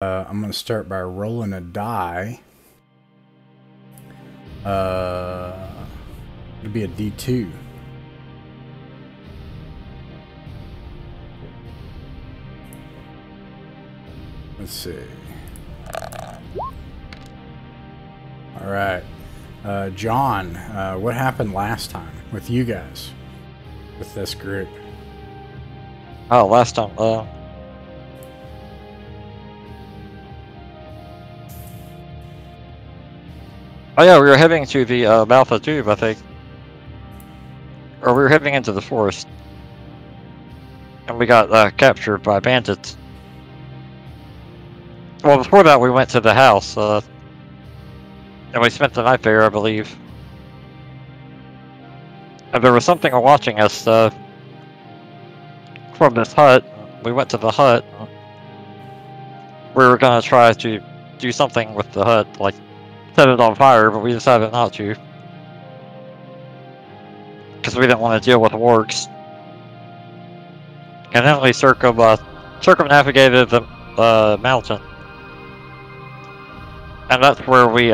I'm going to start by rolling a die. It'll be a D2. Let's see. All right. John, what happened last time with you guys? With this group? Oh, last time, Oh yeah, we were heading to the Malfa Tube, I think. Or we were heading into the forest. And we got captured by bandits. Well, before that we went to the house, and we spent the night there, I believe. And there was something watching us from this hut. We went to the hut. We were gonna try to do something with the hut, like set it on fire, but we decided not to. Because we didn't want to deal with wargs. And then we circumnavigated the mountain. And that's where we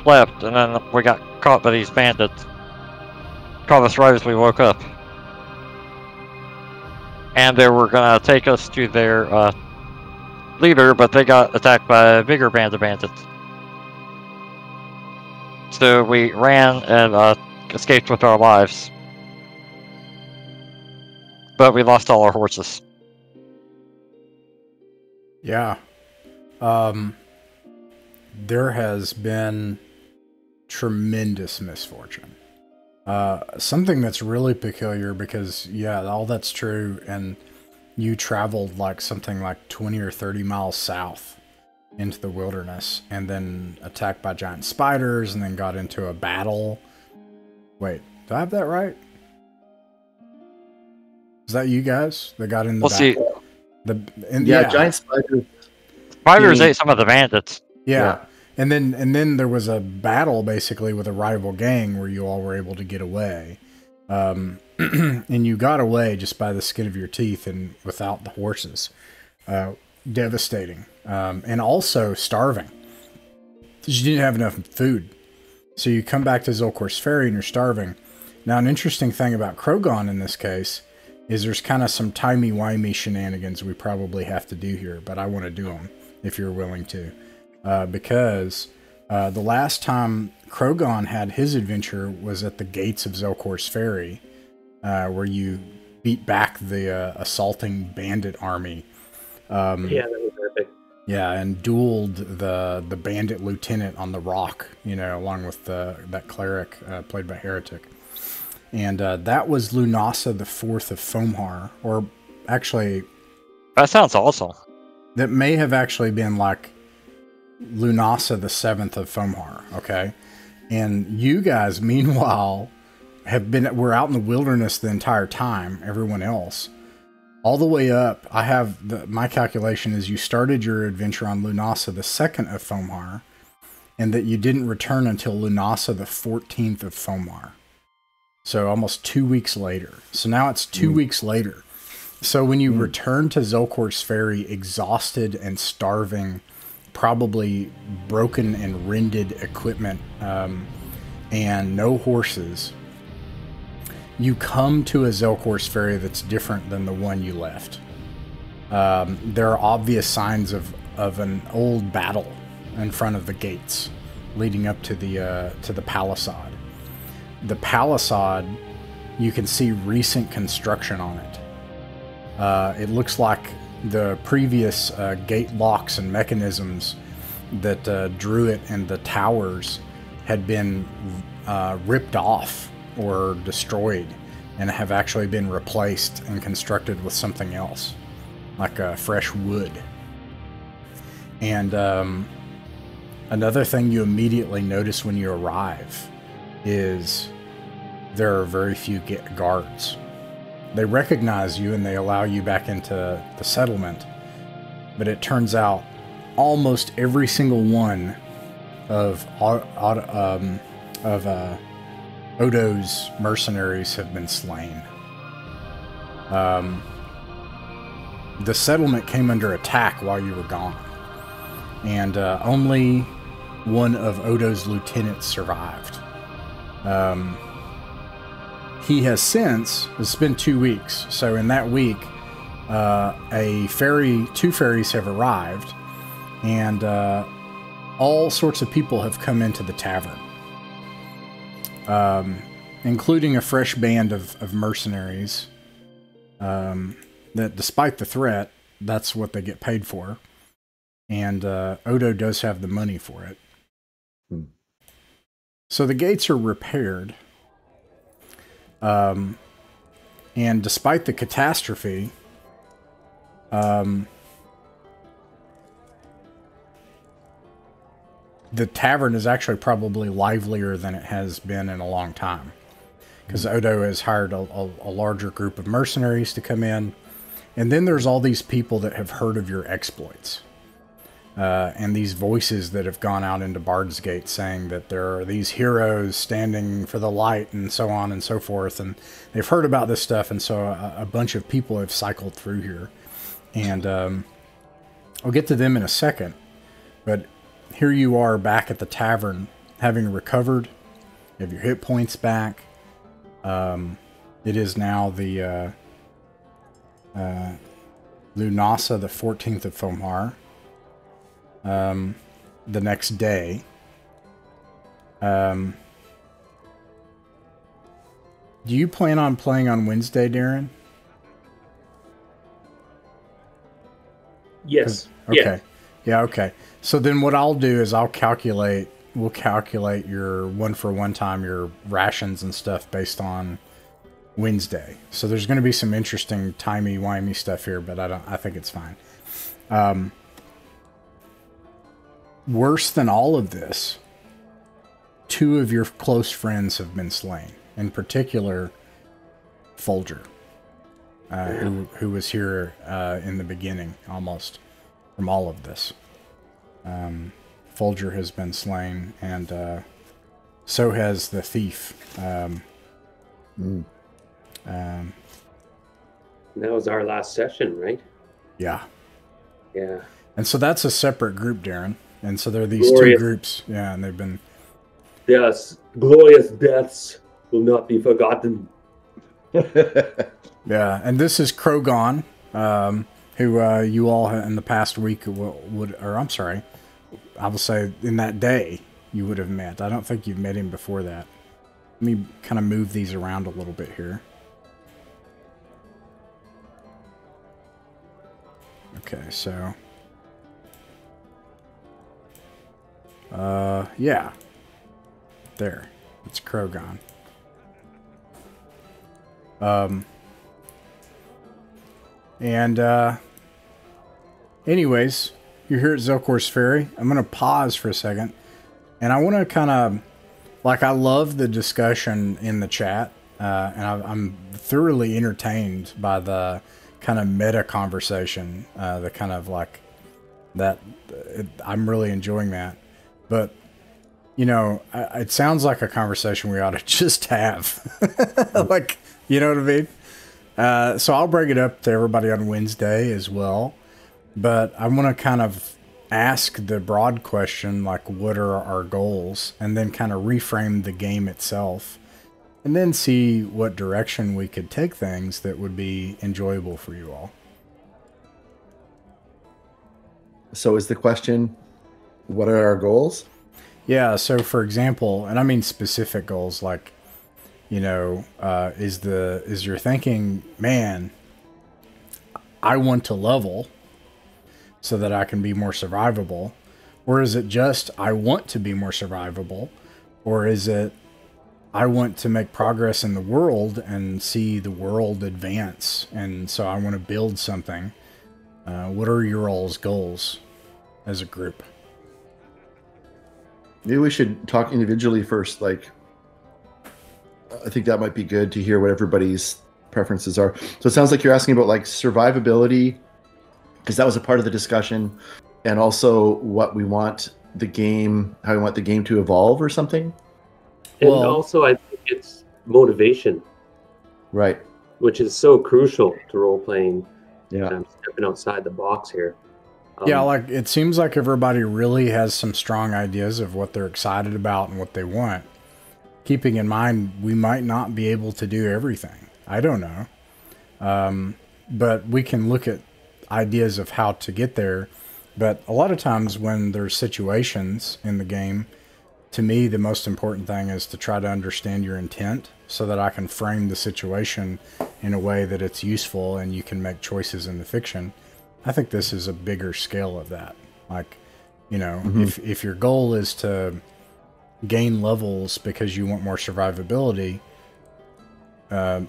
slept, and then we got caught by these bandits. Caught us right as we woke up. And they were gonna take us to their leader, but they got attacked by a bigger band of bandits. So we ran and escaped with our lives. But we lost all our horses. Yeah. There has been tremendous misfortune. Something that's really peculiar because, yeah, all that's true, and you traveled like something like 20 or 30 miles south into the wilderness, and then attacked by giant spiders, and then got into a battle. Wait, do I have that right? Is that you guys that got in the battle? Yeah, giant spiders. Spiders ate some of the bandits. Yeah. And then there was a battle basically with a rival gang where you all were able to get away. And you got away just by the skin of your teeth and without the horses. Devastating. And also starving. Because you didn't have enough food. So you come back to Zolkor's Ferry and you're starving. Now, an interesting thing about Krogon in this case is there's kind of some timey-wimey shenanigans we probably have to do here, but I want to do them if you're willing to. Because the last time Krogon had his adventure was at the gates of Zolkor's Ferry, where you beat back the assaulting bandit army. Yeah, that was epic. Yeah, and dueled the bandit lieutenant on the rock, along with that cleric played by Heretic. And that was Lunasa the Fourth of Fomhar, or actually... That sounds awesome. That may have actually been like Lunasa the Seventh of Fomhar, okay? And you guys, meanwhile, we're out in the wilderness the entire time, everyone else. All the way up, my calculation is you started your adventure on Lunasa the Second of Fomhar, and that you didn't return until Lunasa the 14th of Fomhar. So almost 2 weeks later. So now it's 2 weeks later. So when you return to Zolkor's Ferry, exhausted and starving, probably broken and rended equipment, and no horses, you come to a Zolkor's Ferry that's different than the one you left. There are obvious signs of an old battle in front of the gates leading up to the palisade. The palisade, you can see recent construction on it. It looks like the previous gate locks and mechanisms that drew it and the towers had been ripped off or destroyed and have actually been replaced and constructed with something else, like fresh wood. And another thing you immediately notice when you arrive is there are very few guards. They recognize you and they allow you back into the settlement, but it turns out almost every single one of Odo's mercenaries have been slain. the settlement came under attack while you were gone. And only one of Odo's lieutenants survived. He has since, it's been 2 weeks, so in that week, two ferries have arrived, and all sorts of people have come into the tavern, including a fresh band of mercenaries, that despite the threat, that's what they get paid for. And Odo does have the money for it. So the gates are repaired. And despite the catastrophe, the tavern is actually probably livelier than it has been in a long time. Because Odo has hired a larger group of mercenaries to come in. And then there's all these people that have heard of your exploits. And these voices that have gone out into Bard's Gate saying that there are these heroes standing for the light and so on and so forth. And they've heard about this stuff, and so a bunch of people have cycled through here. And I'll get to them in a second. But here you are back at the tavern, having recovered. You have your hit points back. It is now the Lunasa, the 14th of Fomhar. The next day. Do you plan on playing on Wednesday, Darren? Yes. Okay. Yeah, okay. So then what I'll do is we'll calculate your one-for-one time, your rations and stuff based on Wednesday. So there's going to be some interesting timey-wimey stuff here, but I think it's fine. Worse than all of this, 2 of your close friends have been slain. In particular, Folger, who was here in the beginning, almost, from all of this. Folger has been slain, and so has the thief. That was our last session, right? Yeah. Yeah. And so that's a separate group, Darren. And so there are these Glorious. 2 groups, yeah, and they've been... Yes, glorious deaths will not be forgotten. Yeah, and this is Krogon, who you all in the past week I will say in that day you would have met. I don't think you've met him before that. Let me kind of move these around a little bit here. Okay, so... yeah. There. It's Krogon. Anyways, you're here at Zelkor's Ferry. I'm going to pause for a second. And I want to kind of... I love the discussion in the chat. And I'm thoroughly entertained by the kind of meta conversation. The kind of I'm really enjoying that. But, it sounds like a conversation we ought to just have. You know what I mean? So I'll bring it up to everybody on Wednesday as well. But I want to kind of ask the broad question, what are our goals? And then kind of reframe the game itself. And then see what direction we could take things that would be enjoyable for you all. So is the question... What are our goals? Yeah, so for example, and I mean specific goals, is your thinking, man, I want to level so that I can be more survivable? Or is it just, I want to be more survivable? Or is it, I want to make progress in the world and see the world advance, and so I want to build something? What are your all's goals as a group? Maybe we should talk individually first. I think that might be good to hear what everybody's preferences are. So it sounds like you're asking about survivability, because that was a part of the discussion, and also what we want the game, how we want the game to evolve or something. And also I think it's motivation. Right. Which is so crucial to role-playing. Yeah. I'm stepping outside the box here. Yeah, like it seems like everybody really has some strong ideas of what they're excited about and what they want. Keeping in mind, we might not be able to do everything. I don't know. But we can look at ideas of how to get there. But a lot of times when there's situations in the game, to me, the most important thing is to try to understand your intent so that I can frame the situation in a way that it's useful and you can make choices in the fiction. I think this is a bigger scale of that. Like, you know, if your goal is to gain levels because you want more survivability,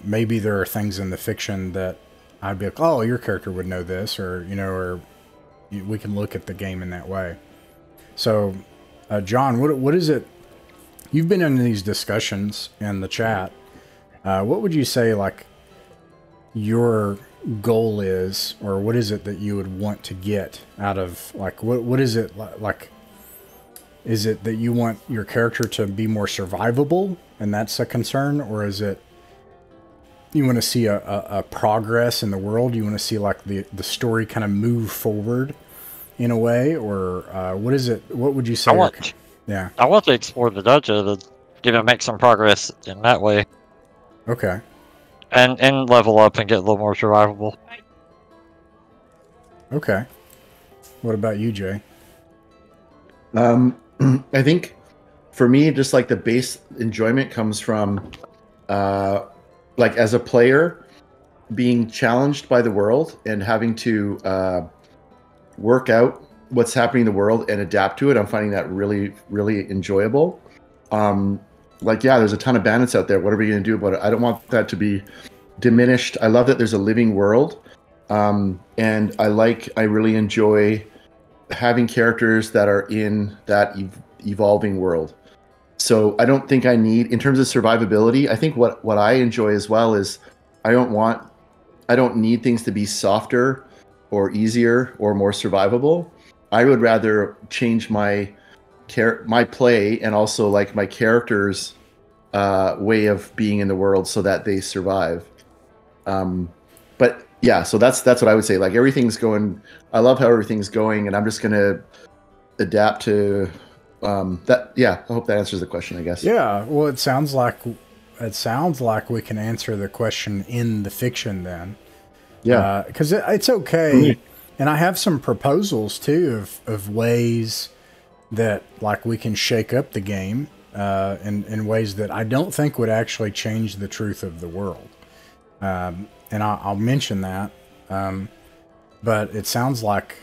maybe there are things in the fiction that I'd be like, oh, your character would know this, or, you know, or we can look at the game in that way. So, John, what is it? You've been in these discussions in the chat. What would you say, like, your goal is, or what is it that you would want to get out of, like, what is it like? Is it that you want your character to be more survivable, and that's a concern, or is it you want to see a progress in the world? You want to see like the story kind of move forward in a way, or what is it? What would you say? I want to explore the dungeon and make some progress in that way. Okay. And level up and get a little more survivable. Okay. What about you, Jay? I think for me, just like the base enjoyment comes from, like as a player, being challenged by the world and having to work out what's happening in the world and adapt to it. I'm finding that really, really enjoyable. Like, yeah, there's a ton of bandits out there. What are we going to do about it? I don't want that to be diminished. I love that there's a living world. And I really enjoy having characters that are in that evolving world. So I don't think I need, in terms of survivability, I think what I enjoy as well is I don't need things to be softer or easier or more survivable. I would rather change my play and also like my character's way of being in the world so that they survive. But yeah, so that's what I would say. Like everything's going, I love how everything's going, and I'm just gonna adapt to that. Yeah, I hope that answers the question, I guess. Yeah, well, it sounds like we can answer the question in the fiction then. Yeah, because it's okay. And I have some proposals too of ways that like we can shake up the game in ways that I don't think would actually change the truth of the world. And I'll mention that. But it sounds like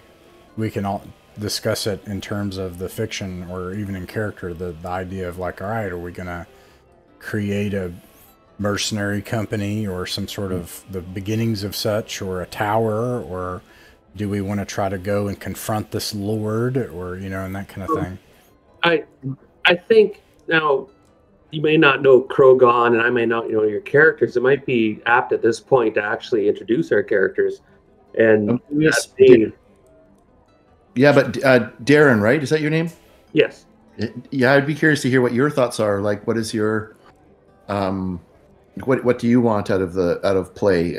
we can all discuss it in terms of the fiction or even in character, the idea of like, all right, are we going to create a mercenary company or some sort of the beginnings of such, or a tower, or do we want to try to go and confront this lord, or, you know, and that kind of thing? I think now you may not know Krogon and I may not know your characters. It might be apt at this point to actually introduce our characters. And yes, yeah, but Darren, right? Is that your name? Yes. Yeah, I'd be curious to hear what your thoughts are. Like, what is your what do you want out of play?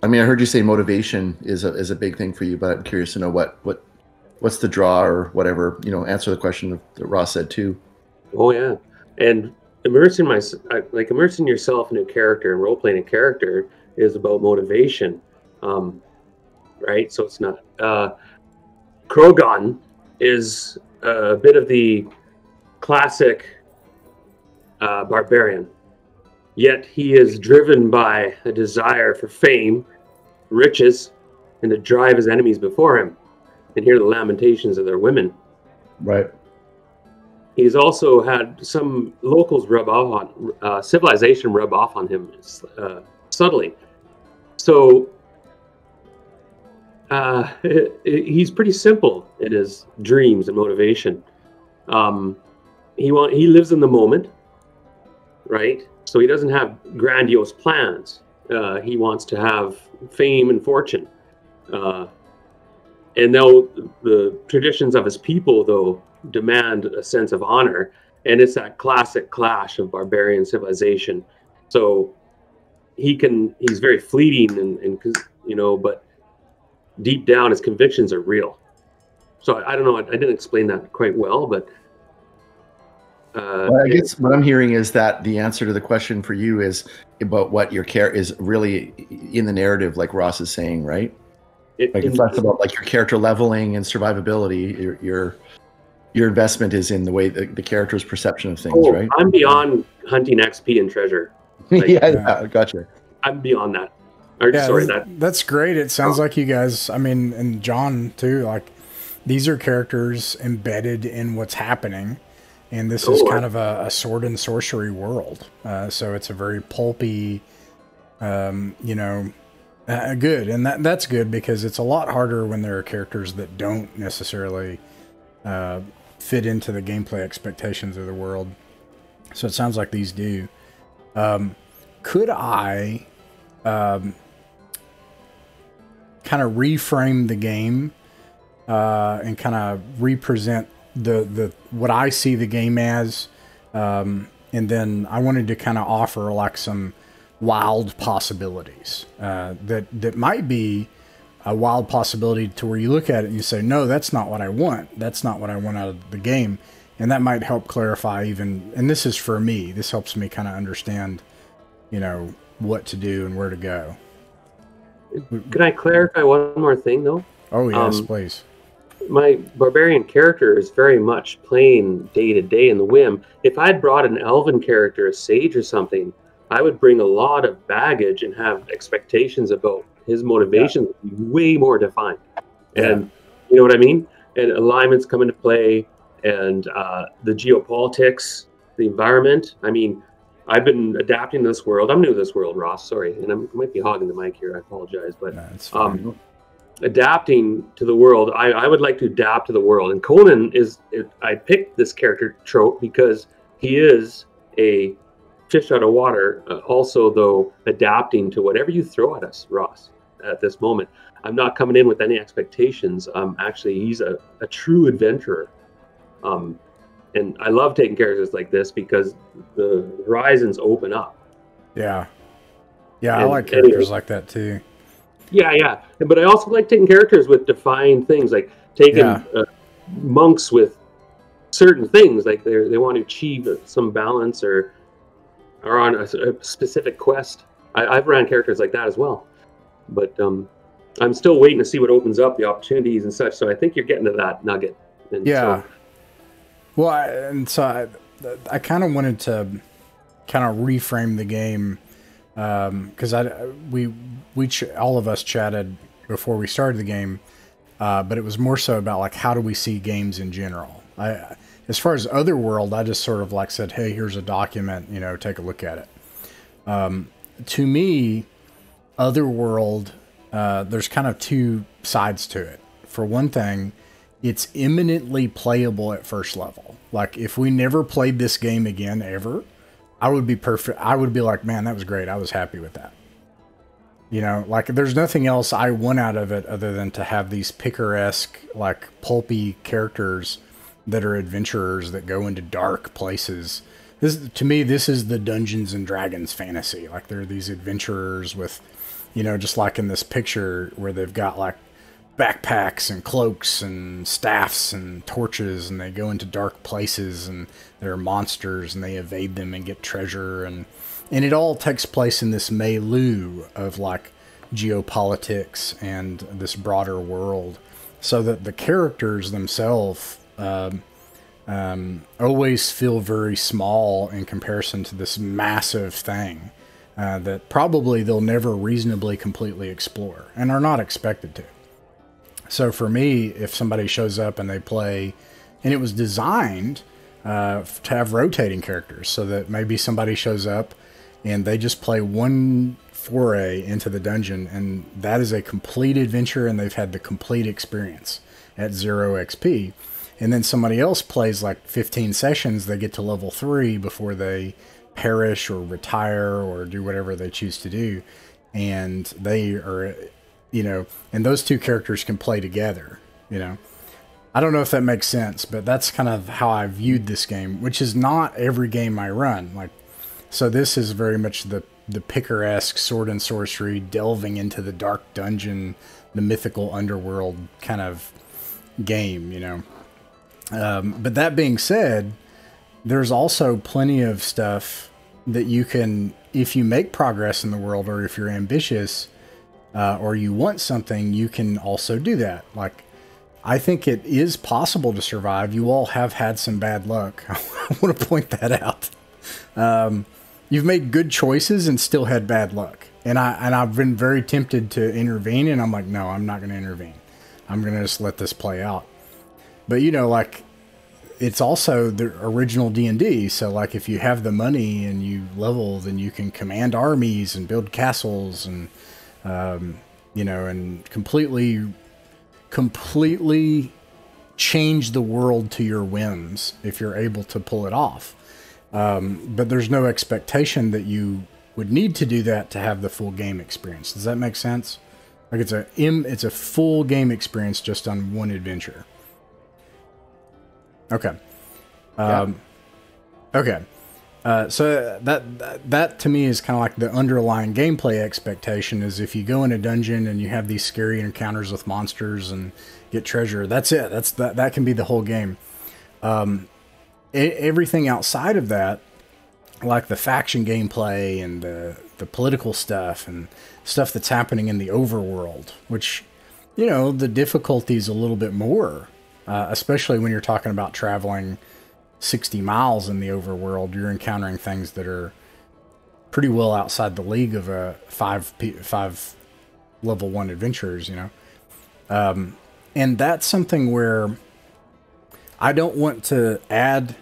I mean, I heard you say motivation is a big thing for you, but I'm curious to know what's the draw or whatever. You know, answer the question that Ross said too. Oh yeah, and immersing yourself in a character and role playing a character is about motivation, right? So it's not. Krogon is a bit of the classic barbarian, yet he is driven by a desire for fame, riches, and to drive his enemies before him and hear the lamentations of their women. Right. He's also had some locals rub off on civilization rub off on him subtly. So he's pretty simple in his dreams and motivation. He lives in the moment, right? So he doesn't have grandiose plans. He wants to have fame and fortune. And now the traditions of his people, though, demand a sense of honor, and it's that classic clash of barbarian civilization. So he's very fleeting and but deep down his convictions are real. So I don't know. I didn't explain that quite well, but well, I guess what I'm hearing is that the answer to the question for you is about what your care is really in the narrative, like Ross is saying, right? It's less about like your character leveling and survivability. Your investment is in the way the character's perception of things, right? I'm beyond hunting XP and treasure. Like, yeah, gotcha. I'm beyond that. That's great. It sounds like you guys, I mean, and John too, like these are characters embedded in what's happening. And this is kind of a sword and sorcery world. So it's a very pulpy, good. And that's good because it's a lot harder when there are characters that don't necessarily fit into the gameplay expectations of the world. So it sounds like these do. Could I kind of reframe the game and kind of represent the what I see the game as, and then I wanted to kind of offer like some wild possibilities that might be a wild possibility to where you look at it and you say, no, that's not what I want. That's not what I want out of the game. And that might help clarify even, and this is for me, this helps me kind of understand, what to do and where to go. Can I clarify one more thing though? Oh yes, please. My barbarian character is very much playing day to day in the whim. If I'd brought an elven character, a sage or something, I would bring a lot of baggage and have expectations about his motivations be way more defined. And you know what I mean? And alignments come into play, and the geopolitics, the environment. I mean, I've been adapting to this world. I'm new to this world, Ross. Sorry, and I might be hogging the mic here. I apologize, but adapting to the world, I would like to adapt to the world. And Conan I picked this character trope because he is a fish out of water. Also, though, adapting to whatever you throw at us, Ross. At this moment, I'm not coming in with any expectations. Actually, he's a true adventurer. And I love taking characters like this because the horizons open up. Yeah. I like characters like that too. Yeah. But I also like taking characters with defined things, like taking monks with certain things, like they want to achieve some balance or on a specific quest. I've ran characters like that as well. But I'm still waiting to see what opens up, the opportunities and such. So I think you're getting to that nugget. And so I kind of wanted to kind of reframe the game because all of us chatted before we started the game, but it was more so about like how do we see games in general. As far as Otherworld, I just sort of like said, hey, here's a document, take a look at it. To me, Otherworld, there's kind of two sides to it. For one thing, it's imminently playable at first level. Like if we never played this game again ever, I would be perfect. I would be like, man, that was great. I was happy with that. Like there's nothing else I want out of it other than to have these picaresque, like pulpy characters that are adventurers that go into dark places. To me, this is the Dungeons and Dragons fantasy. Like there are these adventurers with, just like in this picture where they've got like backpacks and cloaks and staffs and torches, and they go into dark places and there are monsters and they evade them and get treasure, and it all takes place in this milieu of like geopolitics and this broader world, so that the characters themselves always feel very small in comparison to this massive thing that probably they'll never reasonably completely explore and are not expected to. So for me, if somebody shows up and they play, and it was designed to have rotating characters, so that maybe somebody shows up and they just play one foray into the dungeon, and that is a complete adventure, and they've had the complete experience at 0 XP. And then somebody else plays like 15 sessions, they get to level 3 before they perish or retire or do whatever they choose to do. And they are, and those two characters can play together, I don't know if that makes sense, but that's kind of how I viewed this game, which is not every game I run. So this is very much the the picaresque sword and sorcery, delving into the dark dungeon, the mythical underworld kind of game, you know. But that being said, there's also plenty of stuff that you can, if you make progress in the world, or if you're ambitious, or you want something, you can also do that. Like, I think it is possible to survive. You all have had some bad luck. I want to point that out. You've made good choices and still had bad luck. And I've been very tempted to intervene, and I'm like, no, I'm not going to intervene. I'm going to just let this play out. But, you know, like, it's also the original D&D. So, like, if you have the money and you level, then you can command armies and build castles and, you know, and completely change the world to your whims if you're able to pull it off. But there's no expectation that you would need to do that to have the full game experience. Does that make sense? Like, it's a full game experience just on one adventure. Okay. Okay. So that to me is kind of like the underlying gameplay expectation is if you go in a dungeon and you have these scary encounters with monsters and get treasure, that's it. That can be the whole game. Everything outside of that, like the faction gameplay and the political stuff and stuff that's happening in the overworld, which, you know, the difficulty is a little bit more, especially when you're talking about traveling 60 miles in the overworld. You're encountering things that are pretty well outside the league of a five level 1 adventurers, you know. And that's something where I don't want to add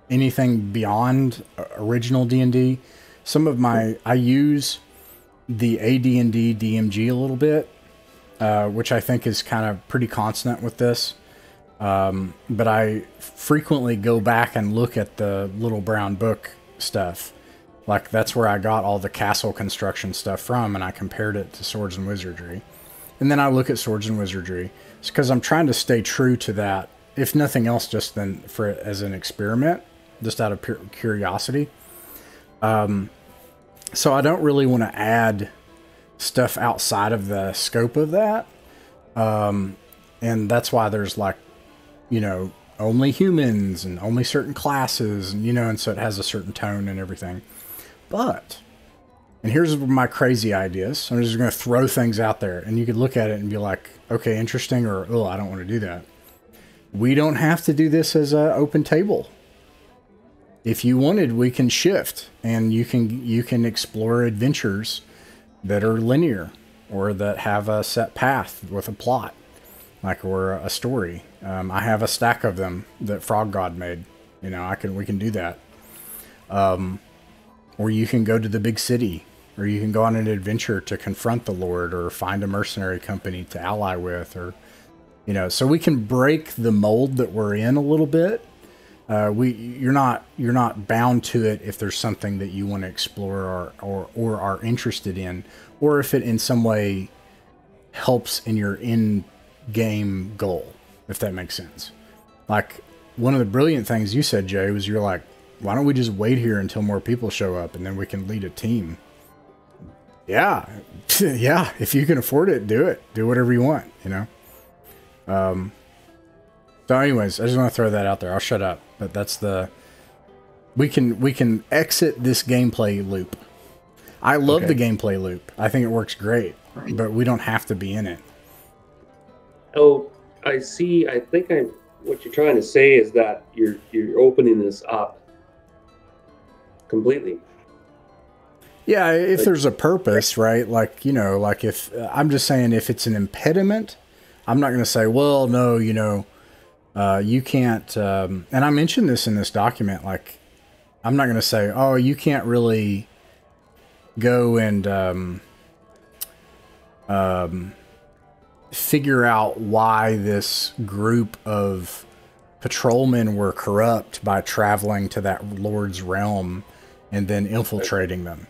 anything beyond original D&D. I use the AD&D DMG a little bit, which I think is kind of pretty consonant with this. But I frequently go back and look at the Little Brown Book stuff. Like, that's where I got all the castle construction stuff from, and I compared it to Swords and Wizardry. And then I look at Swords and Wizardry. It's because I'm trying to stay true to that, if nothing else, just then for it as an experiment, just out of pure curiosity. So I don't really want to add stuff outside of the scope of that. And that's why there's, like, you know, only humans and only certain classes, and, you know, and so it has a certain tone and everything. But, and here's my crazy ideas. I'm just going to throw things out there, and you could look at it and be like, okay, interesting, or, oh, I don't want to do that. We don't have to do this as an open table. If you wanted, we can shift, and you can explore adventures that are linear or that have a set path with a plot, like, or a story. I have a stack of them that Frog God made. You know, we can do that. Or you can go to the big city, or you can go on an adventure to confront the Lord, or find a mercenary company to ally with, or, you know, so we can break the mold that we're in a little bit. You're not bound to it if there's something that you want to explore or are interested in, or if it in some way helps in your in-game goal, if that makes sense. Like, one of the brilliant things you said, Jay, was you're like, why don't we just wait here until more people show up and then we can lead a team? Yeah. Yeah. If you can afford it, do it. Do whatever you want, you know? So anyways, I just want to throw that out there. I'll shut up. But that's we can exit this gameplay loop. I love the gameplay loop. I think it works great, but we don't have to be in it. Oh, I see. I think what you're trying to say is that you're opening this up completely. Yeah, if there's a purpose, right? Like, you know, like if I'm just saying, if it's an impediment, I'm not going to say, well, no, you know, you can't, and I mentioned this in this document, like, I'm not going to say, oh, you can't really go and figure out why this group of patrolmen were corrupt by traveling to that lord's realm and then infiltrating them.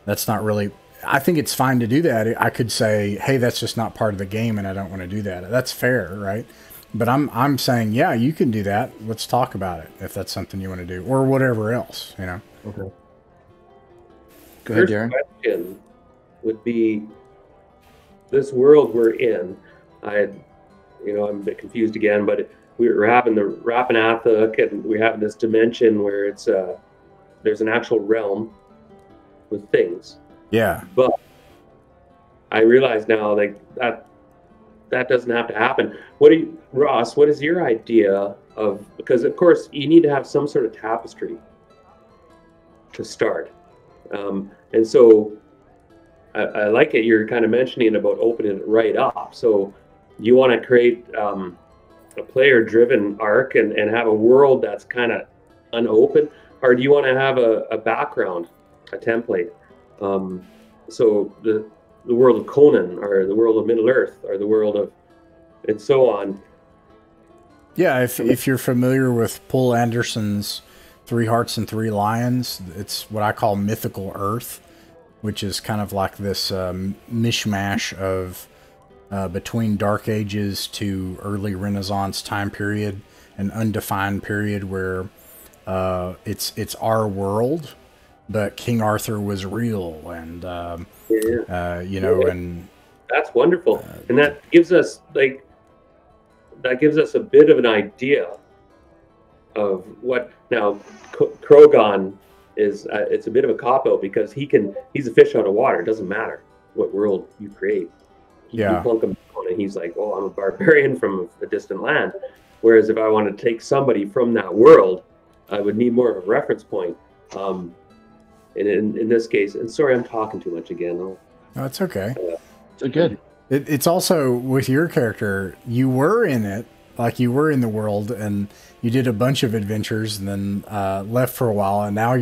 That's not really, I think it's fine to do that. I could say, hey, that's just not part of the game and I don't want to do that. That's fair, right? But I'm saying, yeah, you can do that. Let's talk about it if that's something you want to do, or whatever else, you know. Okay. Go ahead, first Darren. question would be, this world we're in, I'm a bit confused again, but we're having the Rappan Athuk, and we have this dimension where it's there's an actual realm with things. Yeah. But I realize now, like, that doesn't have to happen. Ross, what is your idea of, because of course you need to have some sort of tapestry to start. And so I like it. You're kind of mentioning about opening it right up. So you want to create a player-driven arc and have a world that's kind of unopened, or do you want to have a background, a template? So the world of Conan, or the world of Middle Earth, or the world of, and so on. Yeah, if you're familiar with Poul Anderson's Three Hearts and Three Lions, it's what I call mythical Earth, which is kind of like this mishmash of between Dark Ages to early Renaissance time period, an undefined period where it's our world, but King Arthur was real, and and that's wonderful, and that gives us a bit of an idea of what now Krogon is. It's a bit of a cop-out because he's a fish out of water. It doesn't matter what world you create. You plunk him down and he's like, oh, I'm a barbarian from a distant land. Whereas if I want to take somebody from that world, I would need more of a reference point. And in this case, and sorry, I'm talking too much again. No, it's okay. So good. It's also with your character, you were in it, like you were in the world, and you did a bunch of adventures, and then left for a while, and now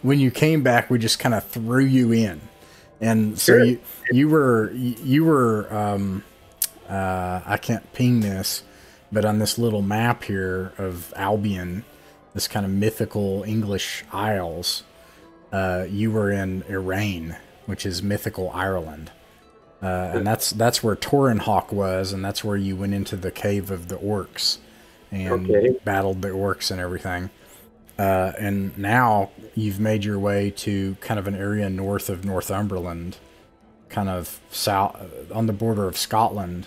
when you came back, we just kind of threw you in, and so you were I can't ping this, but on this little map here of Albion, this kind of mythical English Isles, you were in Iran, which is mythical Ireland. And that's where Torenhawk was, and that's where you went into the cave of the orcs and battled the orcs and everything. And now you've made your way to kind of an area north of Northumberland, kind of south on the border of Scotland,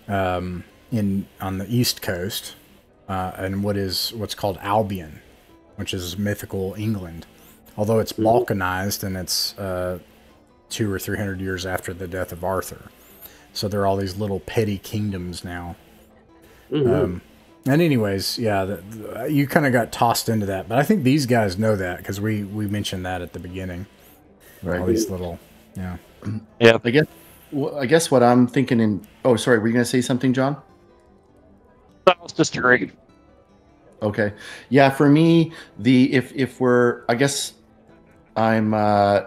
on the east coast, and what's called Albion, which is mythical England. Although it's balkanized, and it's 200 or 300 years after the death of Arthur. So there are all these little petty kingdoms now. And anyways, you kind of got tossed into that. But I think these guys know that because we mentioned that at the beginning. Right. All these little, Yeah. I guess what I'm thinking oh, sorry, were you going to say something, John? That was just great. Okay. Yeah, for me, if we're, I guess I'm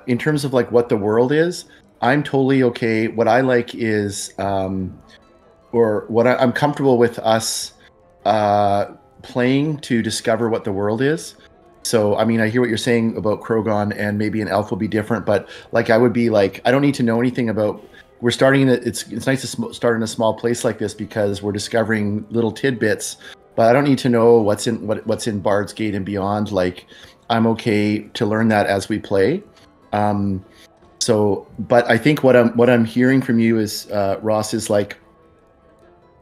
in terms of like what the world is, I'm totally okay. What I like is or what I'm comfortable with us playing to discover what the world is. So I mean, I hear what you're saying about Krogon, and maybe an elf will be different, but like I would be like, I don't need to know anything about, we're starting it's nice to start in a small place like this because we're discovering little tidbits, but I don't need to know what's in Bard's Gate and beyond. Like, I'm okay to learn that as we play. But I think what I'm hearing from you is, Ross, is like,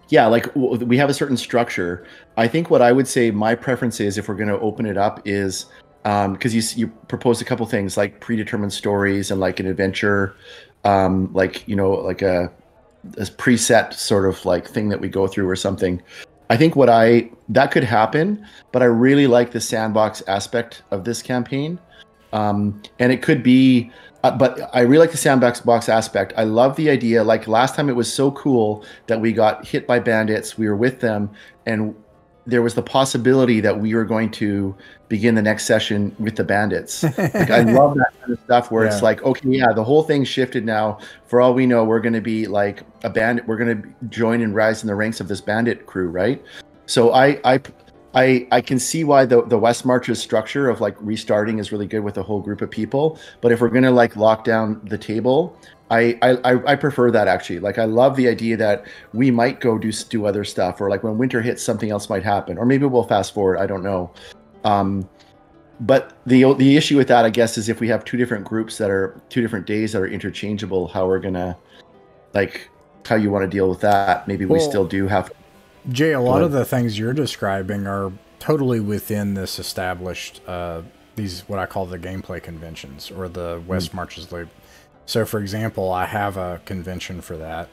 yeah, like we have a certain structure. I think what I would say my preference is, if we're going to open it up, is because you proposed a couple things like predetermined stories and like an adventure, like a preset sort of like thing that we go through or something. I think that could happen, but I really like the sandbox aspect of this campaign. And it could be, but I really like the sandbox aspect. I love the idea, like last time it was so cool that we got hit by bandits, we were with them, and there was the possibility that we were going to begin the next session with the bandits. Like, I love that kind of stuff where it's like, okay, yeah, the whole thing shifted now. For all we know, we're going to be like a bandit. We're going to join and rise in the ranks of this bandit crew, right? So I can see why the West Marches structure of like restarting is really good with a whole group of people. But if we're going to like lock down the table, I prefer that, actually. Like, I love the idea that we might go do other stuff, or like when winter hits, something else might happen, or maybe we'll fast forward. I don't know. But the issue with that, I guess, is if we have two different groups that are 2 different days that are interchangeable, how we're gonna, like, how you want to deal with that. Maybe we still do have. Jay, a lot of the things you're describing are totally within this established, these what I call the gameplay conventions or the West Marches Loop. So, for example, I have a convention for that.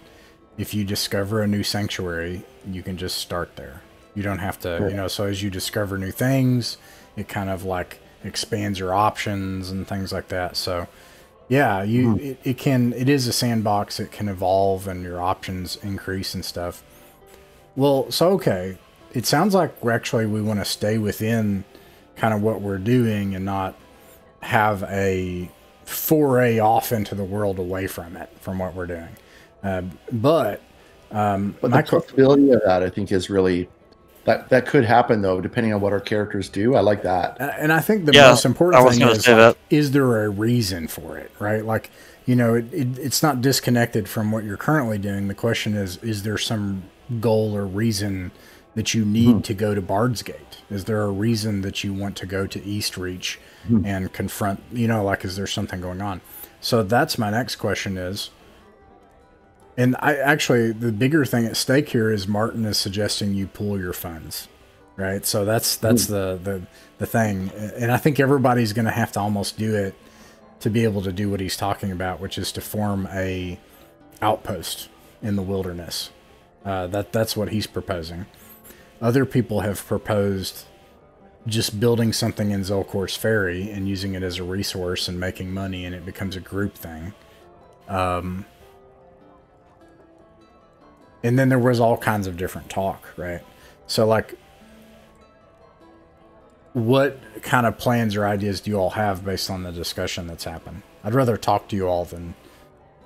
If you discover a new sanctuary, you can just start there. You don't have to, so as you discover new things, it kind of like expands your options and things like that. So, yeah, it is a sandbox. It can evolve and your options increase and stuff. Well, so, okay, it sounds like we want to stay within kind of what we're doing and not have a foray off into the world away from it, from what we're doing. But the possibility of that, I think, is really that could happen, though, depending on what our characters do. I like that. And I think the most important thing is, like, is there a reason for it, right? Like, it's not disconnected from what you're currently doing. The question is there some goal or reason that you need to go to Bard's Gate? Is there a reason that you want to go to Eastreach and confront, is there something going on? So that's my next question is, and the bigger thing at stake here is Martin is suggesting you pool your funds, right? So that's the thing. And I think everybody's going to have to almost do it to be able to do what he's talking about, which is to form a outpost in the wilderness. That's what he's proposing. Other people have proposed just building something in Zelkor's Ferry and using it as a resource and making money, and it becomes a group thing. And then there was all kinds of different talk, right? So, like, what kind of plans or ideas do you all have based on the discussion that's happened? I'd rather talk to you all than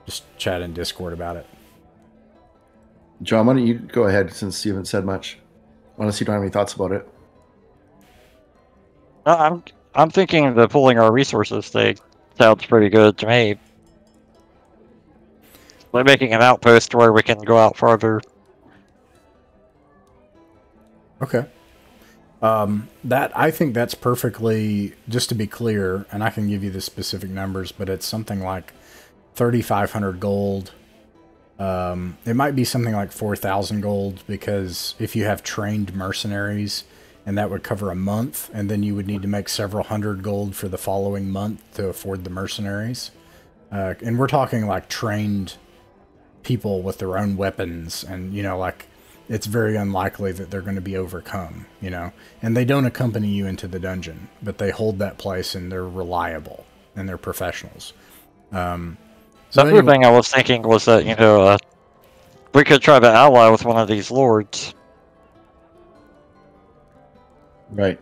just chat in Discord about it. John, why don't you go ahead, since you haven't said much? Unless you don't have any thoughts about it. I'm thinking the pulling our resources thing sounds pretty good to me. Like making an outpost where we can go out farther. Okay. I think that's perfectly, just to be clear, and I can give you the specific numbers, but it's something like 3,500 gold. It might be something like 4,000 gold, because if you have trained mercenaries, and that would cover a month, and then you would need to make several hundred gold for the following month to afford the mercenaries. And we're talking like trained people with their own weapons, and it's very unlikely that they're going to be overcome, and they don't accompany you into the dungeon, but they hold that place and they're reliable and they're professionals. The other thing I was thinking was that, we could try to ally with one of these lords. Right.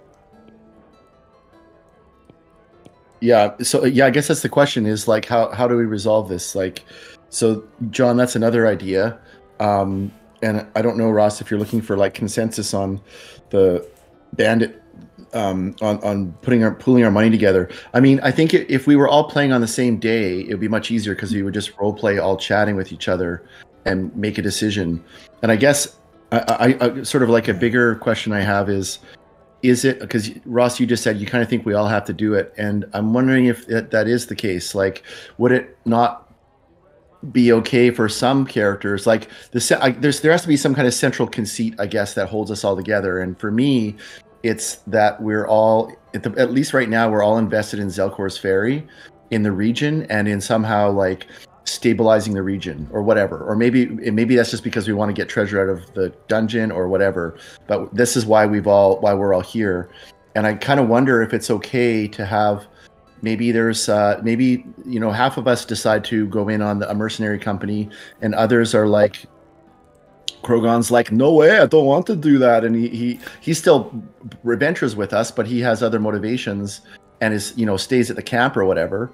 Yeah. So, I guess that's the question is, like, how do we resolve this? Like, so, John, that's another idea. And I don't know, Ross, if you're looking for, like, consensus on the bandit, on pooling our money together. I mean, I think if we were all playing on the same day, it would be much easier, because we would just role play all chatting with each other and make a decision. And I guess I sort of like a bigger question I have is it, because Ross, you just said you kind of think we all have to do it, and I'm wondering if that is the case. Like, would it not be okay for some characters? Like, there has to be some kind of central conceit, I guess, that holds us all together. And for me, it's that we're all, at least right now, we're all invested in Zelkor's Ferry, in the region, and in somehow, like, stabilizing the region or whatever. Or maybe that's just because we want to get treasure out of the dungeon or whatever. But this is why we're all here. And I kind of wonder if it's okay to have, maybe there's half of us decide to go in on a mercenary company, and others are like, Krogon's like, no way, I don't want to do that. And he still adventures with us, but he has other motivations and is, stays at the camp or whatever.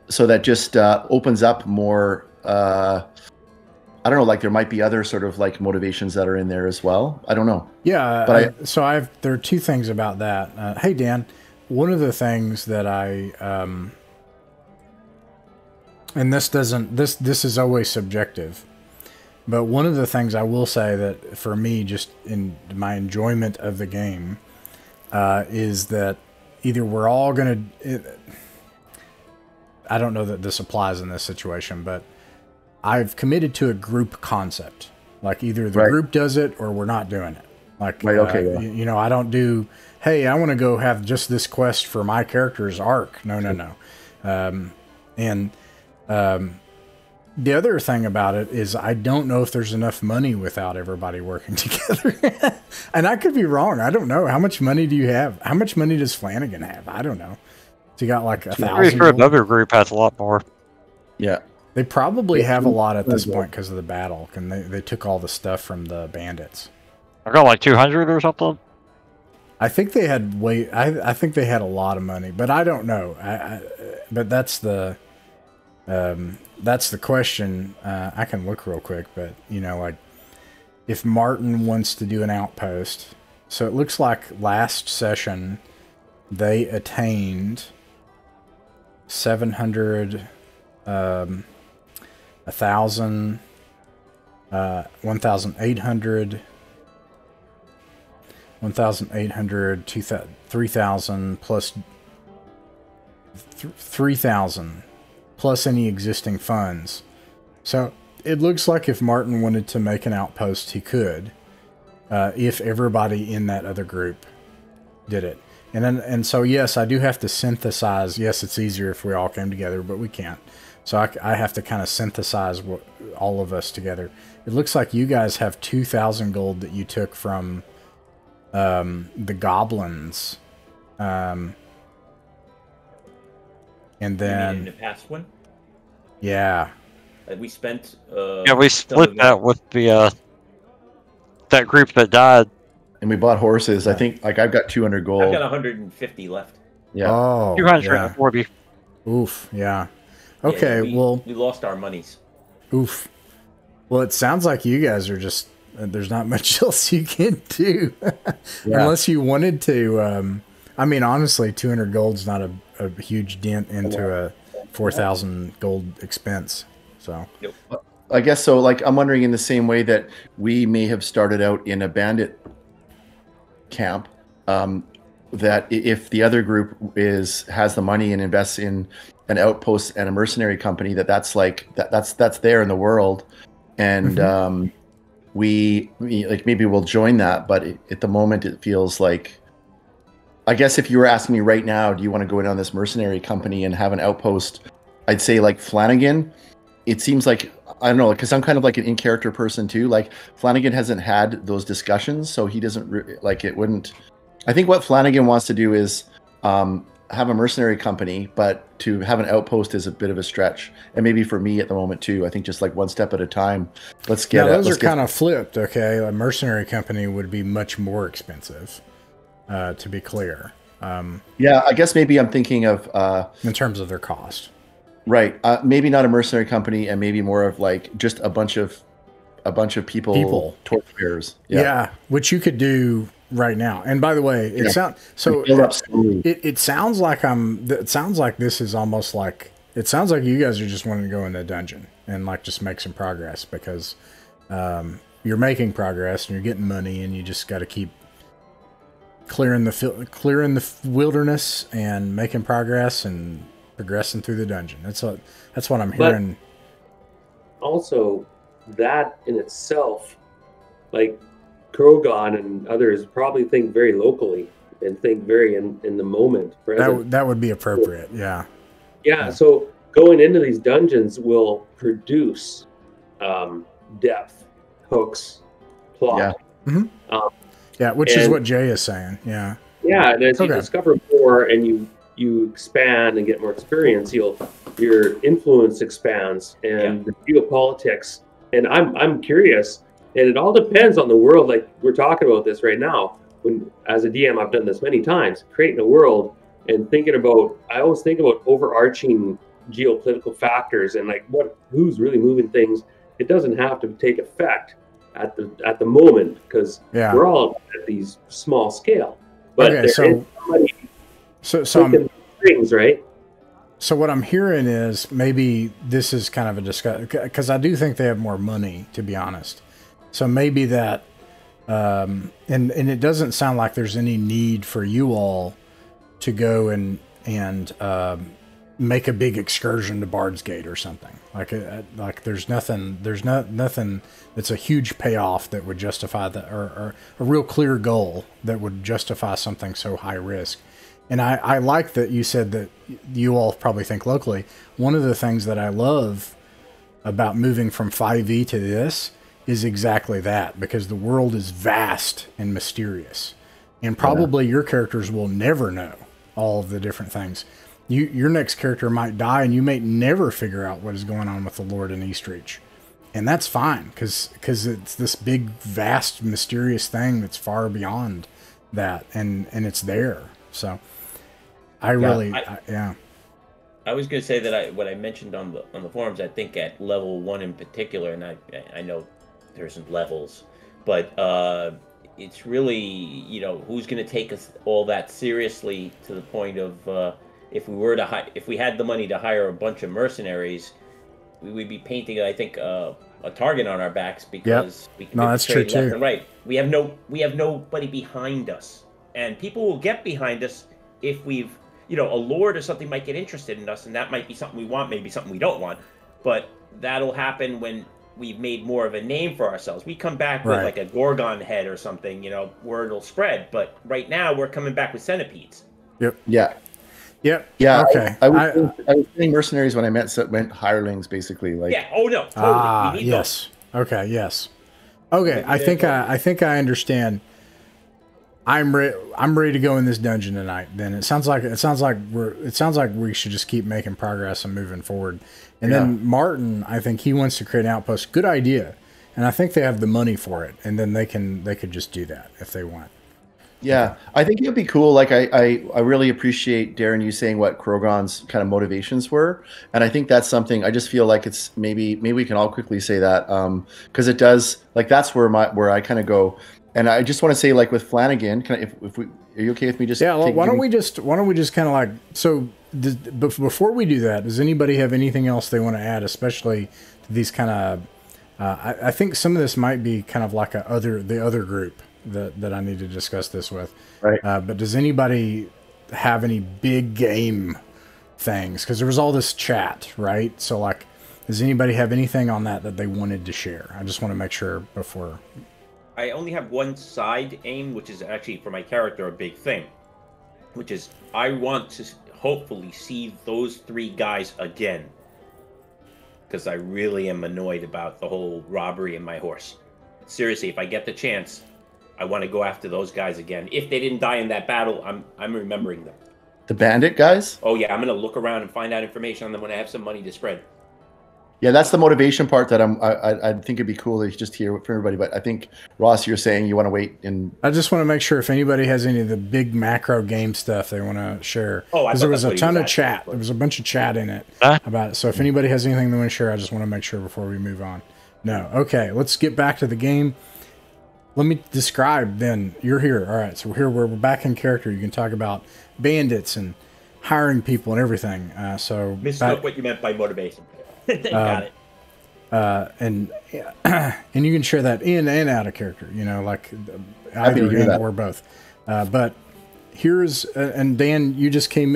So that just opens up more, I don't know, like there might be other sort of like motivations that are in there as well. I don't know. Yeah. But there are two things about that. Hey, Dan, one of the things that and this is always subjective, but one of the things I will say that for me, just in my enjoyment of the game, is that either we're all going to... I don't know that this applies in this situation, but I've committed to a group concept. Like either the group does it or we're not doing it. Like, you know, I don't do, hey, I want to go have just this quest for my character's arc. No. The other thing about it is I don't know if there's enough money without everybody working together. And I could be wrong. I don't know. How much money do you have? How much money does Flanagan have? I don't know. So you got like 1,000. Pretty sure another group has a lot more. Yeah. They probably have a lot at this point because of the battle. And they took all the stuff from the bandits. I got like 200 or something. I think they had I think they had a lot of money, but I don't know. But that's the question. I can look real quick, but you know, like if Martin wants to do an outpost, so it looks like last session they attained 700, 1,000, 1,800. 1,800, 3,000 plus 3,000 plus any existing funds. So it looks like if Martin wanted to make an outpost, he could, if everybody in that other group did it. And so yes, I do have to synthesize. Yes, it's easier if we all came together, but we can't. So I have to kind of synthesize all of us together. It looks like you guys have 2,000 gold that you took from the goblins, and then in the past one, we spent. We split that with the that group that died, and we bought horses. I think like I've got 200 gold. I've got 150 left. Yeah. Oh, 240. Oof. Yeah. Okay. We lost our monies. Oof. Well, it sounds like you guys are just. There's not much else you can do unless you wanted to. I mean, honestly, 200 gold's not a huge dent into a 4,000 gold expense. So, I guess so. Like, I'm wondering in the same way that we may have started out in a bandit camp, that if the other group has the money and invests in an outpost and a mercenary company, that's there in the world, and we like maybe we'll join that, but at the moment it feels like, I guess if you were asking me right now, do you want to go in on this mercenary company and have an outpost? I'd say like Flanagan. It seems like, I don't know, because I'm kind of like an in-character person too. Like Flanagan hasn't had those discussions, so he doesn't it wouldn't. I think what Flanagan wants to do is have a mercenary company, but to have an outpost is a bit of a stretch. And maybe for me at the moment too, I think just like one step at a time. Let's get those are kind of flipped. Okay. A mercenary company would be much more expensive, to be clear. Yeah, I guess maybe I'm thinking of in terms of their cost. Right. Maybe not a mercenary company, and maybe more of like just a bunch of people torchbearers. Yeah, which you could do right now. And by the way, it sounds like this is almost like, it sounds like you guys are just wanting to go in the dungeon and like just make some progress, because you're making progress and you're getting money, and you just got to keep clearing the wilderness and making progress and progressing through the dungeon. That's what I'm hearing. But also, that in itself, like Krogon and others probably think very locally and think very in the moment. That would be appropriate. Yeah. So going into these dungeons will produce depth, hooks, plot. Which is what Jay is saying. Yeah, and as you discover more and you expand and get more experience, your influence expands, and the geopolitics. And I'm curious, and it all depends on the world. Like we're talking about this right now. When as a DM, I've done this many times, creating a world and I always think about overarching geopolitical factors and like who's really moving things. It doesn't have to take effect at the moment, because we're all at these small scale. But things, right? So what I'm hearing is maybe this is kind of a discussion, because I do think they have more money, to be honest. So maybe that and it doesn't sound like there's any need for you all to go and make a big excursion to Bard's Gate or something. Like there's nothing that's a huge payoff that would justify that, or a real clear goal that would justify something so high risk. And I like that you said that you all probably think locally. One of the things that I love about moving from 5e to this is exactly that, because the world is vast and mysterious, and probably your characters will never know all of the different things. Your next character might die, and you may never figure out what is going on with the Lord in Eastreach. And that's fine, because it's this big, vast, mysterious thing that's far beyond that, and it's there. So I was going to say that what I mentioned on the forums, I think at level 1 in particular, and I know there's levels, but it's really, you know, who's going to take us all that seriously to the point of if we had the money to hire a bunch of mercenaries, we would be painting, I think, a target on our backs, because we can that's true left and right. We have nobody behind us, and people will get behind us if we've, you know, a lord or something might get interested in us, and that might be something we want, maybe something we don't want, but that'll happen when we've made more of a name for ourselves. We come back with like a Gorgon head or something, you know, word will spread. But right now we're coming back with centipedes. Yep. Yeah. Yep. Yeah. Okay. I was saying mercenaries when I meant hirelings, basically. Like. Yeah. Oh no. Totally. We need yes. Those. Okay. Yes. Okay. I think I understand. I'm ready to go in this dungeon tonight. Then it sounds like we should just keep making progress and moving forward. And then Martin, I think he wants to create an outpost. Good idea, and I think they have the money for it. And then they could just do that if they want. Yeah, I think it'd be cool. Like I really appreciate Darren you saying what Krogon's kind of motivations were, and I think that's something. I just feel like it's maybe we can all quickly say that because it does, like, that's where I kind of go. And I just want to say, like, with Flanagan, if we, are you okay with me just? Yeah. Well, why don't we just kind of like, so before we do that, does anybody have anything else they want to add, especially to these kind of? I think some of this might be kind of like the other group that I need to discuss this with. Right. But does anybody have any big game things? Because there was all this chat, right? So, like, does anybody have anything on that they wanted to share? I just want to make sure before. I only have one side aim, which is actually for my character a big thing, which is I want to hopefully see those 3 guys again, because I really am annoyed about the whole robbery and my horse. Seriously, if I get the chance, I want to go after those guys again. If they didn't die in that battle, I'm remembering them. The bandit guys? Oh yeah, I'm gonna look around and find out information on them when I have some money to spread. Yeah, that's the motivation part that I think it'd be cool to just hear for everybody. But I think, Ross, you're saying you want to wait and. I just want to make sure if anybody has any of the big macro game stuff they want to share. Oh, because there was a ton of chat. There was a bunch of chat in it about it. So if anybody has anything they want to share, I just want to make sure before we move on. No. Okay, let's get back to the game. Let me describe then. You're here. All right, so we're back in character. You can talk about bandits and hiring people and everything. Mistook what you meant by motivation. Got it. And you can share that in and out of character, you know, like either in or both. But here's and Dan, you just came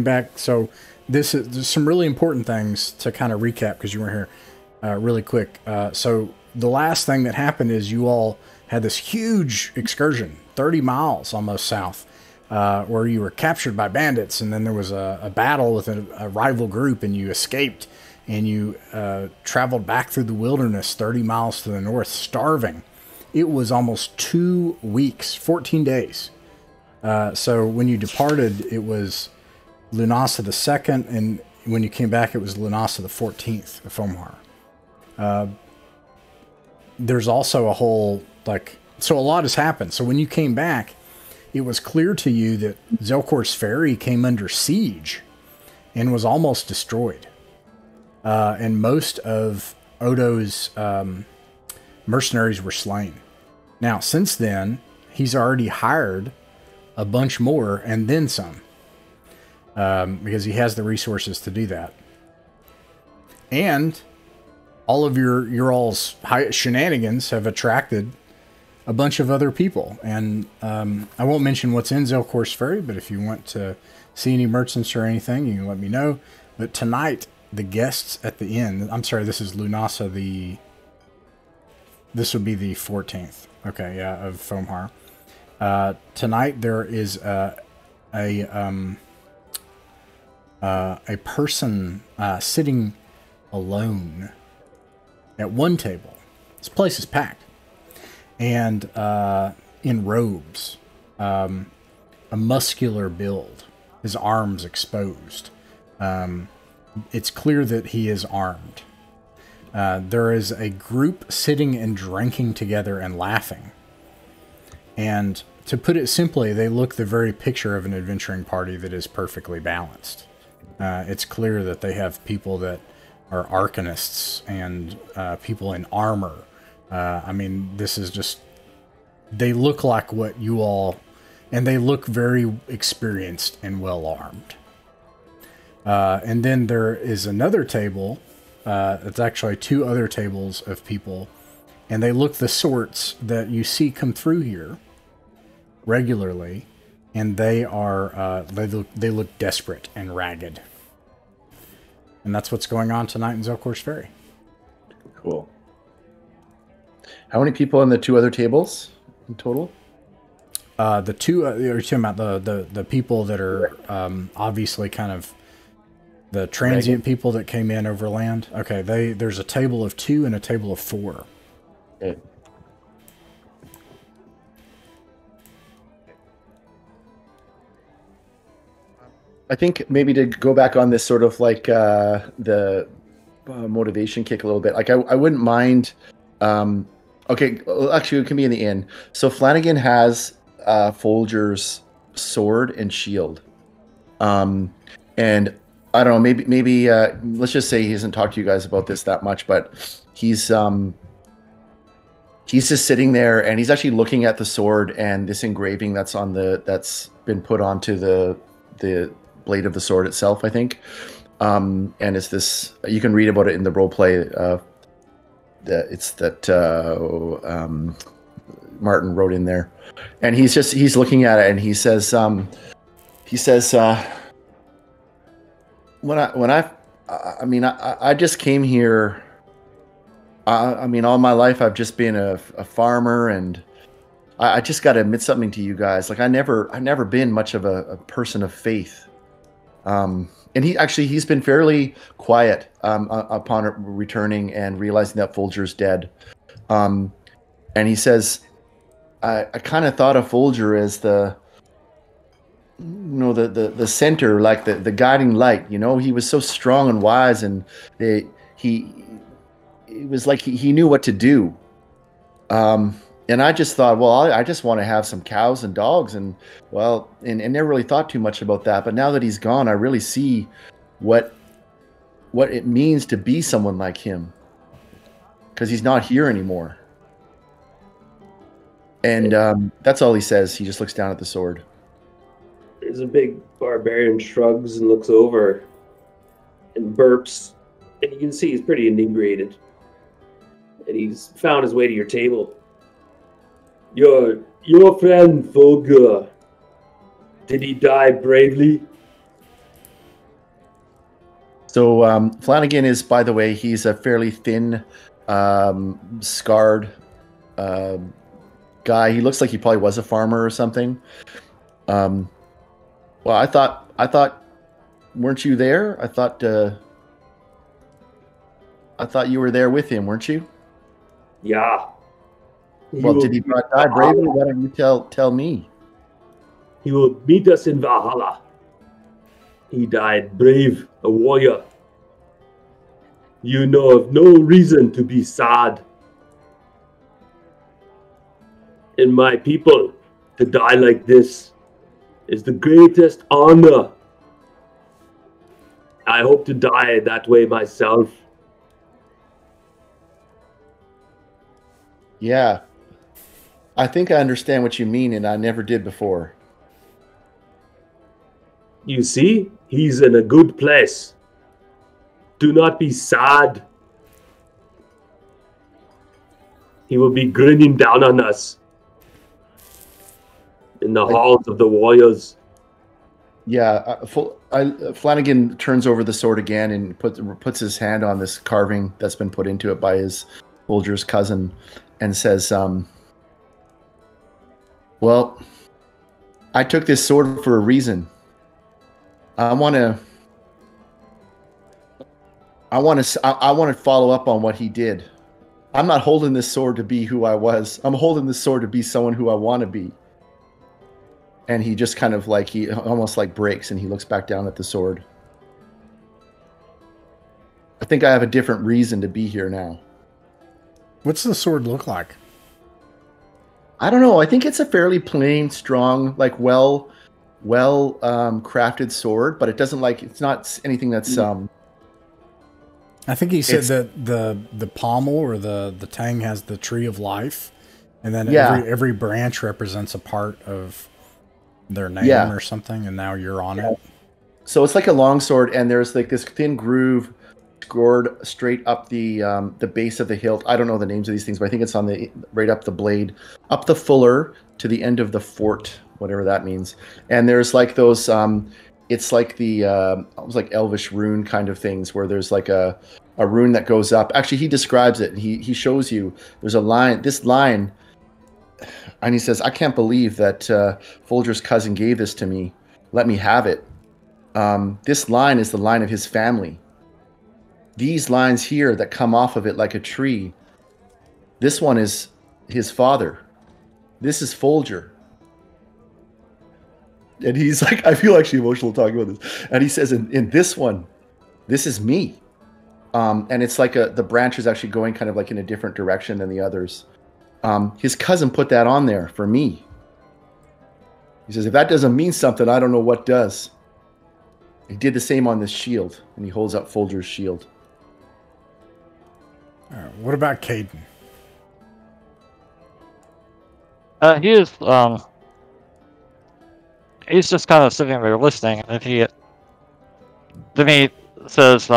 back, so there's some really important things to kind of recap because you were here really quick. So the last thing that happened is you all had this huge excursion, 30 miles almost south, where you were captured by bandits, and then there was a battle with a rival group, and you escaped. And you traveled back through the wilderness 30 miles to the north, starving. It was almost 2 weeks, 14 days. So when you departed, it was Lunasa the 2nd, and when you came back, it was Lunasa the 14th of Fomhar. There's also a whole, so a lot has happened. So when you came back, it was clear to you that Zelkor's Ferry came under siege and was almost destroyed. And most of Odo's mercenaries were slain. Now, since then, he's already hired a bunch more and then some, because he has the resources to do that. And all of your all's shenanigans have attracted a bunch of other people. And I won't mention what's in Zelkor's Ferry, but if you want to see any merchants or anything, you can let me know. But tonight, the guests at the inn, I'm sorry, this is Lunasa, this would be the 14th, okay, yeah, of Foamhar. Tonight there is a person sitting alone at one table. This place is packed. And in robes, a muscular build, his arms exposed. It's clear that he is armed. There is a group sitting and drinking together and laughing. And to put it simply, they look the very picture of an adventuring party that is perfectly balanced. It's clear that they have people that are arcanists and people in armor. I mean, this is just... They look like what you all... And they look very experienced and well-armed. And then there is another table. It's actually two other tables of people. And they look the sorts that you see come through here regularly. And they are... they look desperate and ragged. And that's what's going on tonight in Zelkor's Ferry. Cool. How many people in the two other tables in total? The two, you're talking about the people that are obviously kind of the transient people that came in over land. Okay, there's a table of 2 and a table of 4. Okay. I think maybe to go back on this sort of like the motivation kick a little bit. Like I wouldn't mind. Okay, actually, it can be in the inn. So Flanagan has Folger's sword and shield, and I don't know. Maybe let's just say he hasn't talked to you guys about this that much, but he's just sitting there and he's actually looking at the sword and this engraving that's been put onto the blade of the sword itself, I think. And it's this, you can read about it in the role play. It's that Martin wrote in there, and he's looking at it and he says I just came here. I mean, all my life I've just been a farmer, and I just got to admit something to you guys. Like I've never been much of a person of faith. And he's been fairly quiet upon returning and realizing that Folger's dead. And he says, I kind of thought of Folger as the center, like the guiding light. You know, he was so strong and wise, and it was like he knew what to do. And I just thought, well, I just want to have some cows and dogs, and never really thought too much about that. But now that he's gone, I really see what it means to be someone like him, because he's not here anymore. And that's all he says. He just looks down at the sword. There's a big barbarian shrugs and looks over and burps, and you can see he's pretty inebriated. And he's found his way to your table. Your friend Folger, did he die bravely? So Flanagan is, by the way, he's a fairly thin, scarred guy. He looks like he probably was a farmer or something. Well, I thought, weren't you there? I thought you were there with him, weren't you? Yeah. Well, did he not die bravely? Why don't you tell me? He will meet us in Valhalla. He died brave, a warrior. You know of no reason to be sad. In my people, to die like this is the greatest honor. I hope to die that way myself. Yeah. I think I understand what you mean, and I never did before. You see, he's in a good place. Do not be sad. He will be grinning down on us in the halls of the warriors. Yeah, Flanagan turns over the sword again and puts his hand on this carving that's been put into it by his Folger's cousin, and says, "Well, I took this sword for a reason. I want to follow up on what he did. I'm not holding this sword to be who I was. I'm holding this sword to be someone who I want to be." And he just kind of like, he almost like breaks, and he looks back down at the sword. "I think I have a different reason to be here now." What's the sword look like? I don't know. I think it's a fairly plain, strong, like well crafted sword, but it doesn't it's not anything that's I think he said that the pommel or the tang has the tree of life, and then every branch represents a part of their name or something, and now you're on it. So it's like a long sword, and there's like this thin groove scored straight up the base of the hilt. I don't know the names of these things, but I think it's on right up the blade, up the fuller to the end of the fort, whatever that means. And there's like those it's like the almost like elvish rune kind of things, where there's like a rune that goes up. Actually, he describes it. He shows you there's a line, this line. And he says, "I can't believe that Folger's cousin gave this to me. Let me have it. This line is the line of his family. These lines here that come off of it like a tree, this one is his father. This is Folger." And he's like, I feel actually emotional talking about this. And he says, in this one, this is me. And it's like the branch is actually going kind of like in a different direction than the others. His cousin put that on there for me. He says, "If that doesn't mean something, I don't know what does." He did the same on this shield, and he holds up Folger's shield. What about Caden? He is, he's just kind of sitting there listening, and then he says,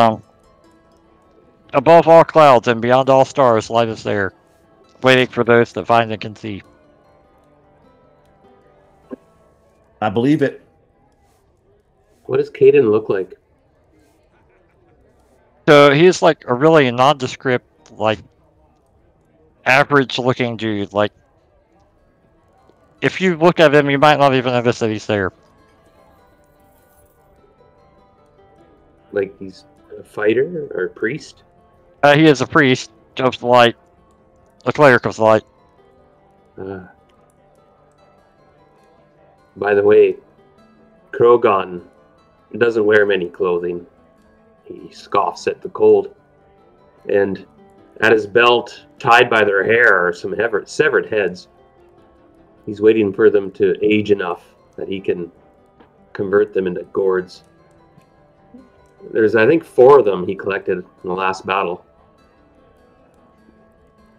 "Above all clouds and beyond all stars, light is there, waiting for those that find and can see." I believe it. What does Caden look like? So he's like a really nondescript, like average-looking dude. Like, if you look at him, you might not even notice that he's there. Like he's a fighter or a priest? He is a priest of the light, a cleric of the light. By the way, Krogon doesn't wear many clothing. He scoffs at the cold. And at his belt, tied by their hair, are some severed heads. He's waiting for them to age enough that he can convert them into gourds. There's, I think, 4 of them he collected in the last battle.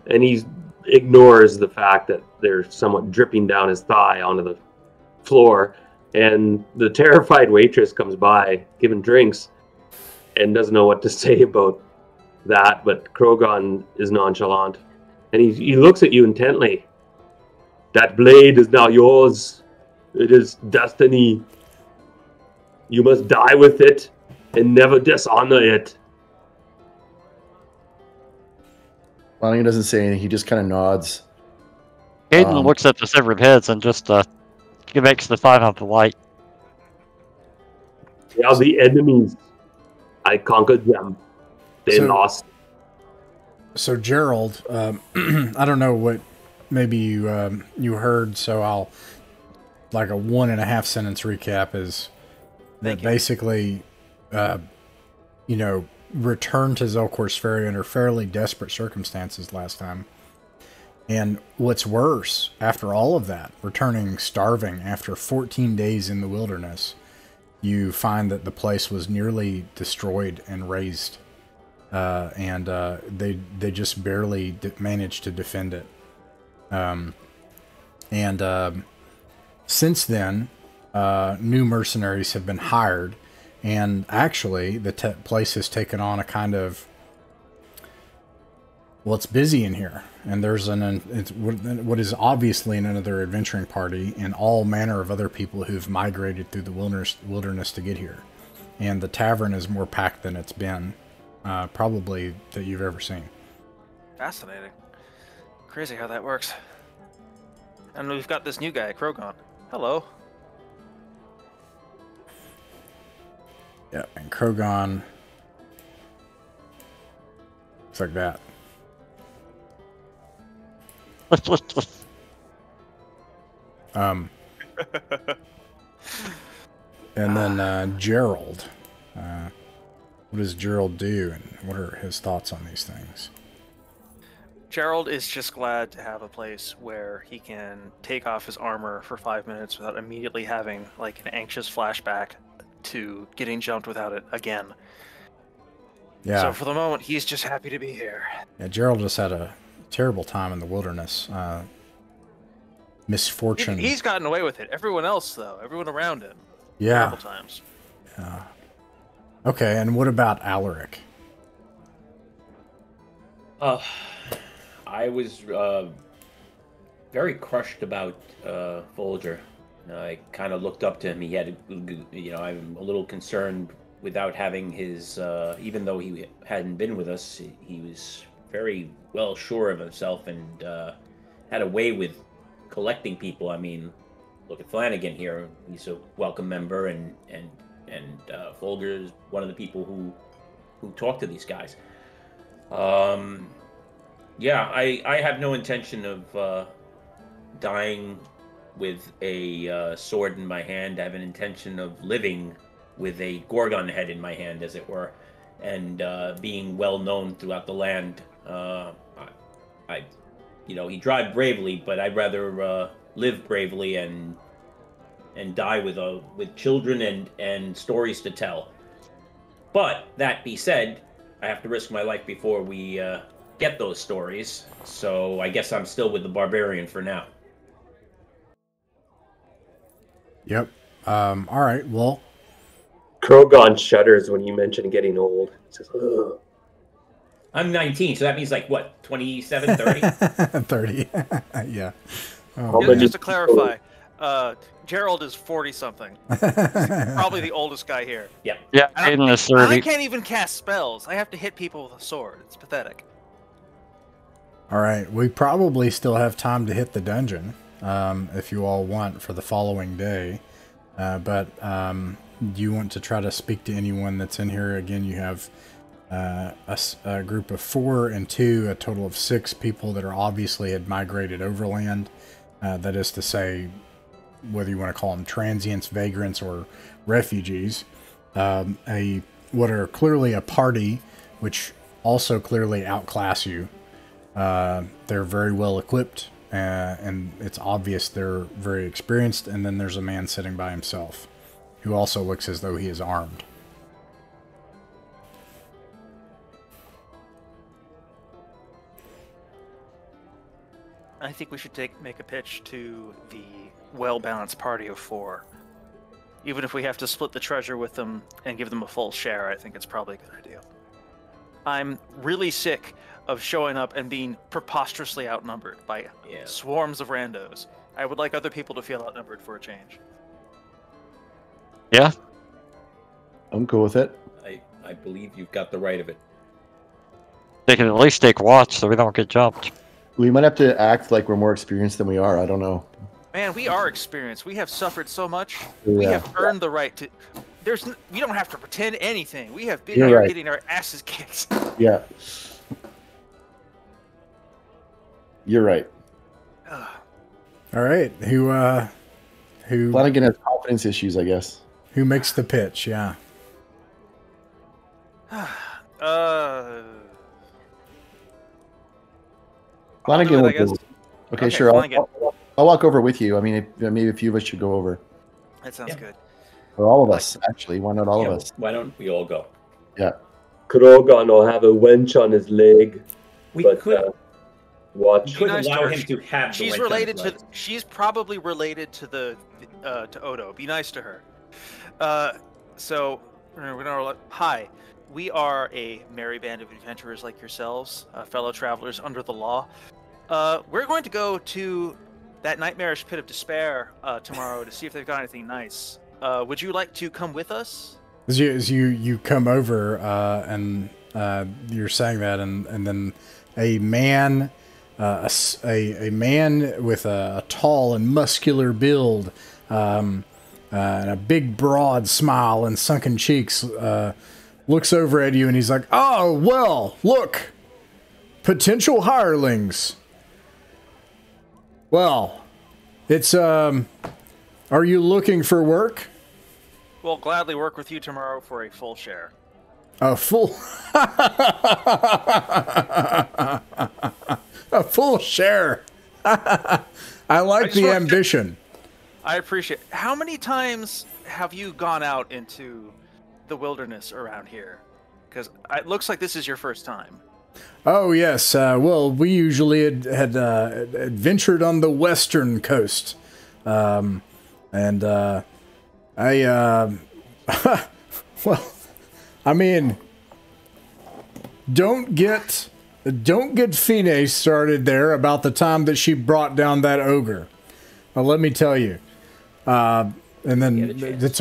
And he ignores the fact that they're somewhat dripping down his thigh onto the floor. And the terrified waitress comes by, giving drinks, and doesn't know what to say about that. But Krogon is nonchalant. And he looks at you intently. "That blade is now yours. It is destiny. You must die with it and never dishonor it." Flanagan doesn't say anything. He just kind of nods. Caden looks at the severed heads and just he makes the sign of the light. "They are the enemies. I conquered them. They lost." So Gerald, I don't know what maybe you heard, so I'll like a 1.5 sentence recap is that basically, returned to Zelkor's Ferry under fairly desperate circumstances last time. And what's worse, after all of that, returning starving after 14 days in the wilderness, you find that the place was nearly destroyed and razed. And they just barely managed to defend it. Since then, new mercenaries have been hired, and actually the place has taken on a kind of, well, it's busy in here. and there's it's what is obviously another adventuring party, and all manner of other people who've migrated through the wilderness to get here. And the tavern is more packed than it's been, probably that you've ever seen. Fascinating. Crazy how that works. And we've got this new guy, Krogon. Hello. Yeah, and Krogon looks like that. And then Gerald. What does Gerald do, and what are his thoughts on these things? Gerald is just glad to have a place where he can take off his armor for 5 minutes without immediately having like an anxious flashback to getting jumped without it again. Yeah. So for the moment, he's just happy to be here. Yeah, Gerald just had a terrible time in the wilderness. Misfortune. He's gotten away with it. Everyone else, though, everyone around him. Yeah. Terrible times. Yeah. Okay, and what about Alaric? I was very crushed about Folger. I kind of looked up to him. He had, I'm a little concerned without having his, even though he hadn't been with us, he was very well sure of himself and had a way with collecting people. I mean, look at Flanagan here. He's a welcome member, and Folger is one of the people who talk to these guys. Yeah, I have no intention of dying with a sword in my hand. I have an intention of living with a Gorgon head in my hand, as it were, and being well known throughout the land. He died bravely, but I'd rather live bravely and die with children and stories to tell. But that be said, I have to risk my life before we get those stories. So I guess I'm still with the barbarian for now. Yep. All right. Well, Krogon shudders when you mention getting old. He says, ugh. I'm 19, so that means like what, 27, 30? 30. Yeah. Oh, Yeah, just to clarify, Gerald is 40-something. Probably the oldest guy here. Yeah. Yeah, Aiden is 30. I can't even cast spells. I have to hit people with a sword. It's pathetic. All right. We probably still have time to hit the dungeon, if you all want, for the following day. But do you want to try to speak to anyone that's in here? Again, you have a group of 4 and 2, a total of 6 people that are obviously had migrated overland. That is to say, whether you want to call them transients, vagrants, or refugees. What are clearly a party, which also clearly outclass you. They're very well equipped, and it's obvious they're very experienced. And then there's a man sitting by himself, who also looks as though he is armed. I think we should make a pitch to the well-balanced party of 4. Even if we have to split the treasure with them and give them a full share, I think it's probably a good idea. I'm really sick of showing up and being preposterously outnumbered by swarms of randos. I would like other people to feel outnumbered for a change. Yeah. I'm cool with it. I believe you've got the right of it. They can at least take watch so we don't get jumped. We might have to act like we're more experienced than we are. I don't know. Man, we are experienced. We have suffered so much. We have earned the right to... We don't have to pretend anything. We have been here getting our asses kicked. Yeah. You're right. All right. Who Flanagan has confidence issues, I guess. Who makes the pitch? Yeah. Flanagan will go. Okay, sure. I'll walk over with you. I mean, maybe a few of us should go over. That sounds good. Or all of us, actually. Why not all of us? Why don't we all go? Yeah. Krogon will have a wench on his leg. We but, could watch. allow him to have. She's related to. She's probably related to to Odo. Be nice to her. So we're gonna. Hi, we are a merry band of adventurers like yourselves, fellow travelers under the law. We're going to go to that nightmarish pit of despair tomorrow to see if they've got anything nice. Would you like to come with us? As you come over and you're saying that, and then a man, a man with a tall and muscular build, and a big broad smile and sunken cheeks, looks over at you and he's like, "Oh well, look, potential hirelings. Well, it's are you looking for work?" We'll gladly work with you tomorrow for a full share. A full a full share. I like the ambition. I appreciate it. How many times have you gone out into the wilderness around here? Because it looks like this is your first time. Oh well, we usually had adventured on the western coast, and well, I mean, don't get Fine started there about the time that she brought down that ogre. Let me tell you. And then it's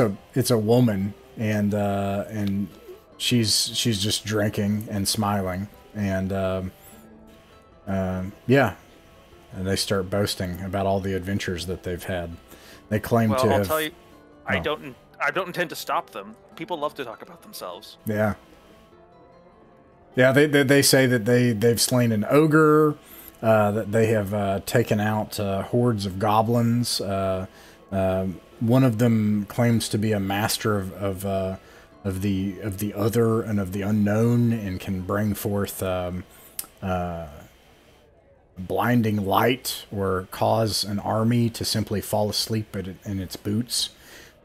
a woman, and she's just drinking and smiling, and yeah, and they start boasting about all the adventures that they've had. They claim to have. I'll tell you, I don't intend to stop them. People love to talk about themselves. Yeah. Yeah, they say that they've slain an ogre, that they have taken out hordes of goblins. One of them claims to be a master of the other and of the unknown, and can bring forth blinding light or cause an army to simply fall asleep in its boots.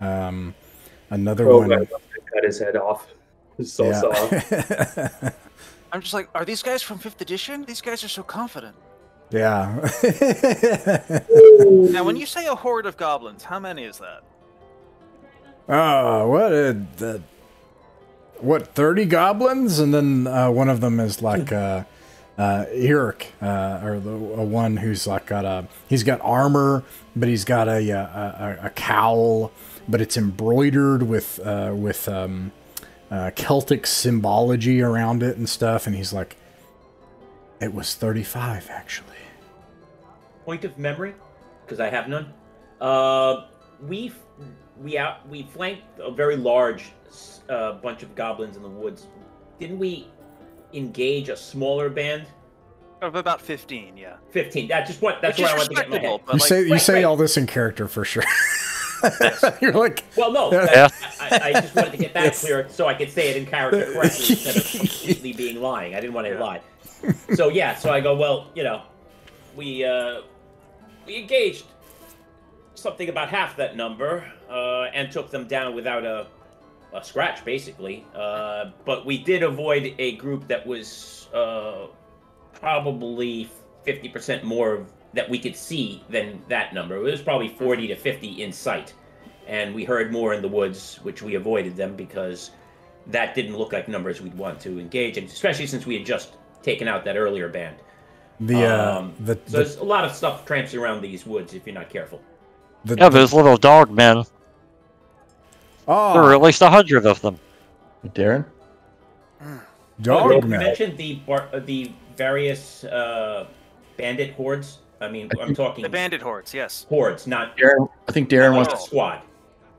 Another one cut his head off. It's so soft. I'm just like, are these guys from 5th edition? These guys are so confident. Yeah. Now, when you say a horde of goblins, how many is that? What, 30 goblins? And then one of them is like Eric, or the one who's like he's got armor, but he's got a cowl, but it's embroidered with Celtic symbology around it and stuff, and he's like, it was 35 actually. Point of memory, because I have none. We flanked a very large bunch of goblins in the woods. Didn't we engage a smaller band? Of about 15, yeah. 15. That's what I wanted to get in my head. You say all this in character for sure. You're like, well, no. Yeah. I just wanted to get that clear so I could say it in character correctly instead of completely being lying. I didn't want to lie. So I go, well, we engaged something about half that number and took them down without a scratch, basically. But we did avoid a group that was probably 50% more that we could see than that number. It was probably 40 to 50 in sight. And we heard more in the woods, which we avoided them because that didn't look like numbers we'd want to engage in, especially since we had just taken out that earlier band. So there's a lot of stuff tramping around these woods if you're not careful. Those little dog men. Oh, There are at least 100 of them. Darren? dog You men. mentioned the various bandit hordes. I mean, I'm talking The bandit hordes, yes. hordes, not Darren, I think Darren not wants. a squad.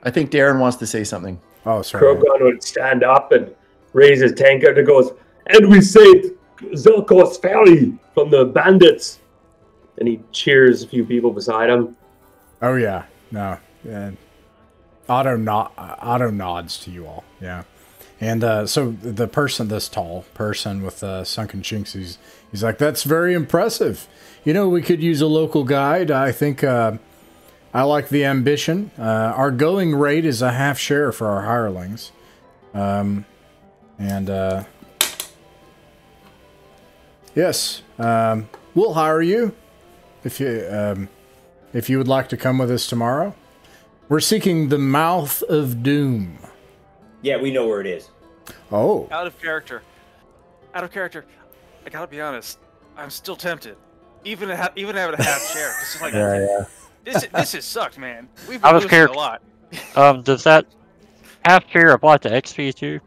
I think Darren wants to say something. Oh, sorry. Krogon would stand up and raise his tankard and goes, "And we saved Zelkos Ferry from the bandits." And he cheers a few people beside him. Oh yeah, no, yeah. Otto nods to you all. Yeah, and so the person, this tall person with sunken chinks, he's like, "That's very impressive. We could use a local guide. I think I like the ambition. Our going rate is a half share for our hirelings, and yes, we'll hire you if you would like to come with us tomorrow. We're seeking the Mouth of Doom." Yeah, we know where it is. Oh. Out of character. I gotta be honest. I'm still tempted. even having a half share. This is like Yeah. this has sucked, man. We've I been was losing scared. a lot. Does that half share apply to XP too?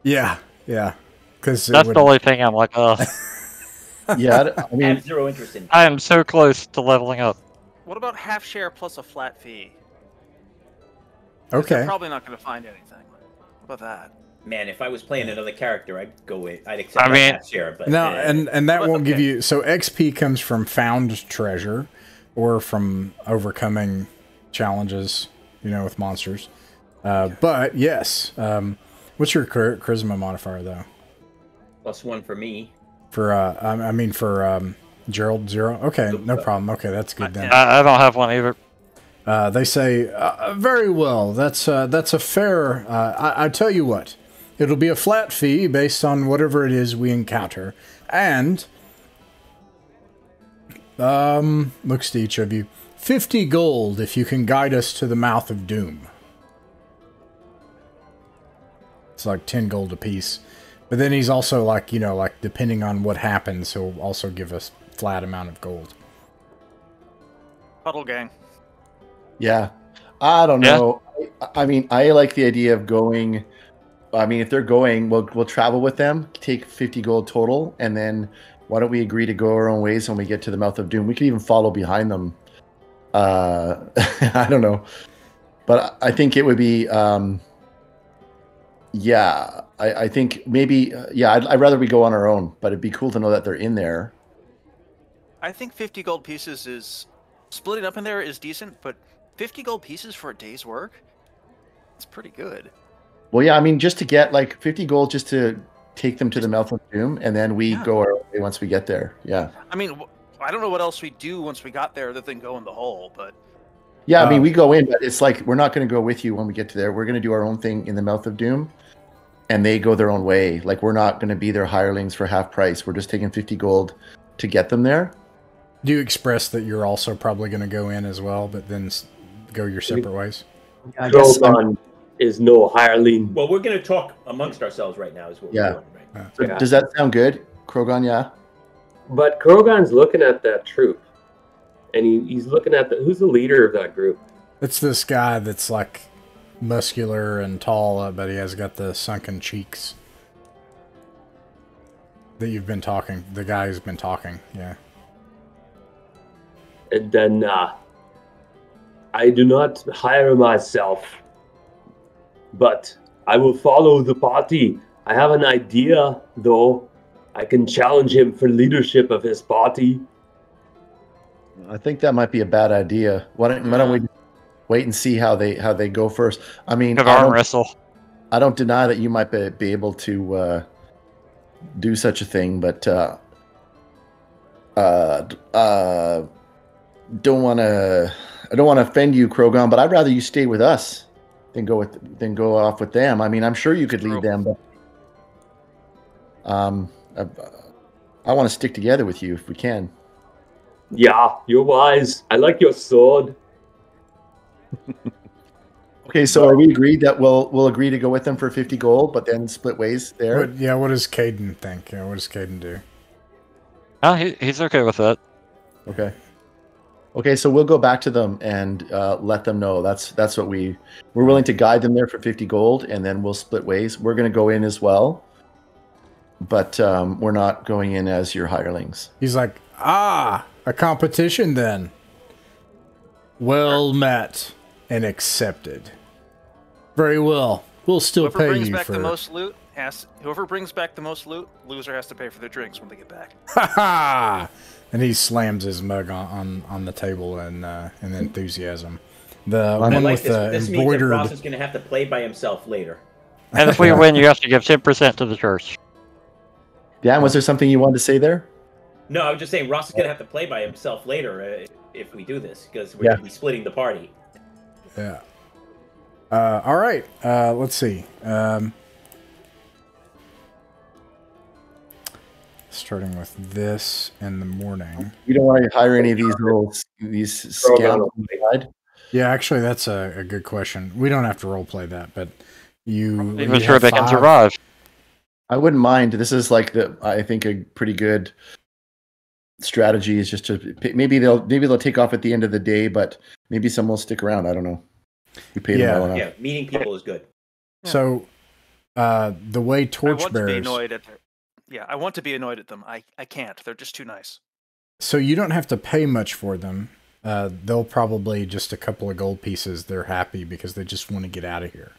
Yeah, because That's the only thing I'm like, Yeah, I I mean, have zero interest in. I am so close to leveling up. What about half share plus a flat fee? 'Cause okay. They're probably not going to find anything. What about that? Man, if I was playing another character, I'd go in. I'd accept I mean- that share, but No, and that But, won't give okay. you. So XP comes from found treasure, or from overcoming challenges, with monsters. But yes, what's your charisma modifier though? +1 for me. For for Gerald 0. Okay, no problem. Okay, that's good then. I don't have one either. They say very well. That's a fair. I tell you what, it'll be a flat fee based on whatever it is we encounter, and looks to each of you. 50 gold if you can guide us to the mouth of doom. It's like 10 gold apiece. But then he's also like, depending on what happens, he'll also give us flat amount of gold. Puddle gang. yeah, I don't Yeah. know. I mean, I like the idea of going. I mean, if they're going, we'll travel with them, take 50 gold total, and then why don't we agree to go our own ways when we get to the mouth of doom? We could even follow behind them. I don't know, but I think it would be. Yeah, I think maybe. I'd rather we go on our own, but it'd be cool to know that they're in there. I think 50 gold pieces is splitting up in there is decent, but 50 gold pieces for a day's work? It's pretty good. Well, yeah, I mean, just to get like 50 gold just to take them to the mouth of doom, and then we go our way once we get there. Yeah. I mean, I don't know what else we do once we got there other than go in the hole, but Yeah, I mean, we go in, but it's like we're not going to go with you when we get to there. We're going to do our own thing in the mouth of doom, and they go their own way. Like, we're not going to be their hirelings for half price. We're just taking 50 gold to get them there. Do you express that you're also probably going to go in as well, but then go your separate ways? I guess Drogon is no hireling. Well, we're going to talk amongst ourselves right now. Is what Yeah. we're doing, right? So Yeah. does that sound good, Krogan? Yeah. But Krogan's looking at that troop, and he's looking at who's the leader of that group. It's this guy that's like muscular and tall, but he has got the sunken cheeks. That you've been talking. The guy who's been talking, yeah. And then I do not hire myself, but I will follow the party. I have an idea, though. I can challenge him for leadership of his party. I think that might be a bad idea. Why don't we wait and see how they go first? I mean, Have arm wrestle. I don't deny that you might be able to do such a thing, but don't want to offend you, Krogan, but I'd rather you stay with us than go off with them. I mean, I'm sure you could lead them, but I want to stick together with you if we can. Yeah, you're wise. I like your sword. Okay, so are we agreed that we'll agree to go with them for 50 gold, but then split ways there? What does Caden think? Yeah, what does Caden do? No, he's okay with that. Okay, so we'll go back to them and let them know that's what we're willing to guide them there for 50 gold, and then we'll split ways. We're going to go in as well, but we're not going in as your hirelings. He's like, a competition then. Well met and accepted. Very well. We'll still whoever pay brings you back for the most loot whoever brings back the most loot, loser has to pay for their drinks when they get back. Ha ha! And he slams his mug on the table in enthusiasm. The I one like with this. the This means that embroidered. Ross is going to have to play by himself later. And if we win, you have to give 10% to the church. Dan, was there something you wanted to say there? No, I was just saying Ross is going to have to play by himself later if we do this, because we're going to be splitting the party. Yeah. All right. Let's see. Starting with this in the morning. You don't want to hire any of these scouts on the side? Yeah, actually, that's a good question. We don't have to roleplay that, but you. Even sure they can survive. I wouldn't mind. This is like I think a pretty good strategy is just to maybe they'll take off at the end of the day, but maybe some will stick around. I don't know. We paid them well enough. Yeah, meeting people is good. So the way torchbearers. I want to be annoyed at them. I can't. They're just too nice. So you don't have to pay much for them. They'll probably just a couple of gold pieces. They're happy because they just want to get out of here.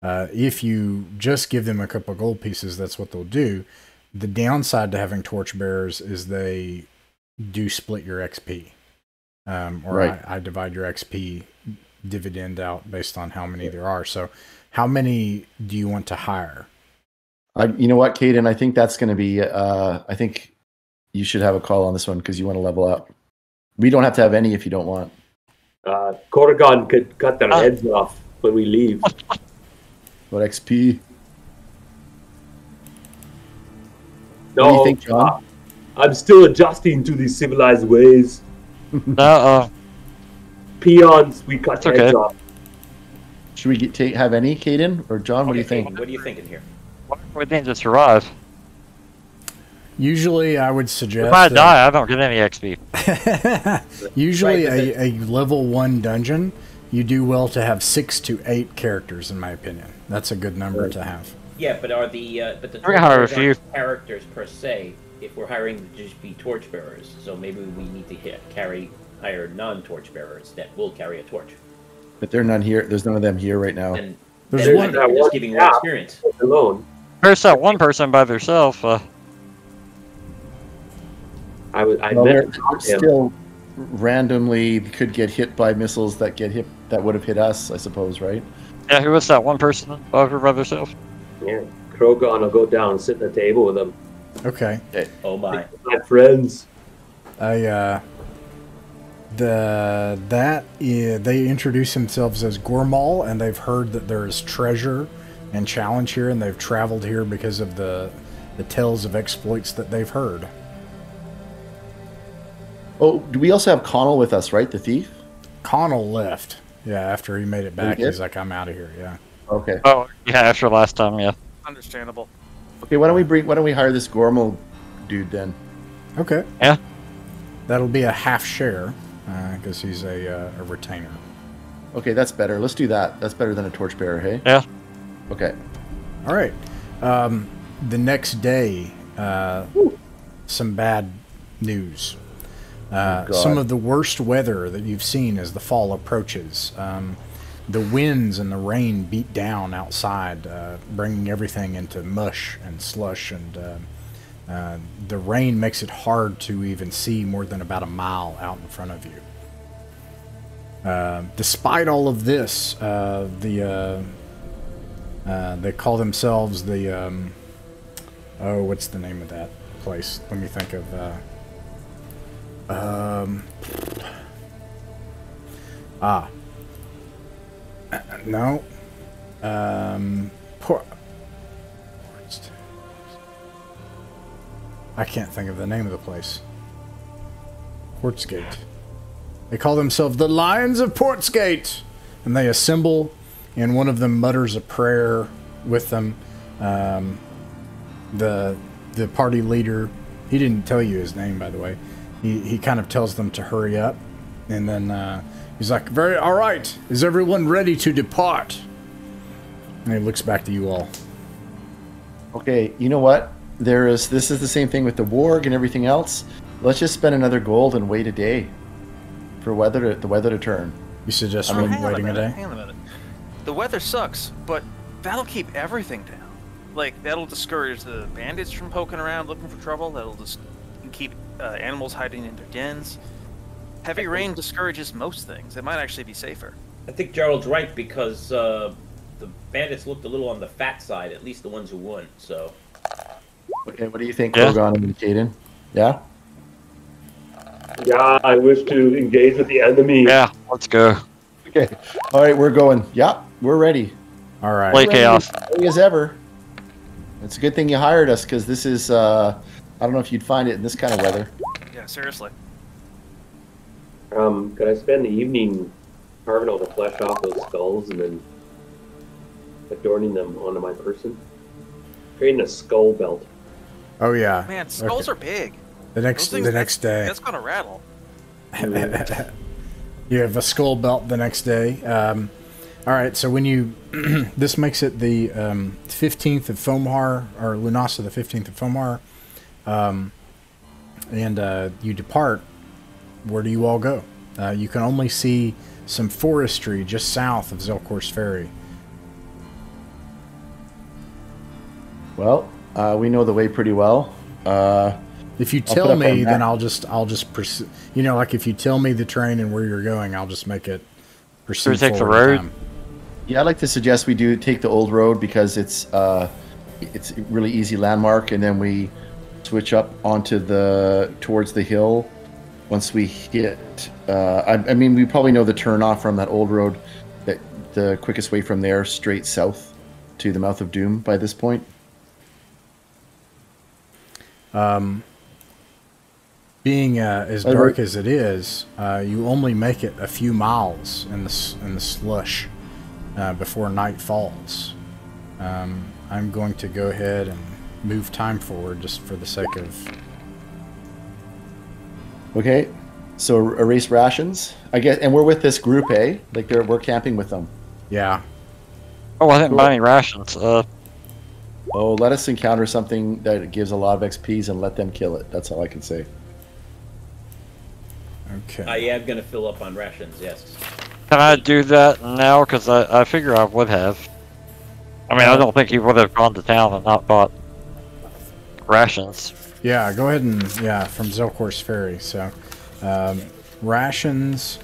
If you just give them a couple of gold pieces, that's what they'll do. The downside to having torchbearers is they do split your XP. Right. I divide your XP dividend out based on how many there are. So how many do you want to hire? You know what, Caden? I think that's going to be, I think you should have a call on this one because you want to level up. We don't have to have any if you don't want. Corrigan could cut their heads off when we leave. What XP? No, what do you think, John? I'm still adjusting to these civilized ways. Peons, we cut heads off. Should we have any, Caden? Or John, what do you think? What are you thinking here? What would need to survive? Usually I would suggest... If I die, I don't get any XP. Usually a level 1 dungeon, you do well to have 6 to 8 characters, in my opinion. That's a good number to have. Yeah, but are the characters per se? If we're hiring to just be torchbearers, so maybe we need to hire non-torchbearers that will carry a torch. But they're none here. There's none of them here right now. And there's one just giving more experience alone. There's that one person by themselves. They're still randomly could get hit by missiles that would have hit us, I suppose, right? Yeah, who was that one person by themselves? Yeah, Krogan will go down and sit at the table with them. Okay. Oh my friends. They introduce themselves as Gormal, and they've heard that there is treasure and challenge here, and they've traveled here because of the tales of exploits that they've heard. Oh, do we also have Connell with us, right? The thief? Connell left. Yeah, after he made it back, he's like, I'm out of here. Yeah. Okay. Oh, yeah, after last time, yeah. Understandable. Okay, why don't we hire this Gormal dude then? Okay. Yeah. That'll be a half share, because he's a retainer. Okay, that's better. Let's do that. That's better than a torchbearer, hey? Yeah. Okay. All right. The next day, some bad news. Some of the worst weather that you've seen as the fall approaches. The winds and the rain beat down outside, bringing everything into mush and slush, and the rain makes it hard to even see more than about a mile out in front of you. Despite all of this, they call themselves the what's the name of that place? Let me think of no. I can't think of the name of the place. Portsgate. They call themselves the Lions of Portsgate, and they assemble, and one of them mutters a prayer with them. The party leader, he didn't tell you his name, by the way. He kind of tells them to hurry up, and then he's like, all right, is everyone ready to depart? And he looks back to you all. Okay, you know what? This is the same thing with the warg and everything else. Let's just spend another gold and wait a day for the weather to turn. You suggest waiting a day? Hang on a minute. The weather sucks, but that'll keep everything down. Like, that'll discourage the bandits from poking around looking for trouble. That'll just keep animals hiding in their dens. Heavy rain discourages most things. It might actually be safer. I think Gerald's right, because the bandits looked a little on the fat side, at least the ones who won, so... Okay, what do you think, Krogan and Caden? Yeah? Yeah, I wish to engage with the enemy. Yeah, let's go. Okay. All right, we're going. Yeah, we're ready. All right. Play chaos. Ready as ever. It's a good thing you hired us, because this is, I don't know if you'd find it in this kind of weather. Yeah, seriously. Could I spend the evening carving all the flesh off those skulls and then adorning them onto my person? Creating a skull belt. Oh, yeah. Man, skulls are big. The next day. That's gonna rattle. You have a skull belt the next day. All right, so when you this makes it the 15th of Fomhar, or Lunasa the 15th of Fomhar, and you depart. Where do you all go? You can only see some forestry just south of Zelkor's Ferry. Well, we know the way pretty well. If you tell me, then I'll just pursue. You know, like if you tell me the terrain and where you're going, I'll just make it pursue. Should we take the road? Yeah, I'd like to suggest we do take the old road because it's a really easy landmark, and then we switch up onto towards the hill once we hit. I mean, we probably know the turnoff from that old road. That the quickest way from there straight south to the Mouth of Doom by this point. Being as dark as it is, you only make it a few miles in the slush before night falls. I'm going to go ahead and move time forward just for the sake of... Okay, so erase rations, I guess, and we're with this group, eh? Like we're camping with them. Yeah. Oh, I didn't buy any rations. Oh, let us encounter something that gives a lot of XPs and let them kill it. That's all I can say. Okay. I am going to fill up on rations, yes. Can I do that now? Because I figure I would have. I mean, I don't think he would have gone to town and not bought rations. Yeah, go ahead and, from Zelkor's Ferry. So, rations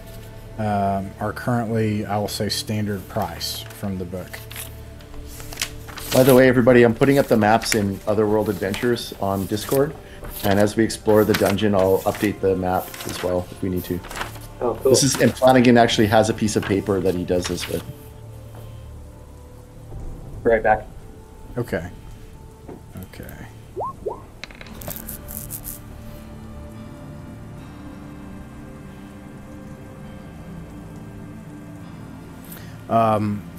are currently, I will say, standard price from the book. By the way, everybody, I'm putting up the maps in Otherworld Adventures on Discord. And as we explore the dungeon, I'll update the map as well if we need to. Oh, cool. And Flanagan actually has a piece of paper that he does this with. Right back. Okay.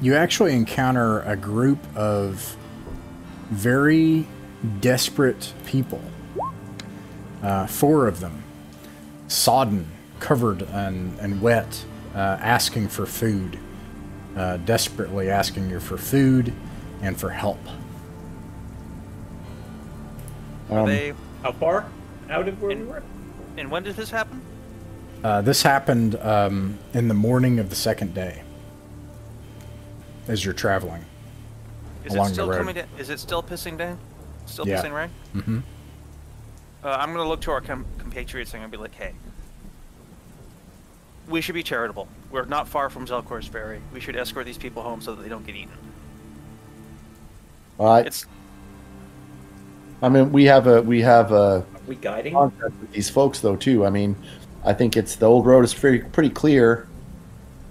You actually encounter a group of very desperate people. 4 of them, sodden, covered and wet, asking for food, desperately asking you for food and for help. Are they... How far out of where we were? And when did this happen? This happened in the morning of the second day, as you're traveling along the road. Is it still pissing down? Still Yeah. pissing rain? Mm-hmm. I'm going to look to our compatriots and I'm going to be like, hey, we should be charitable. We're not far from Zelkor's Ferry. We should escort these people home so that they don't get eaten. I mean, we have a Are we guiding? contract with these folks though too. I mean, I think the old road is pretty clear.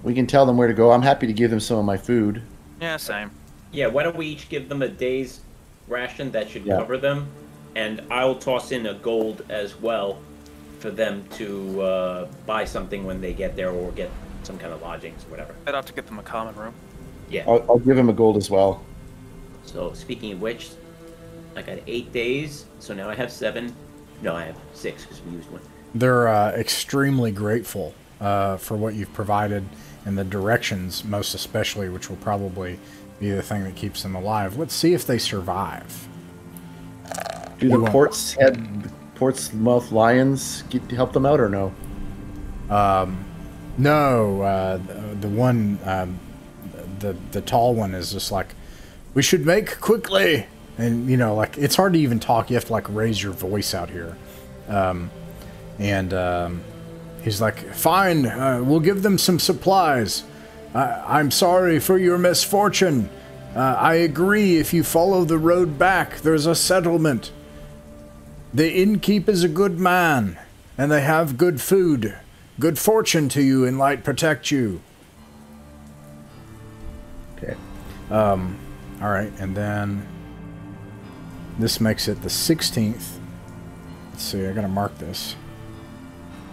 We can tell them where to go. I'm happy to give them some of my food. Yeah, same. Yeah, why don't we each give them a day's ration that should cover them? And I'll toss in a gold as well for them to buy something when they get there or get some kind of lodgings or whatever. I'd have to get them a common room. Yeah. I'll give him a gold as well. So speaking of which, I got 8 days, so now I have 7. No, I have 6 because we used one. They're extremely grateful for what you've provided and the directions, most especially, which will probably be the thing that keeps them alive. Let's see if they survive. Do the Portsmouth Lions help them out or no? No, the one, the tall one is just like, we should make quickly. And, you know, like, it's hard to even talk. You have to, like, raise your voice out here. He's like, fine, we'll give them some supplies. I'm sorry for your misfortune. I agree, if you follow the road back, there's a settlement. The innkeep is a good man, and they have good food. Good fortune to you, and light protect you. Okay. All right, and then this makes it the 16th. Let's see, I gotta mark this.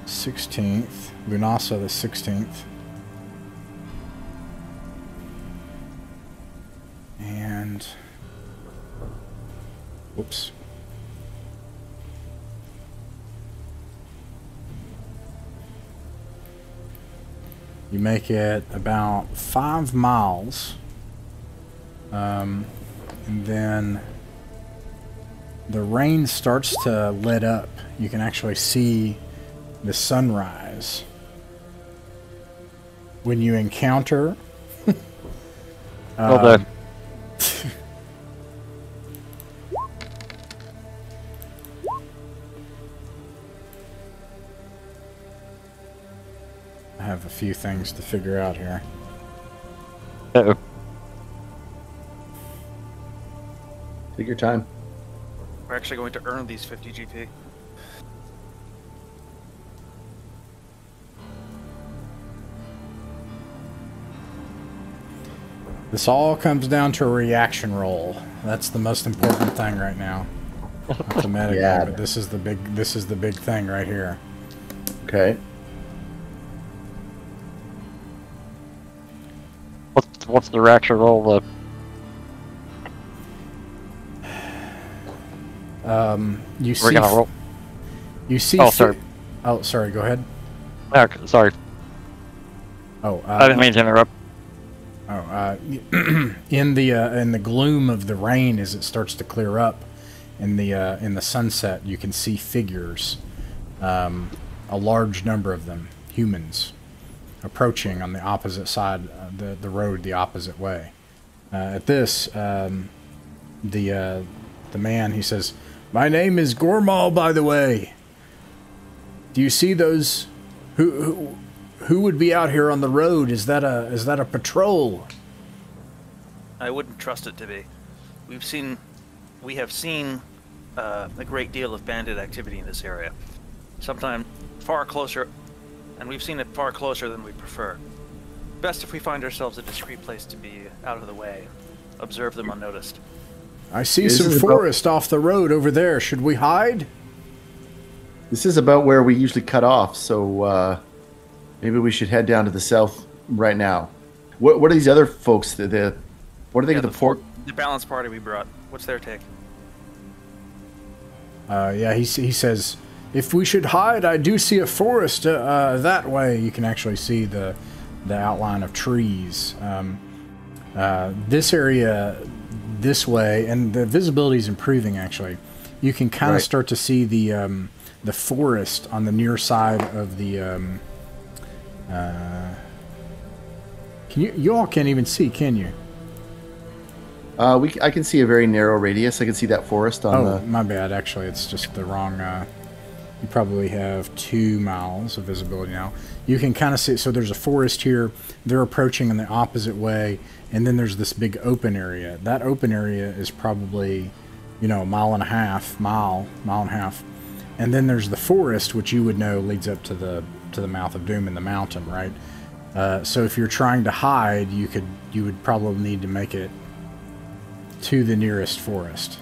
16th, Lunasa the 16th. And, whoops. You make it about 5 miles. And then the rain starts to let up. You can actually see the sunrise. When you encounter... Well done. I have a few things to figure out here. Uh-oh. Take your time. We're actually going to earn these 50 GP. This all comes down to a reaction roll. That's the most important thing right now. Not the metagame, Yeah. but this is the big thing right here. Okay. What's the reaction roll? You We're see. gonna roll. You see. Oh, sorry. Oh, sorry. Go ahead. Okay, sorry, Oh, I didn't mean to interrupt. in the gloom of the rain, as it starts to clear up, in the sunset, you can see figures, a large number of them, humans, approaching on the opposite side, the road, the opposite way. At this, the man, he says, "My name is Gormal, by the way. Do you see those? Who would be out here on the road? Is that a patrol?" I wouldn't trust it to be. We have seen a great deal of bandit activity in this area. Sometimes far closer, and we've seen it far closer than we prefer. Best if we find ourselves a discreet place to be out of the way. Observe them unnoticed. I see This some is about- forest off the road over there. Should we hide? This is about where we usually cut off, so maybe we should head down to the south right now. What are these other folks? What are they? Yeah, the port? The balance party we brought. What's their take? Yeah, he says, if we should hide, I do see a forest that way. You can actually see the outline of trees. This area this way, and the visibility is improving, actually. You can kind of start to see the forest on the near side of the... you all can't even see, can you? I can see a very narrow radius. I can see that forest on Oh, the... my bad. Actually, it's just the wrong... you probably have 2 miles of visibility now. You can kind of see... So there's a forest here. They're approaching in the opposite way. And then there's this big open area. That open area is probably, a mile and a half. And then there's the forest, which you would know leads up to the mouth of doom in the mountain, right? So if you're trying to hide, you would probably need to make it to the nearest forest.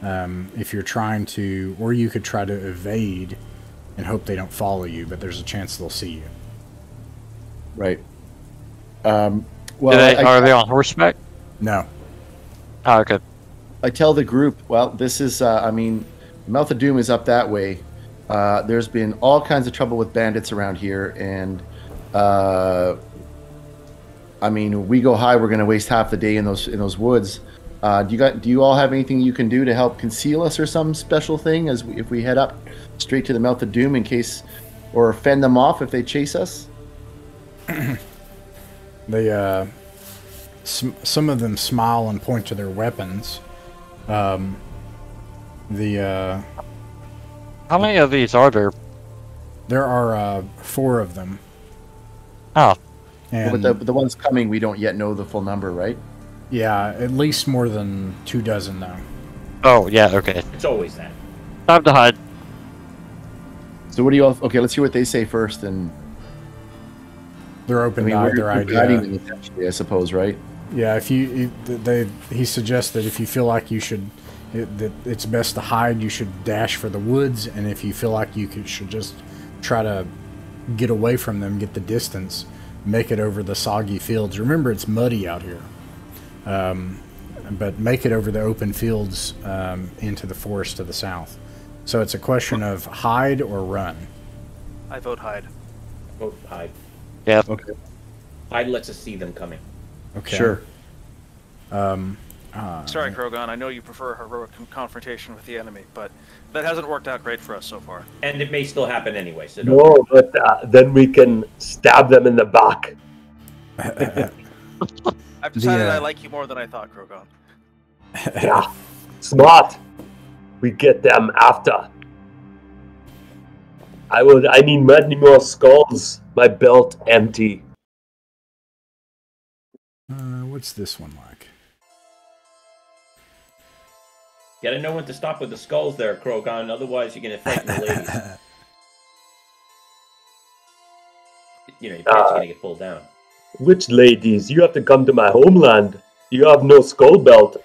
If you're trying to, or you could try to evade and hope they don't follow you, but there's a chance they'll see you. Right. Are they on horseback? No. Oh, okay. I tell the group, well, this is, the Mouth of Doom is up that way. There's been all kinds of trouble with bandits around here, and, we go high, we're going to waste half the day in those woods. Do you all have anything you can do to help conceal us, or some special thing if we head up straight to the Mouth of Doom in case, or fend them off if they chase us? They, some of them smile and point to their weapons. How many of these are there? There are 4 of them. Oh, And But the ones coming, we don't yet know the full number, right? yeah, at least more than 2 dozen though. oh yeah, okay. It's always that. Time to hide. So what do you all... Okay, let's hear what they say first, and... They're open to either we're guiding idea. them essentially, I suppose, right? Yeah, he suggests that if you feel like you should, that it's best to hide, you should dash for the woods, and if you feel like you should just try to get away from them, get the distance, make it over the soggy fields. Remember, it's muddy out here, but make it over the open fields into the forest to the south. So it's a question of hide or run. I vote hide. Oh, hide. Yeah. Okay. Hyde lets us see them coming. Okay. Sure. Sorry, Krogan. I know you prefer heroic confrontation with the enemy, but that hasn't worked out great for us so far. And it may still happen anyway, so don't No, but then we can stab them in the back. I've decided I like you more than I thought, Krogan. Yeah, smart. We get them after. I need many more skulls. My belt empty. What's this one like? Gotta know when to stop with the skulls there, Krogan, otherwise you're gonna frighten the ladies. You know, your pants are gonna get pulled down. Which ladies? You have to come to my homeland. You have no skull belt.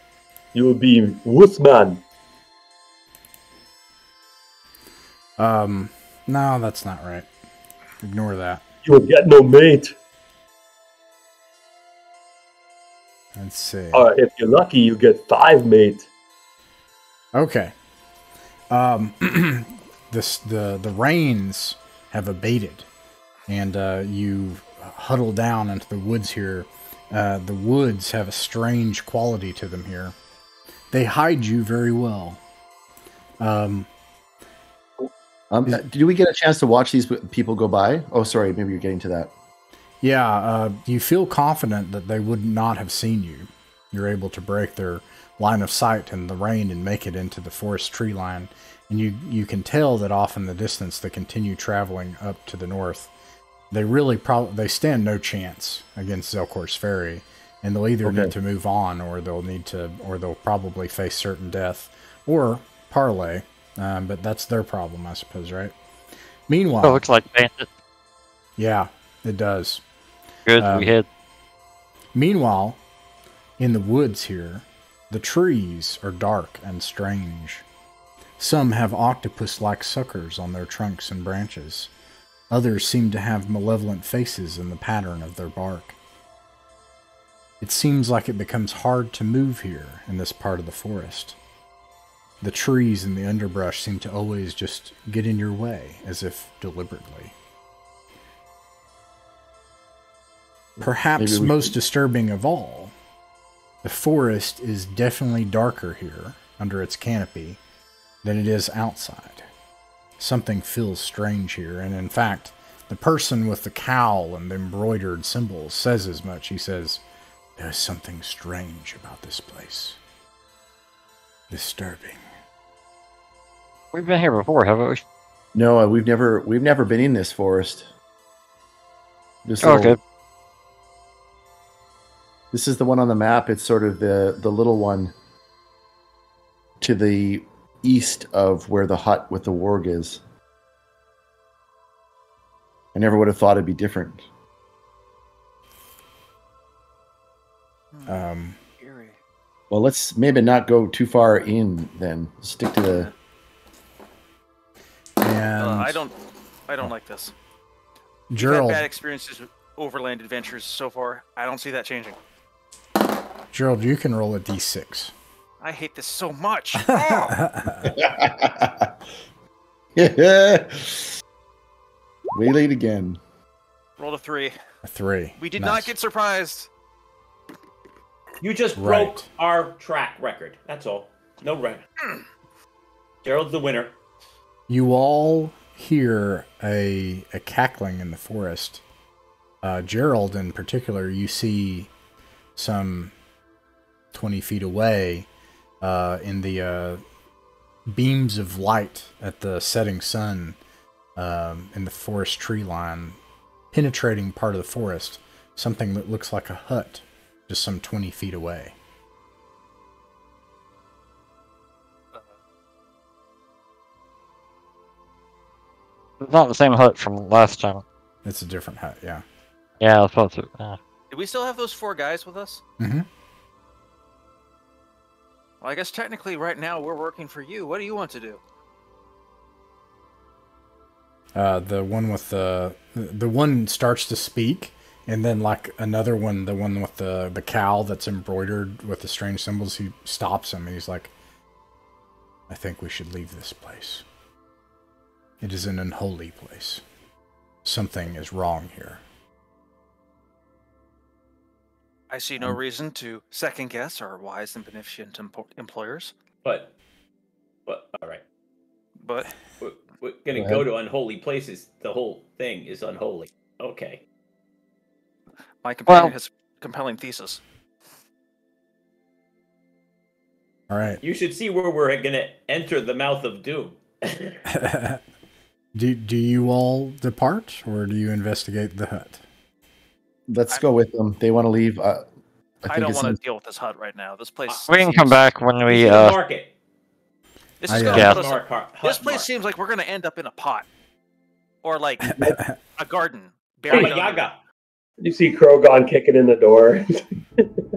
You will be Wussman. No, that's not right. Ignore that. You will get no mate. Let's see. Or if you're lucky, you get 5 mate. Okay. The rains have abated, and you huddle down into the woods here. The woods have a strange quality to them here. They hide you very well. Did we get a chance to watch these people go by? Oh, sorry. Maybe you're getting to that. Yeah, you feel confident that they would not have seen you. You're able to break their line of sight in the rain and make it into the forest tree line. And you can tell that off in the distance they continue traveling up to the north. They really they stand no chance against Zelkor's Ferry, and they'll either need to move on, or they'll probably face certain death, or parlay. But that's their problem, I suppose, right? Meanwhile, Oh, looks like bandit. Yeah, it does. Good, we hid. Meanwhile, in the woods here, the trees are dark and strange. Some have octopus-like suckers on their trunks and branches. Others seem to have malevolent faces in the pattern of their bark. It seems like it becomes hard to move here in this part of the forest. The trees and the underbrush seem to always just get in your way, as if deliberately. Perhaps most disturbing of all, the forest is definitely darker here, under its canopy, than it is outside. Something feels strange here, and in fact, the person with the cowl and the embroidered symbols says as much. He says, "There's something strange about this place. Disturbing." We've been here before, haven't we? No, we've never been in this forest. Okay. This is the one on the map. It's sort of the little one to the east of where the hut with the warg is. I never would have thought it'd be different. Well, let's maybe not go too far in then. Stick to the... And I don't like this. We've had Gerald, bad experiences with overland adventures so far. I don't see that changing. Gerald, you can roll a d6. I hate this so much. Yeah. Waylaid again. Rolled a 3. A 3. We did Nice. not get surprised. You just Right. broke our track record. That's all. No record. Gerald's the winner. You all hear a cackling in the forest. Gerald, in particular, you see some 20 feet away in the beams of light at the setting sun in the forest tree line, penetrating part of the forest, something that looks like a hut just some 20 feet away. It's not the same hut from last time. It's a different hut, yeah. Yeah, I was supposed to. Did we still have those 4 guys with us? Mm-hmm. Well, I guess technically right now we're working for you. What do you want to do? The one with the one starts to speak, and then like another one, the one with the cowl that's embroidered with the strange symbols, he stops him and he's like, "I think we should leave this place. It is an unholy place. Something is wrong here." I see no reason to second guess our wise and beneficent employers. But all right. But We're gonna go to unholy places. The whole thing is unholy. Okay. my companion has a compelling thesis. All right. You should see where we're gonna enter the mouth of doom. Do you all depart, or do you investigate the hut? Let's go with them. They want to leave. I don't want to deal with this hut right now. This place. We can come back when we. Market. This is Yeah. gonna put us. This place seems like we're gonna end up in a pot, or like a garden. Baba Yaga. You see Krogon kicking in the door.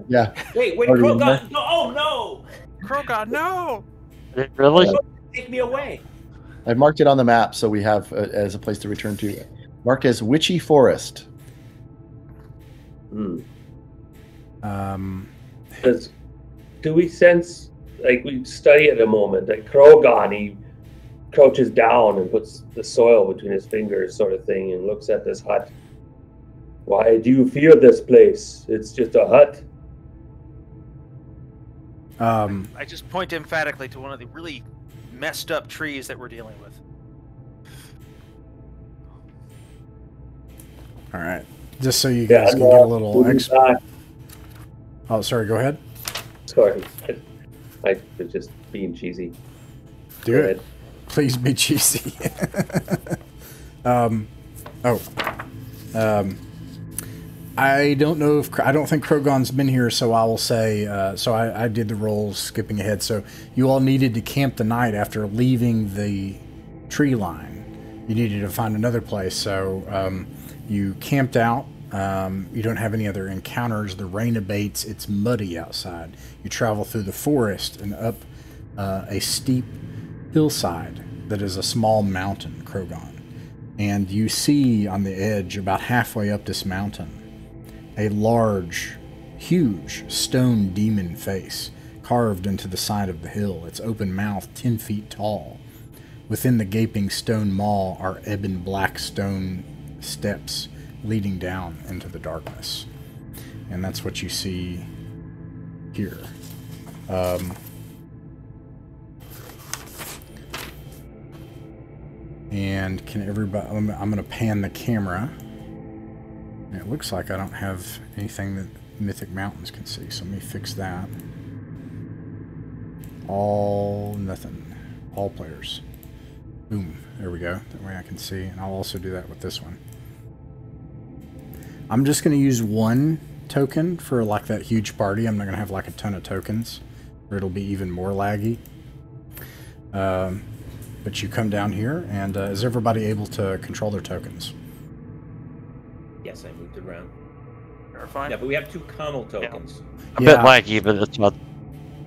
Yeah. Wait, Krogon! No, oh no! Krogon, no! Really? Take me away. I've marked it on the map, so we have as a place to return to. Marked as Witchy Forest. Do we sense, like, we study at a moment, like Krogon, he crouches down and puts the soil between his fingers, sort of thing, and looks at this hut. Why do you fear this place? It's just a hut. I just point emphatically to one of the really messed up trees that we're dealing with. All right. Just so you guys can get a little Oh, sorry. Go ahead. Sorry, I was just being cheesy. Do it. Please be cheesy. I don't know if I don't think Krogon's been here, so I will say. So I did the rolls, skipping ahead. So you all needed to camp the night after leaving the tree line. You needed to find another place, so you camped out. You don't have any other encounters. The rain abates. It's muddy outside. You travel through the forest and up a steep hillside that is a small mountain, Krogon. And you see on the edge, about halfway up this mountain, a large, huge stone demon face carved into the side of the hill, its open mouth 10 feet tall. Within the gaping stone maw are ebon black stone steps leading down into the darkness. And that's what you see here. And can everybody... I'm going to pan the camera. And it looks like I don't have anything that Mythic Mountains can see, so let me fix that. Nothing. All players. Boom. There we go. That way I can see. And I'll also do that with this one. I'm just going to use one token for like that huge party. I'm not going to have like a ton of tokens, or it'll be even more laggy. But you come down here, and is everybody able to control their tokens? Yes, I moved around. You're fine. Yeah, but we have 2 Connell tokens. A bit laggy, but it's not.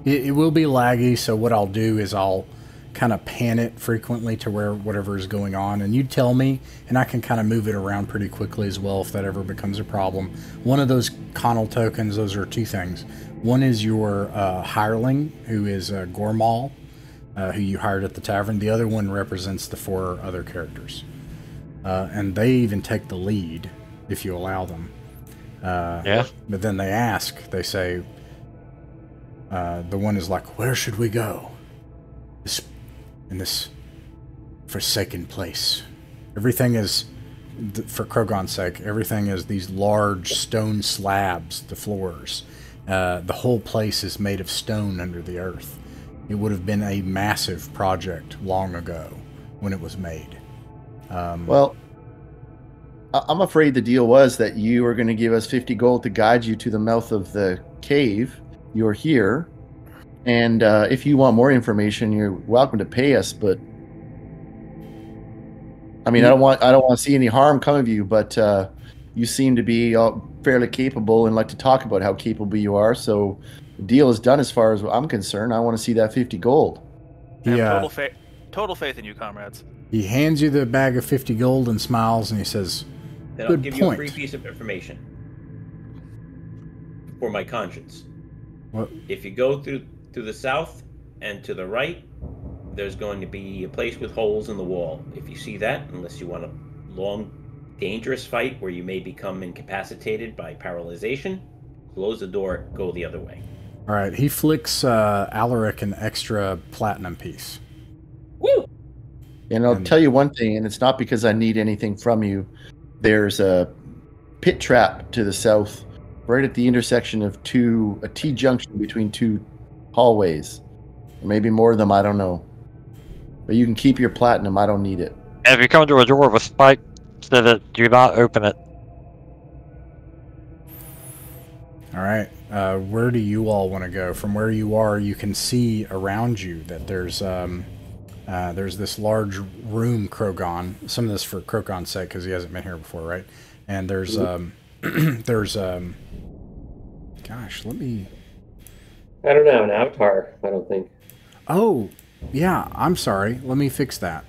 It will be laggy, so what I'll do is I'll kind of pan it frequently to where whatever is going on, and you tell me, and I can kind of move it around pretty quickly as well if that ever becomes a problem. One of those Connell tokens, those are 2 things. One is your hireling, who is Gormal, who you hired at the tavern. The other one represents the 4 other characters. And they even take the lead, if you allow them. Yeah. But then they ask, they say, the one is like, where should we go? In this forsaken place. Everything is, for Krogon's sake, everything is these large stone slabs, the floors. The whole place is made of stone under the earth. It would have been a massive project long ago when it was made. Well, I'm afraid the deal was that you were going to give us 50 gold to guide you to the mouth of the cave. You're here. And if you want more information, you're welcome to pay us. But I mean, I don't want to see any harm come of you. But you seem to be fairly capable and like to talk about how capable you are. So the deal is done as far as I'm concerned. I want to see that 50 gold. I have total faith in you, comrades. He hands you the bag of 50 gold and smiles, and he says, Then I'll good give point. you a free piece of information for my conscience. What? If you go through to the south and to the right, there's going to be a place with holes in the wall. If you see that, unless you want a long, dangerous fight where you may become incapacitated by paralyzation, close the door, go the other way. All right, he flicks Alaric an extra platinum piece. Woo! And I'll tell you one thing, and it's not because I need anything from you. There's a pit trap to the south, right at the intersection of a T-junction between two hallways. Maybe more of them, I don't know. But you can keep your platinum, I don't need it. And if you come to a door with spikes in it, do not open it. All right, where do you all want to go? From where you are, you can see around you that there's this large room, Krogon. Some of this for Krogon's sake, because he hasn't been here before, right? And there's gosh, let me. I don't have an avatar. I don't think. Oh, yeah. I'm sorry. Let me fix that.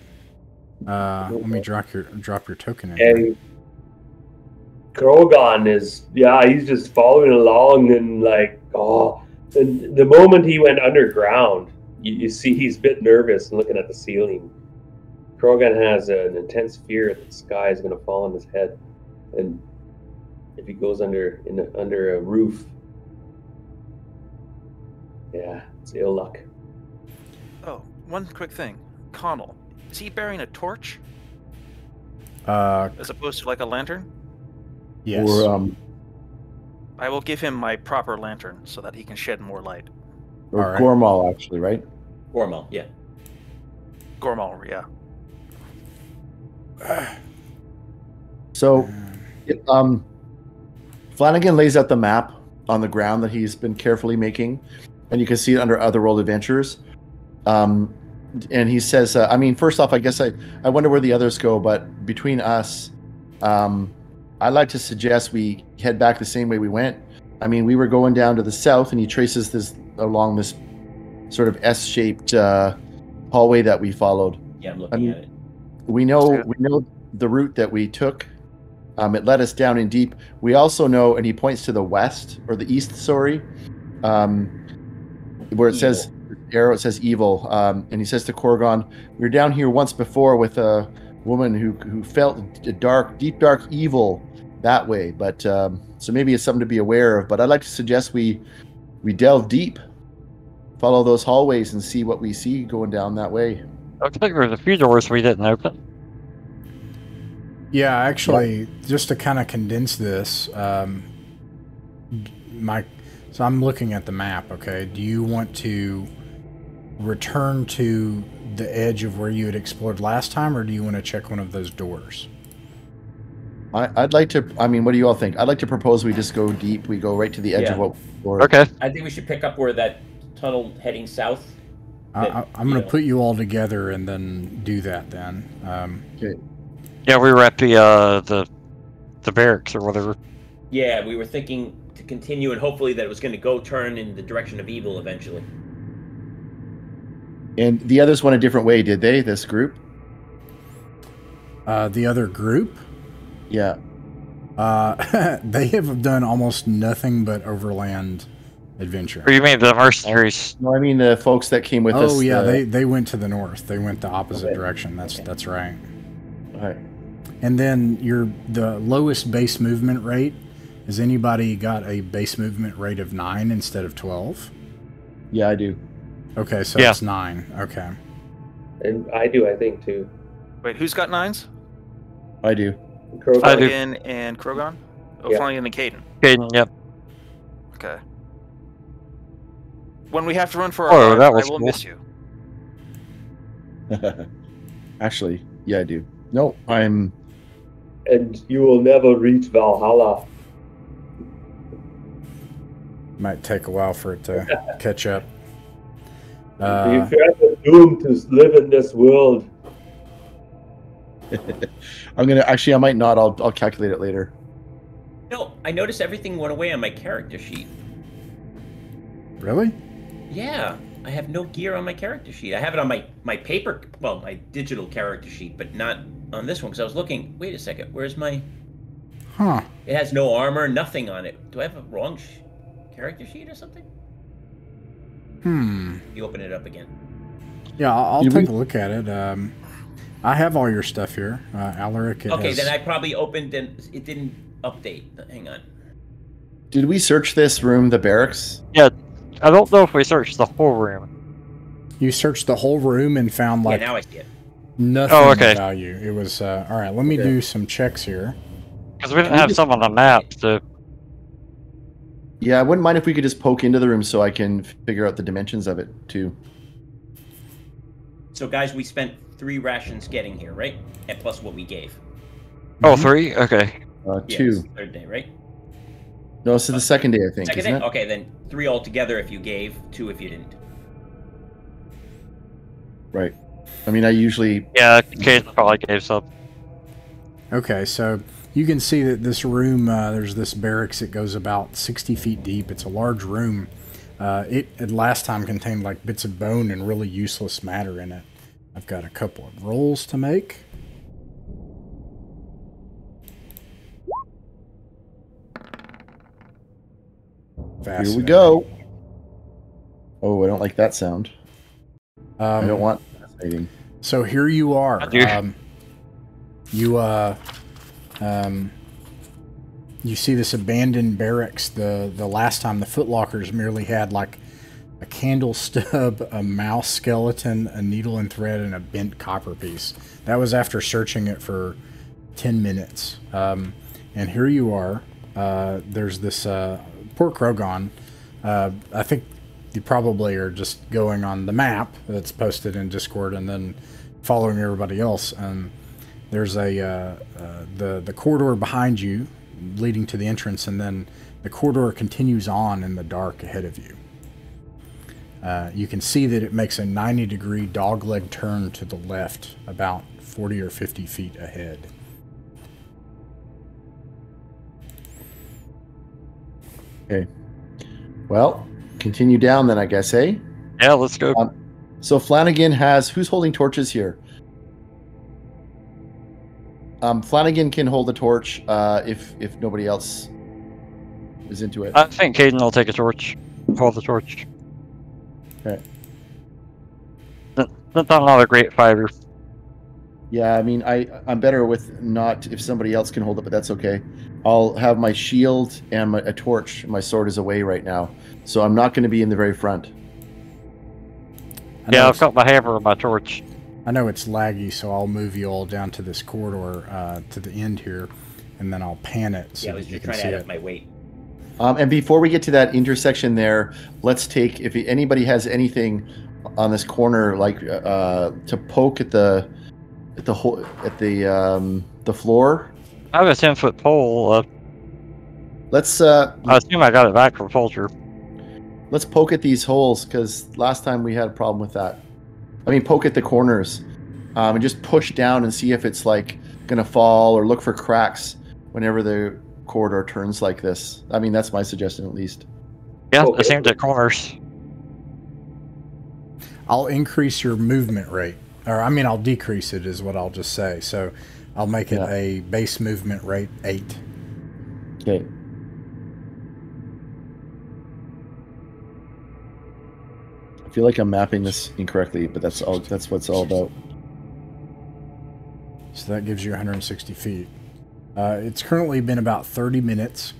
Let me drop your token in. And Krogon is, he's just following along, and and the moment he went underground, you see he's a bit nervous and looking at the ceiling. Krogan has an intense fear that the sky is going to fall on his head, and if he goes under a roof, it's ill luck. Oh, one quick thing. Connell, is he bearing a torch? As opposed to like a lantern? Yes. Or I will give him my proper lantern so that he can shed more light. or All right. Gormal, actually, right? Gormal, yeah. Gormal, yeah. So, Flanagan lays out the map on the ground that he's been carefully making, and you can see it under Otherworld Adventures. And he says, first off, I guess I wonder where the others go, but between us, I'd like to suggest we head back the same way we went. I mean, we were going down to the south, and he traces this along this sort of S-shaped hallway that we followed. Yeah, I'm looking at it. We know the route that we took. It led us down in deep. We also know, and he points to the west, or the east, sorry, where it says arrow, it says evil. And he says to Korgon, we were down here once before with a woman who felt a deep dark evil that way. But so maybe it's something to be aware of. But I'd like to suggest we delve deep, follow those hallways, and see what we see going down that way. I think there's a few doors we didn't open. Yeah, actually, just to kind of condense this, so I'm looking at the map, okay? Do you want to return to the edge of where you had explored last time, or do you want to check one of those doors? I'd like to, what do you all think? I'd like to propose we just go deep. We go right to the edge of what we're... Okay. I think we should pick up where that tunnel heading south. I'm going to put you all together and then do that then. Okay. Yeah, we were at the barracks or whatever. Yeah, we were thinking to continue, and hopefully that it was going to go turn in the direction of evil eventually. And the others went a different way, did they, this group? The other group? Yeah. They have done almost nothing but overland adventure. Or you mean the mercenaries? No, I mean the folks that came with us. Oh, yeah, they went to the north. They went the opposite direction. That's right. All right. And then the lowest base movement rate. Has anybody got a base movement rate of 9 instead of 12? Yeah, I do. Okay, so Yeah. it's 9. Okay. And I do, I think, too. Wait, who's got 9s? I do. Krogan. I do. Flanagan and Krogon? Oh, Yeah. Flanagan and Caden. Caden, yep. Okay. When we have to run for Oh, our that lives, was I will cool. miss you. Actually, yeah, I do. No, I'm... And you will never reach Valhalla. Might take a while for it to catch up. You're doomed to live in this world. I'm gonna... Actually, I might not. I'll calculate it later. No, I noticed everything went away on my character sheet. Really? Yeah, I have no gear on my character sheet. I have it on my paper, well, my digital character sheet, but not on this one, because I was looking, wait a second, where's my... Huh. It has no armor, nothing on it. Do I have a wrong character sheet or something? You open it up again. Yeah, I'll take a look at it. I have all your stuff here. Alaric, Okay, then I probably opened and it didn't update. Hang on. Did we search this room, the barracks? Yeah, I don't know if we searched the whole room. You searched the whole room and found like now I see it. nothing Oh, okay. of value. It was all right. Let me do some checks here. Because we didn't have some on the map, so... Yeah, I wouldn't mind if we could just poke into the room so I can figure out the dimensions of it, too. So, guys, we spent 3 rations getting here, right? And plus what we gave. Oh, 3? Okay. Yeah, 2. it's the third day, right? No, it's the second day, I think, Second isn't day? it? Okay, then 3 altogether if you gave, 2 if you didn't. Right. I mean, I usually... Yeah, Kate probably gave some. Okay, so you can see that this room, there's this barracks. It goes about 60 feet deep. It's a large room. It at last time contained like bits of bone and really useless matter in it. I've got a couple of rolls to make. Here we go. Oh, I don't like that sound. I don't want fascinating. So here you are. You see this abandoned barracks. The last time the footlockers merely had like a candle stub, a mouse skeleton, a needle and thread, and a bent copper piece. That was after searching it for 10 minutes. And here you are. There's this Port Krogon. I think you probably are just going on the map that's posted in Discord and then following everybody else. There's the corridor behind you leading to the entrance, and then the corridor continues on in the dark ahead of you. You can see that it makes a 90-degree dogleg turn to the left about 40 or 50 feet ahead. Okay. Well, continue down then, I guess, eh? Yeah, let's go. So Flanagan has... Who's holding torches here? Flanagan can hold the torch if nobody else is into it. I think Caden will take a torch. Hold the torch. Okay. I'm not a great fighter. Yeah, I mean, I'm better with not if somebody else can hold it, but that's okay. I'll have my shield and a torch. My sword is away right now, so I'm not going to be in the very front. Yeah, I've got my hammer and my torch. I know it's laggy, so I'll move you all down to this corridor to the end here, and then I'll pan it so that you can see it. My weight. And before we get to that intersection there, let's take, if anybody has anything on this corner, like to poke at the floor. I have a 10-foot pole. Let's. I assume I got it back from Vulture. Let's poke at these holes, because last time we had a problem with that. I mean, poke at the corners, and just push down and see if it's like gonna fall, or look for cracks whenever the corridor turns like this. I mean, that's my suggestion at least. Yeah, it seems at corners. I'll increase your movement rate, or I mean, I'll decrease it is what I'll just say. So I'll make it a base movement rate 8. Okay. I feel like I'm mapping this incorrectly, but that's all. That's what it's all about. So that gives you 160 feet. It's currently been about 30 minutes.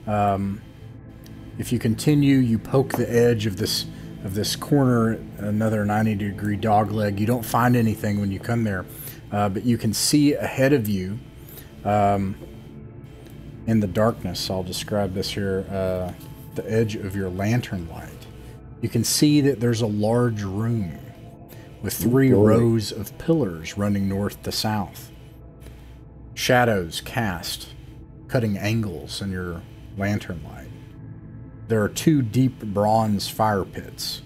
If you continue, you poke the edge of this corner, another 90-degree dogleg. You don't find anything when you come there, but you can see ahead of you in the darkness. I'll describe this here. The edge of your lantern light. You can see that there's a large room with 3 rows of pillars running north to south. Shadows cast, cutting angles in your lantern light. There are 2 deep bronze fire pits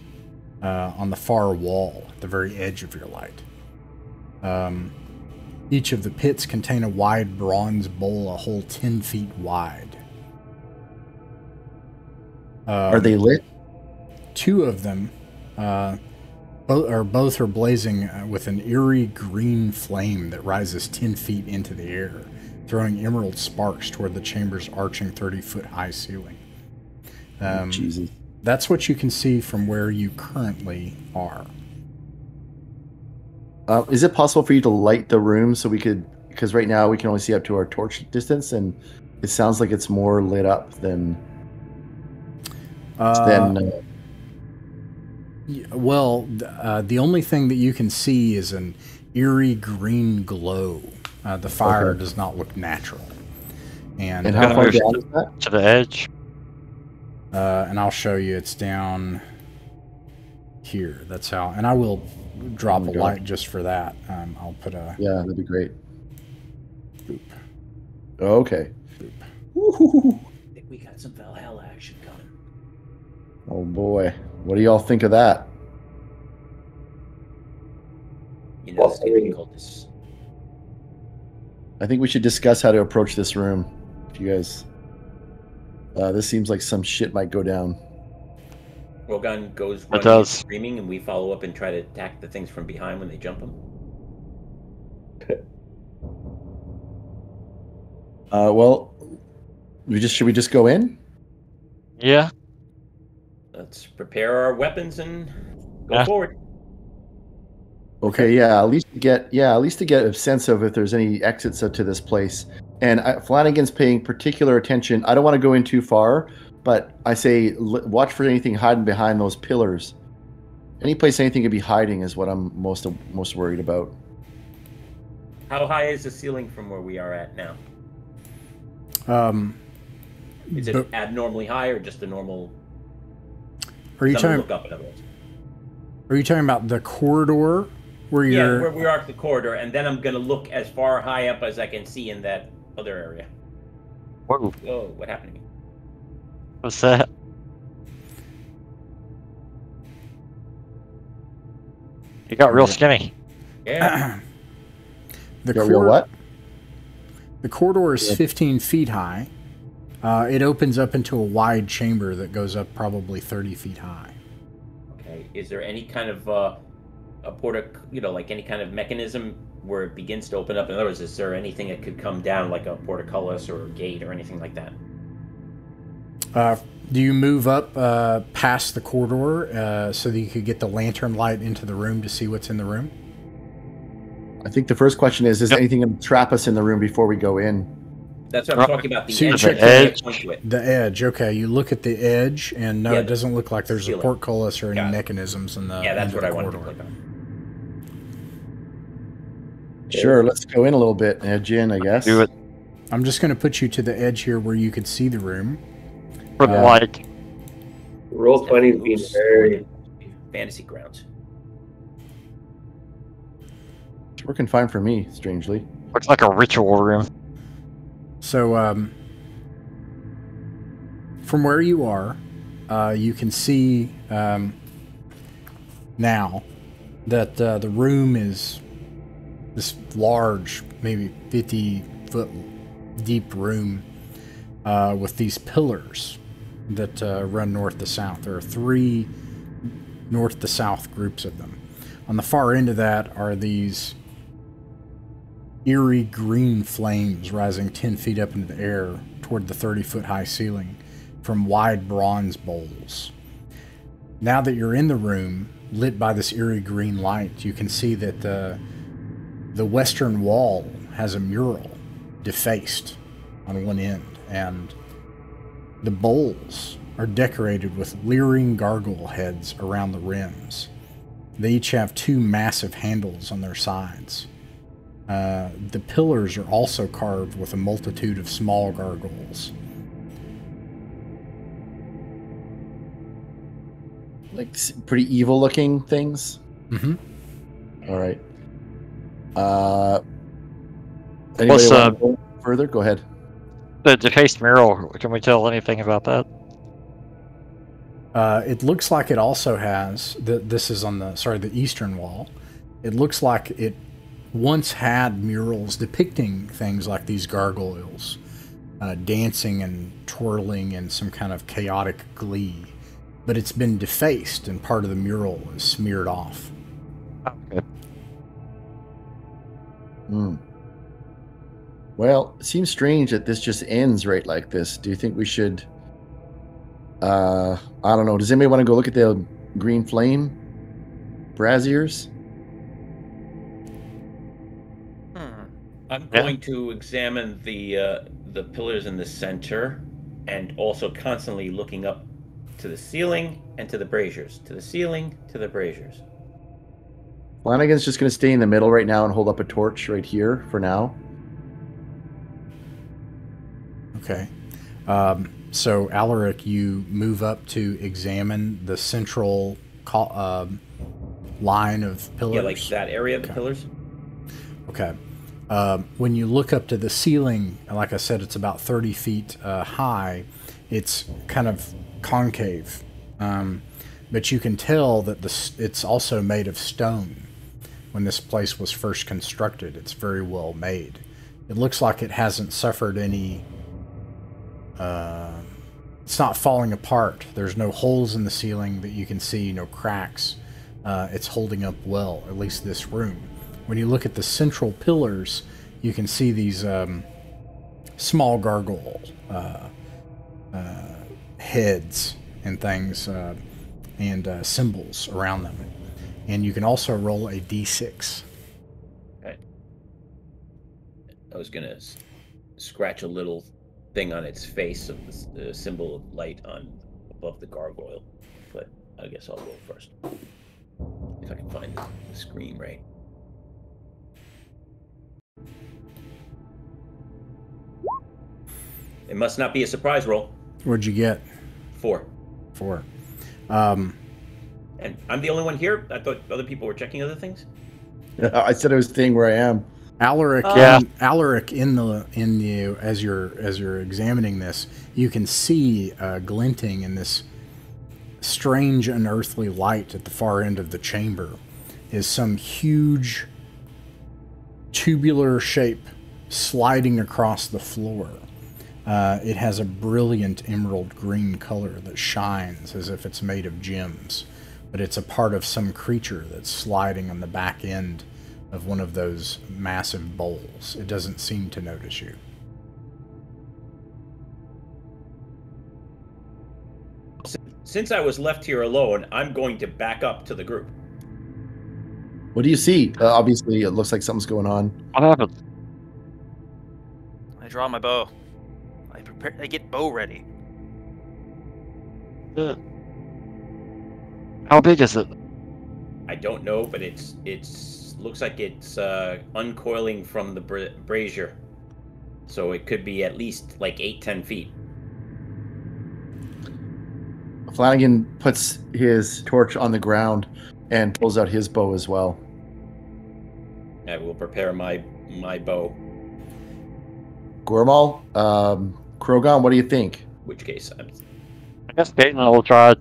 on the far wall at the very edge of your light. Each of the pits contain a wide bronze bowl, a whole 10 feet wide. Are they lit? 2 of them, both are blazing with an eerie green flame that rises 10 feet into the air, throwing emerald sparks toward the chamber's arching 30-foot high ceiling. Jesus. That's what you can see from where you currently are. Is it possible for you to light the room so we could? Because right now we can only see up to our torch distance, and It sounds like it's more lit up than the only thing that you can see is an eerie green glow. The fire does not look natural. And how far down is that? To the edge. And I'll show you. It's down here. That's how. And I will drop a light just for that. I'll put a. Yeah, that'd be great. Boop. Okay. I think we got some Valhalla action coming. Oh boy, what do y'all think of that? You know, it's difficult. I think we should discuss how to approach this room. If you guys, this seems like some shit might go down. Rogan goes running and screaming, and we follow up and try to attack the things from behind when they jump them. Well, should we just go in? Yeah. Let's prepare our weapons and go forward. Okay, yeah, at least to get a sense of if there's any exits to this place. And Flanagan's paying particular attention. I don't want to go in too far, but I say watch for anything hiding behind those pillars. Any place anything could be hiding is what I'm most worried about. How high is the ceiling from where we are at now? Is it abnormally high or just a normal? Are you talking about the corridor where you're? Yeah, where we are at the corridor, and then I'm gonna look as far high up as I can see in that other area. Whoa! Oh, what happened to me? What's that? You got real skinny. Yeah. What? The corridor is 15 feet high. It opens up into a wide chamber that goes up probably 30 feet high. Okay. Is there any kind of a like any kind of mechanism where it begins to open up? In other words, is there anything that could come down, like a portcullis or a gate or anything like that? Do you move up past the corridor so that you could get the lantern light into the room to see what's in the room? I think the first question is anything going to trap us in the room before we go in? That's what I'm talking about. So The edge. The edge. Okay, you look at the edge, and no, it doesn't look like there's a portcullis or any mechanisms in the. Yeah, that's what I corridor. wanted to click on. Sure, let's go in a little bit, edge in, I guess. Do it. I'm just going to put you to the edge here where you could see the room. For the light. Roll 20 is being very fantasy grounds. It's working fine for me, strangely. Looks like a ritual room. So, from where you are, you can see now that the room is this large, maybe 50-foot deep room with these pillars that run north to south. There are 3 north to south groups of them. On the far end of that are these eerie green flames rising 10 feet up into the air toward the 30-foot high ceiling from wide bronze bowls. Now that you're in the room, lit by this eerie green light, you can see that the western wall has a mural defaced on one end, and the bowls are decorated with leering gargoyle heads around the rims. They each have 2 massive handles on their sides. The pillars are also carved with a multitude of small gargoyles. Like pretty evil looking things? Mm-hmm. All right. Anybody want to go further? Go ahead. The defaced mural, can we tell anything about that? It looks like it also has, this is on the eastern wall. It looks like it once had murals depicting things like these gargoyles dancing and twirling in some kind of chaotic glee. But it's been defaced and part of the mural is smeared off. Okay. Well, it seems strange that this just ends right like this. Do you think we should... I don't know. Does anybody want to go look at the green flame braziers? I'm going to examine the the pillars in the center, and also constantly looking up to the ceiling and to the braziers. To the ceiling, to the braziers. Flanagan's just going to stay in the middle right now and hold up a torch right here for now. Okay. So, Alaric, you move up to examine the central line of pillars? Yeah, like that area of the pillars. Okay. When you look up to the ceiling, like I said, it's about 30 feet high. It's kind of concave. But you can tell that it's also made of stone. When this place was first constructed, it's very well made. It looks like it hasn't suffered any... it's not falling apart. There's no holes in the ceiling that you can see, no cracks. It's holding up well, at least this room. When you look at the central pillars, you can see these small gargoyle heads and things and symbols around them. And you can also roll a d6. Okay. I was going to scratch a little thing on its face of the symbol of light on above the gargoyle, but I guess I'll roll first. If I can find the screen right. It must not be a surprise roll. What'd you get? 4. 4. And I'm the only one here? I thought other people were checking other things? I said I was staying where I am. Alaric, Yeah. Alaric, in the as you're examining this, you can see glinting in this strange unearthly light at the far end of the chamber is some huge tubular shape sliding across the floor. It has a brilliant emerald green color that shines as if it's made of gems, but it's a part of some creature that's sliding on the back end of one of those massive bowls. It doesn't seem to notice you. Since I was left here alone, I'm going to back up to the group. What do you see? Obviously, it looks like something's going on. What happened? I draw my bow. I get bow ready. How big is it? I don't know, but it's looks like it's uncoiling from the brazier, so it could be at least like 8-10 feet. Flanagan puts his torch on the ground and pulls out his bow as well. I will prepare my bow. Gormal, Krogan, what do you think? Which case, I guess Peyton will try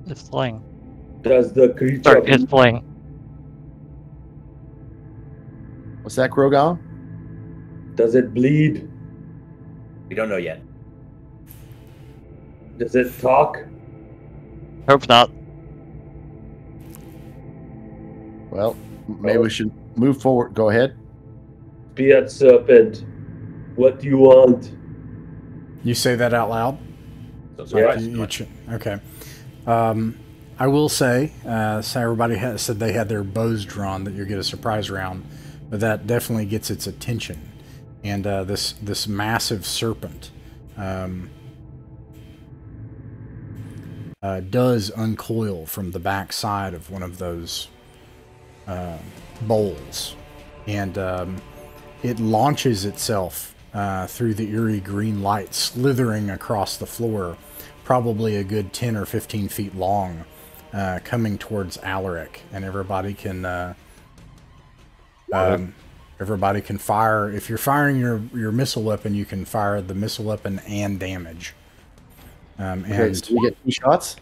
his sling. Does the creature Start his sling. What's that, Krogan? does it bleed? we don't know yet. Does it talk? Hope not. Well, maybe we should move forward. Go ahead. Beard serpent, what do you want? You say that out loud? So Yeah. Okay. I will say, so everybody said they had their bows drawn, that you get a surprise round, but that definitely gets its attention. And this massive serpent does uncoil from the back side of one of those bowls, and it launches itself through the eerie green light, slithering across the floor, probably a good 10 or 15 feet long, coming towards Alaric, and everybody can fire. If you're firing your missile weapon, you can fire the missile weapon and damage. Okay, And so we get 2 shots.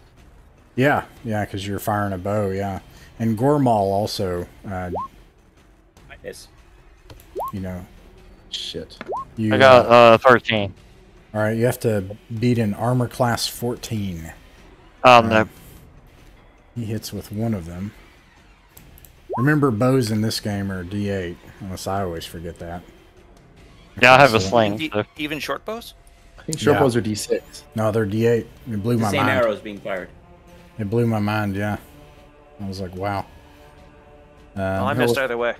yeah, because you're firing a bow, yeah. And Gormal also, Yes. you know, Shit. you. I got 13. All right, you have to beat an armor class 14. No. He hits with one of them. Remember, bows in this game are D8, unless I always forget that. Yeah, I have a So- sling. So. Even short bows? I think short Yeah. bows are D6. No, they're D8. It blew The my same mind. arrows being fired. It blew my mind, yeah. I was like, wow. Well, I missed either way.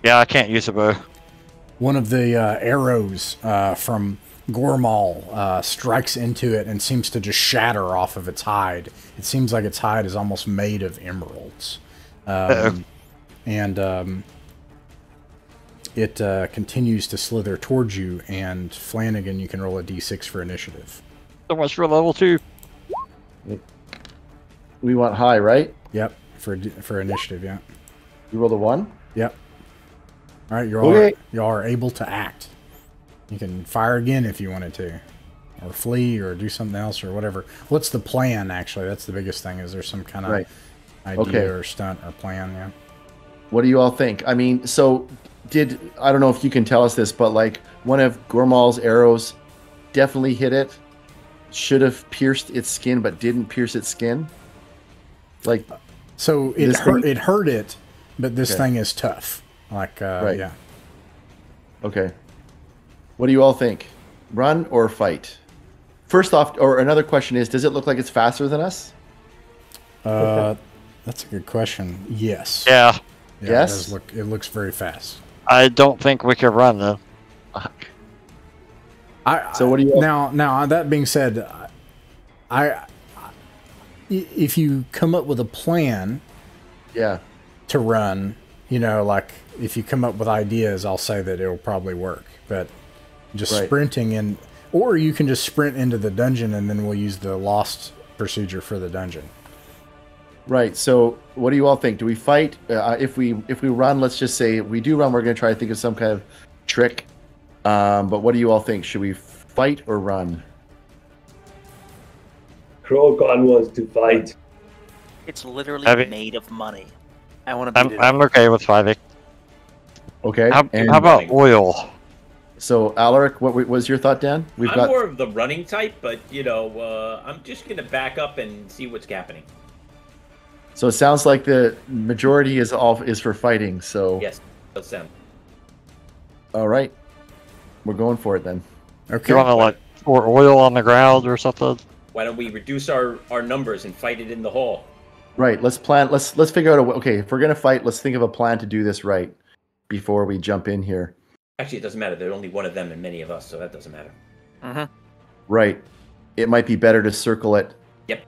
Yeah, I can't use a bow. one of the arrows from Gormal strikes into it and seems to just shatter off of its hide. It seems like its hide is almost made of emeralds. And it continues to slither towards you, and Flanagan, you can roll a d6 for initiative. So much for level 2. We want high, right? Yep, for initiative, yeah. You rolled a 1? Yep. All right, Okay. you are able to act. You can fire again if you wanted to, or flee, or do something else, or whatever. What's the plan, actually? That's the biggest thing. Is there some kind of idea or stunt or plan? Yeah. What do you all think? I mean, so I don't know if you can tell us this, but like one of Gormal's arrows definitely hit it. Should have pierced its skin, but didn't pierce its skin. Like, so it hurt it, but this thing is tough. Like, Right. yeah. Okay. What do you all think? Run or fight? First off, or another question is, does it look like it's faster than us? That's a good question. Yes. Yeah. Yeah, Yes? It looks very fast. I don't think we can run though. So what do you... Now that being said, if you come up with a plan Yeah. to run, like if you come up with ideas, I'll say that it'll probably work. But just Right. sprinting in, or you can just sprint into the dungeon and then we'll use the lost procedure for the dungeon. Right. So what do you all think? Do we fight? If we run, let's just say we do run, we're going to try to think of some kind of trick. But what do you all think? Should we fight or run? Krogon wants to fight. It's literally Heavy. made of money. I want to beat it. I'm okay with fighting. Okay. How and about oil? so Alaric, what was your thought, Dan? I'm more of the running type, but I'm just gonna back up and see what's happening. So it sounds like the majority is for fighting. So Yes, that's sound. all right, we're going for it then. Okay. You want to like pour oil on the ground or something? Why don't we reduce our numbers and fight it in the hall? Right. Let's plan. Let's figure out a way. Okay, if we're gonna fight, let's think of a plan to do this right before we jump in here. Actually, it doesn't matter. There's only one of them and many of us, so that doesn't matter. Mm-hmm. Right. It might be better to circle it. Yep.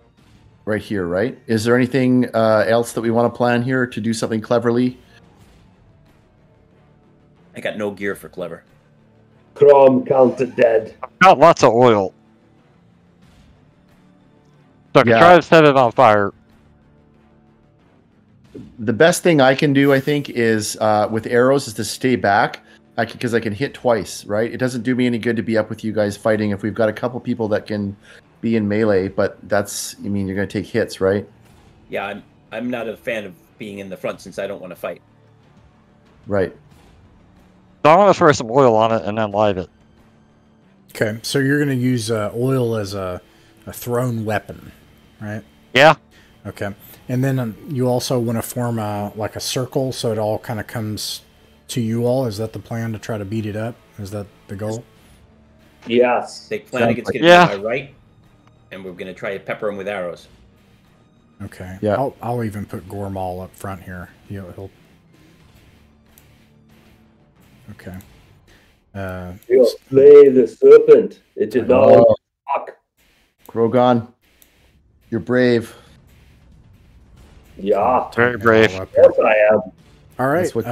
Right here. Right. Is there anything else that we want to plan here to do something cleverly? I got no gear for clever. Crom counted dead. I've got lots of oil. So I can try to set it on fire. The best thing I can do, I think, is with arrows is to stay back. Because I can hit twice, right? It doesn't do me any good to be up with you guys fighting if we've got a couple people that can be in melee, but you're going to take hits, right? Yeah, I'm not a fan of being in the front since I don't want to fight. Right. So I'm going to throw some oil on it and then light it. Okay, so you're going to use oil as a thrown weapon, right? Yeah. Okay, and then you also want to form a circle so it all kind of comes to you all. Is that the plan, to try to beat it up? Is that the goal? Yes. They Flanagan's going to be on my right, and we're going to try to pepper him with arrows. Okay. Yeah. I'll even put Gormal up front here. He'll. Okay. He'll slay the serpent. It did not talk. Krogon, you're brave. Yeah. Very brave. Yes, I am. All right. That's what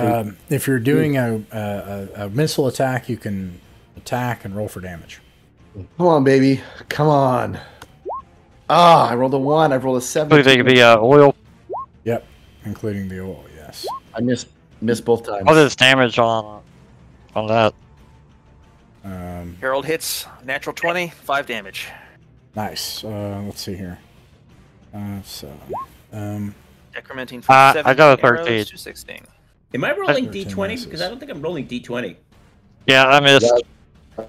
If you're doing a missile attack, you can attack and roll for damage. Come on, baby. Come on. Ah, I rolled a 1. I rolled a 7. So they could be oil. Yep, including the oil. Yes. I missed both times. What is damage on that? Harold hits, natural 20, 5 damage. Nice. Let's see here. Decrementing from I 17 got a arrows 13. to 16. Am I rolling 13 D20? misses. Because I don't think I'm rolling D20. Yeah, I missed.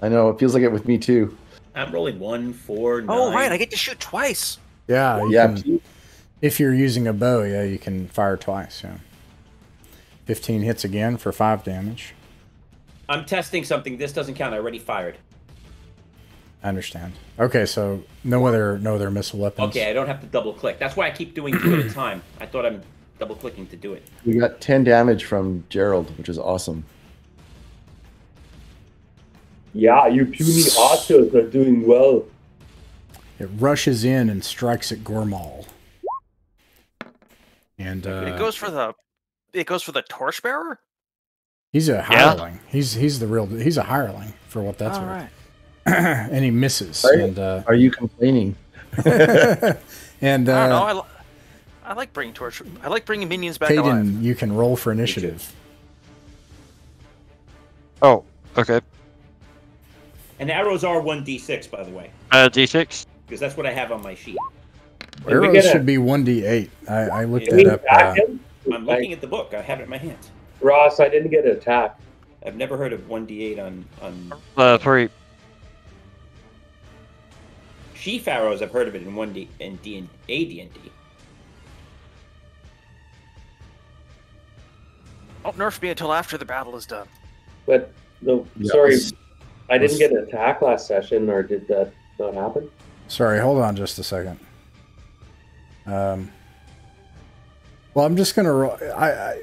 I know. It feels like it with me, too. I'm rolling 1, 4, 9. Oh, right, I get to shoot twice. Yeah. You Yeah. can, if you're using a bow, yeah, you can fire twice. Yeah. 15 hits again for 5 damage. I'm testing something. This doesn't count. I already fired. I understand. Okay, so no other missile weapons. Okay, I don't have to double click. That's why I keep doing 2 at a time. I thought I'm double clicking to do it. We got 10 damage from Gerald, which is awesome. Yeah, you puny Archers are doing well. It rushes in and strikes at Gormal. And It goes for the torchbearer. he's a hireling. He's a hireling for what that's All worth. right. And he misses. Right. And Are you complaining? and I don't know. I like bringing I like bringing minions back alive. Caden, you can roll for initiative. Oh, okay. And arrows are 1d6, by the way, D6. because that's what I have on my sheet. Arrows should be 1d8. I looked Can we that up. attack him? I'm looking at the book. I have it in my hands. Ross, I didn't get an attack. I've never heard of 1d8 on For sheaf arrows. I've heard of it in 1d and D&D. Don't nerf me until after the battle is done. But no, Yeah, sorry, I didn't get an attack last session, or did that not happen? Sorry, hold on just a second. Well, I'm just gonna roll.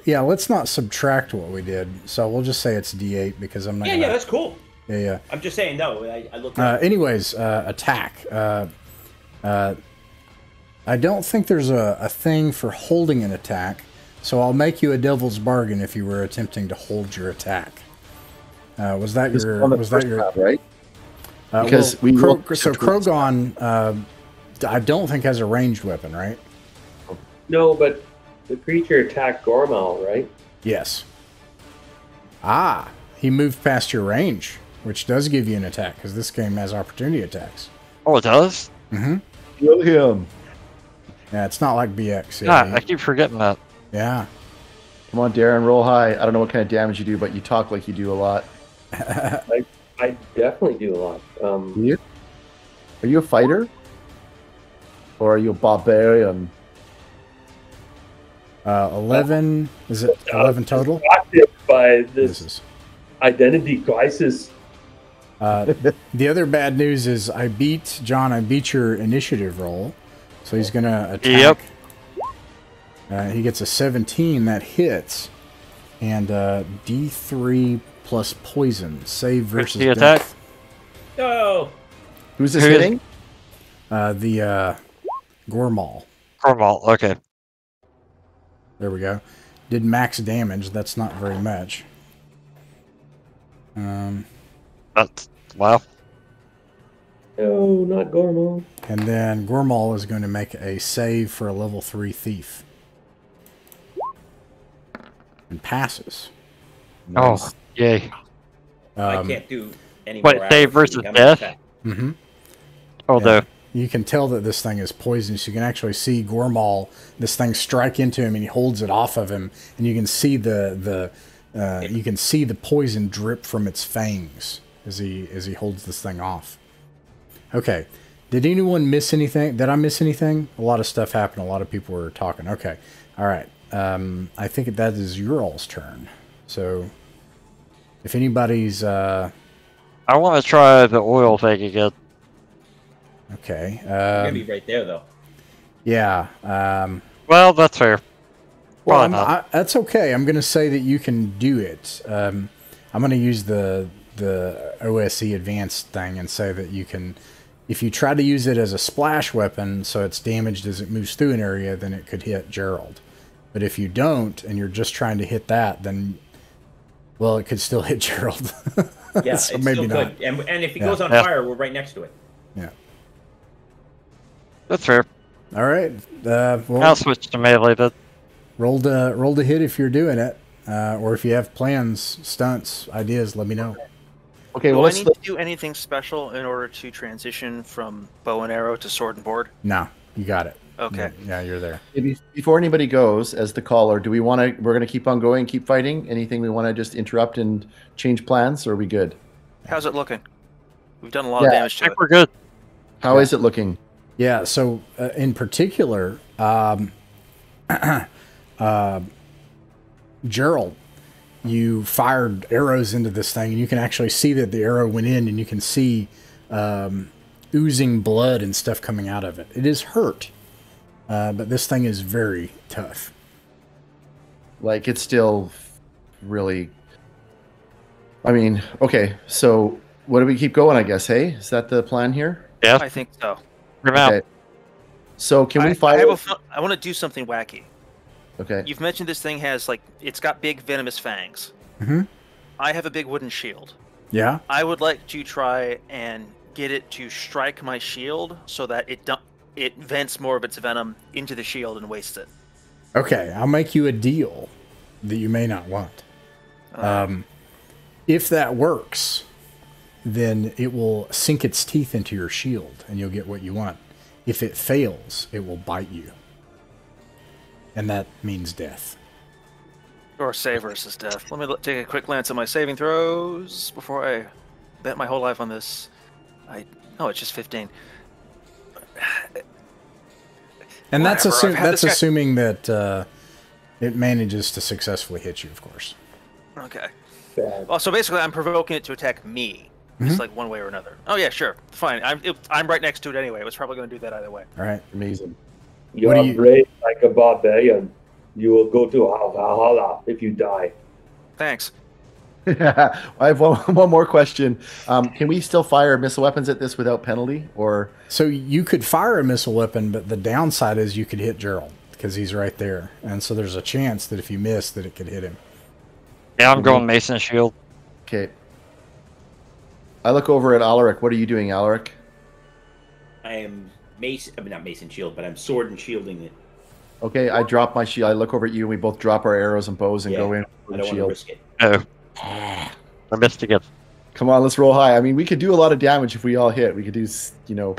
Yeah, let's not subtract what we did. So we'll just say it's D8 because I'm not. Yeah, that's cool. Yeah. I'm just saying, no, I looked at it. Anyways, attack. I don't think there's a thing for holding an attack, so I'll make you a devil's bargain if you were attempting to hold your attack. Was that Just your? on the Was that first your? round, right? Because Well, we rolled so Krogon, I don't think has a ranged weapon, right? No, but the creature attacked Gormal, right? Yes. Ah, he moved past your range, which does give you an attack because this game has opportunity attacks. Oh, it does? Mm-hmm. Kill him. Yeah, it's not like BX. Yeah, I keep forgetting that. Yeah. Come on, Darren, roll high. I don't know what kind of damage you do, but you talk like you do a lot. I definitely do a lot. Are you a fighter? Or are you a barbarian? 11. Is it 11 total? Affected by This this is. identity crisis. The other bad news is I beat your initiative roll, so he's gonna attack. Yep. He gets a 17 that hits, and D3 plus poison save versus the attack? death. No. Who's this Who is- hitting? The Gormal. Cornwall, okay. There we go. Did max damage. That's not very much. That's, wow. No, not Gormal. And then Gormal is going to make a save for a level 3 thief. And passes. Oh, yay. I can't do any What, more save arrows versus becoming death? attack. Mm-hmm. Oh, Yeah. no. You can tell that this thing is poisonous. You can actually see Gormal, this thing strike into him, and he holds it off of him, and you can see the poison drip from its fangs as he holds this thing off. Okay. Did anyone miss anything? Did I miss anything? A lot of stuff happened. A lot of people were talking. Okay. All right. I think that is your all's turn. So if anybody's I want to try the oil thing again. okay. You're gonna be right there, though. Yeah. Well, that's fair. Well, Probably not. that's okay. I'm going to say that you can do it. I'm going to use the OSE advanced thing and say that you can, if you try to use it as a splash weapon, so it's damaged as it moves through an area, then it could hit Gerald. But if you don't, and you're just trying to hit that, then, well, it could still hit Gerald. Yeah, So it's maybe still not. good. And if it Yeah. goes on Yeah. fire, we're right next to it. Yeah. That's fair. All right. I'll Well, switch to melee then. roll to hit if you're doing it, or if you have plans, stunts, ideas. Let me know. Okay, Do well, I let's. need to do anything special in order to transition from bow and arrow to sword and board? No, you got it. Okay. Yeah, you're there. Maybe before anybody goes, as the caller, do we want to? We're going to keep on going, keep fighting. Anything we want to just interrupt and change plans, or are we good? How's it looking? We've done a lot of Yeah. damage to I it. think we're good. How is it looking? Yeah, so in particular, Gerald, you fired arrows into this thing, and you can actually see that the arrow went in, and you can see oozing blood and stuff coming out of it. It is hurt, but this thing is very tough. Like, it's still really. I mean, okay, so what do we keep going? I guess. Hey, is that the plan here? Yeah. I think so. Come out. Okay. So can we I fire? I want to do something wacky. Okay. You've mentioned this thing has it's got big venomous fangs. Mm-hmm. I have a big wooden shield. Yeah. I would like to try and get it to strike my shield so that it vents more of its venom into the shield and wastes it. Okay, I'll make you a deal that you may not want. If that works, then it will sink its teeth into your shield and you'll get what you want. If it fails, it will bite you. And that means death. Or save versus death. Let me take a quick glance at my saving throws before I bet my whole life on this. Oh, it's just 15. And that's Whatever, assuming that it manages to successfully hit you, of course. Okay. Bad. Well, so basically, I'm provoking it to attack me, just like one way or another. Oh yeah, sure, fine. I'm right next to it anyway. It was probably going to do that either way. All right. Amazing. You What do are you- brave like a barbarian. You will go to Valhalla if you die. Thanks. I have one more question. Can we still fire missile weapons at this without penalty, or? So you could fire a missile weapon, but the downside is you could hit Gerald because he's right there. And so there's a chance that if you miss, that it could hit him. Yeah, I'm going Mason Shield. Okay. I look over at Alaric. What are you doing, Alaric? I am not Mason Shield, but I'm sword and shielding it. Okay, I drop my shield. I look over at you, and we both drop our arrows and bows and go in I with don't the want to shield. risk it. Oh. I missed again. Come on, let's roll high. I mean, we could do a lot of damage if we all hit. We could do, 30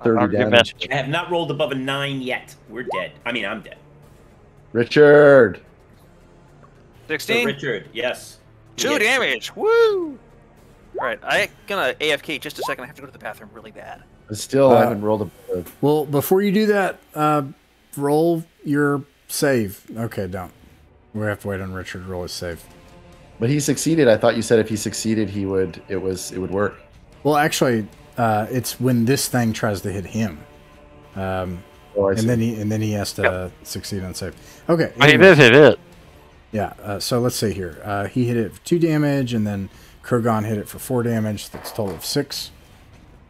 I'll give damage. that- I have not rolled above a 9 yet. We're dead. I mean, I'm dead. Richard. So 16. Richard, yes. 2 Yes. damage. Woo! All right, I'm gonna AFK just a second. I have to go to the bathroom really bad. Still, I haven't rolled a. Well, before you do that, roll your save. Okay, don't. We have to wait on Richard to roll his save. But he succeeded. I thought you said if he succeeded, it would work. Well, actually, it's when this thing tries to hit him, Oh, I see. and then he has to succeed on save. Okay. Oh, he anyway. did hit it. Yeah. So let's see here. He hit it for 2 damage, and then Krogon hit it for 4 damage. That's a total of 6.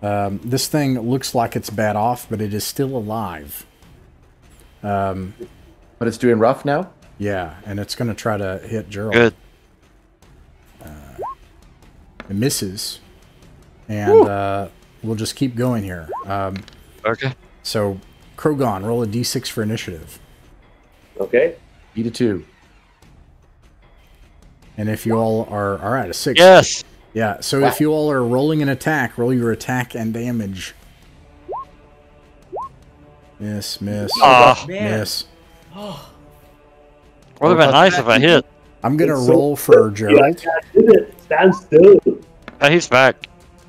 This thing looks like it's bad off, but it is still alive. But it's doing rough now. Yeah, and it's going to try to hit Gerald. Good. It misses, and we'll just keep going here. Okay. So, Krogon, roll a d6 for initiative. Okay. Beat a 2. And if you all are at a 6. Yes. Yeah, so if you all are rolling an attack, roll your attack and damage. Miss, Ah. Man. miss. Would have been nice if I hit. I'm going to It's so roll for Gerald. Yeah, I did it. Stand still. Oh, he's back.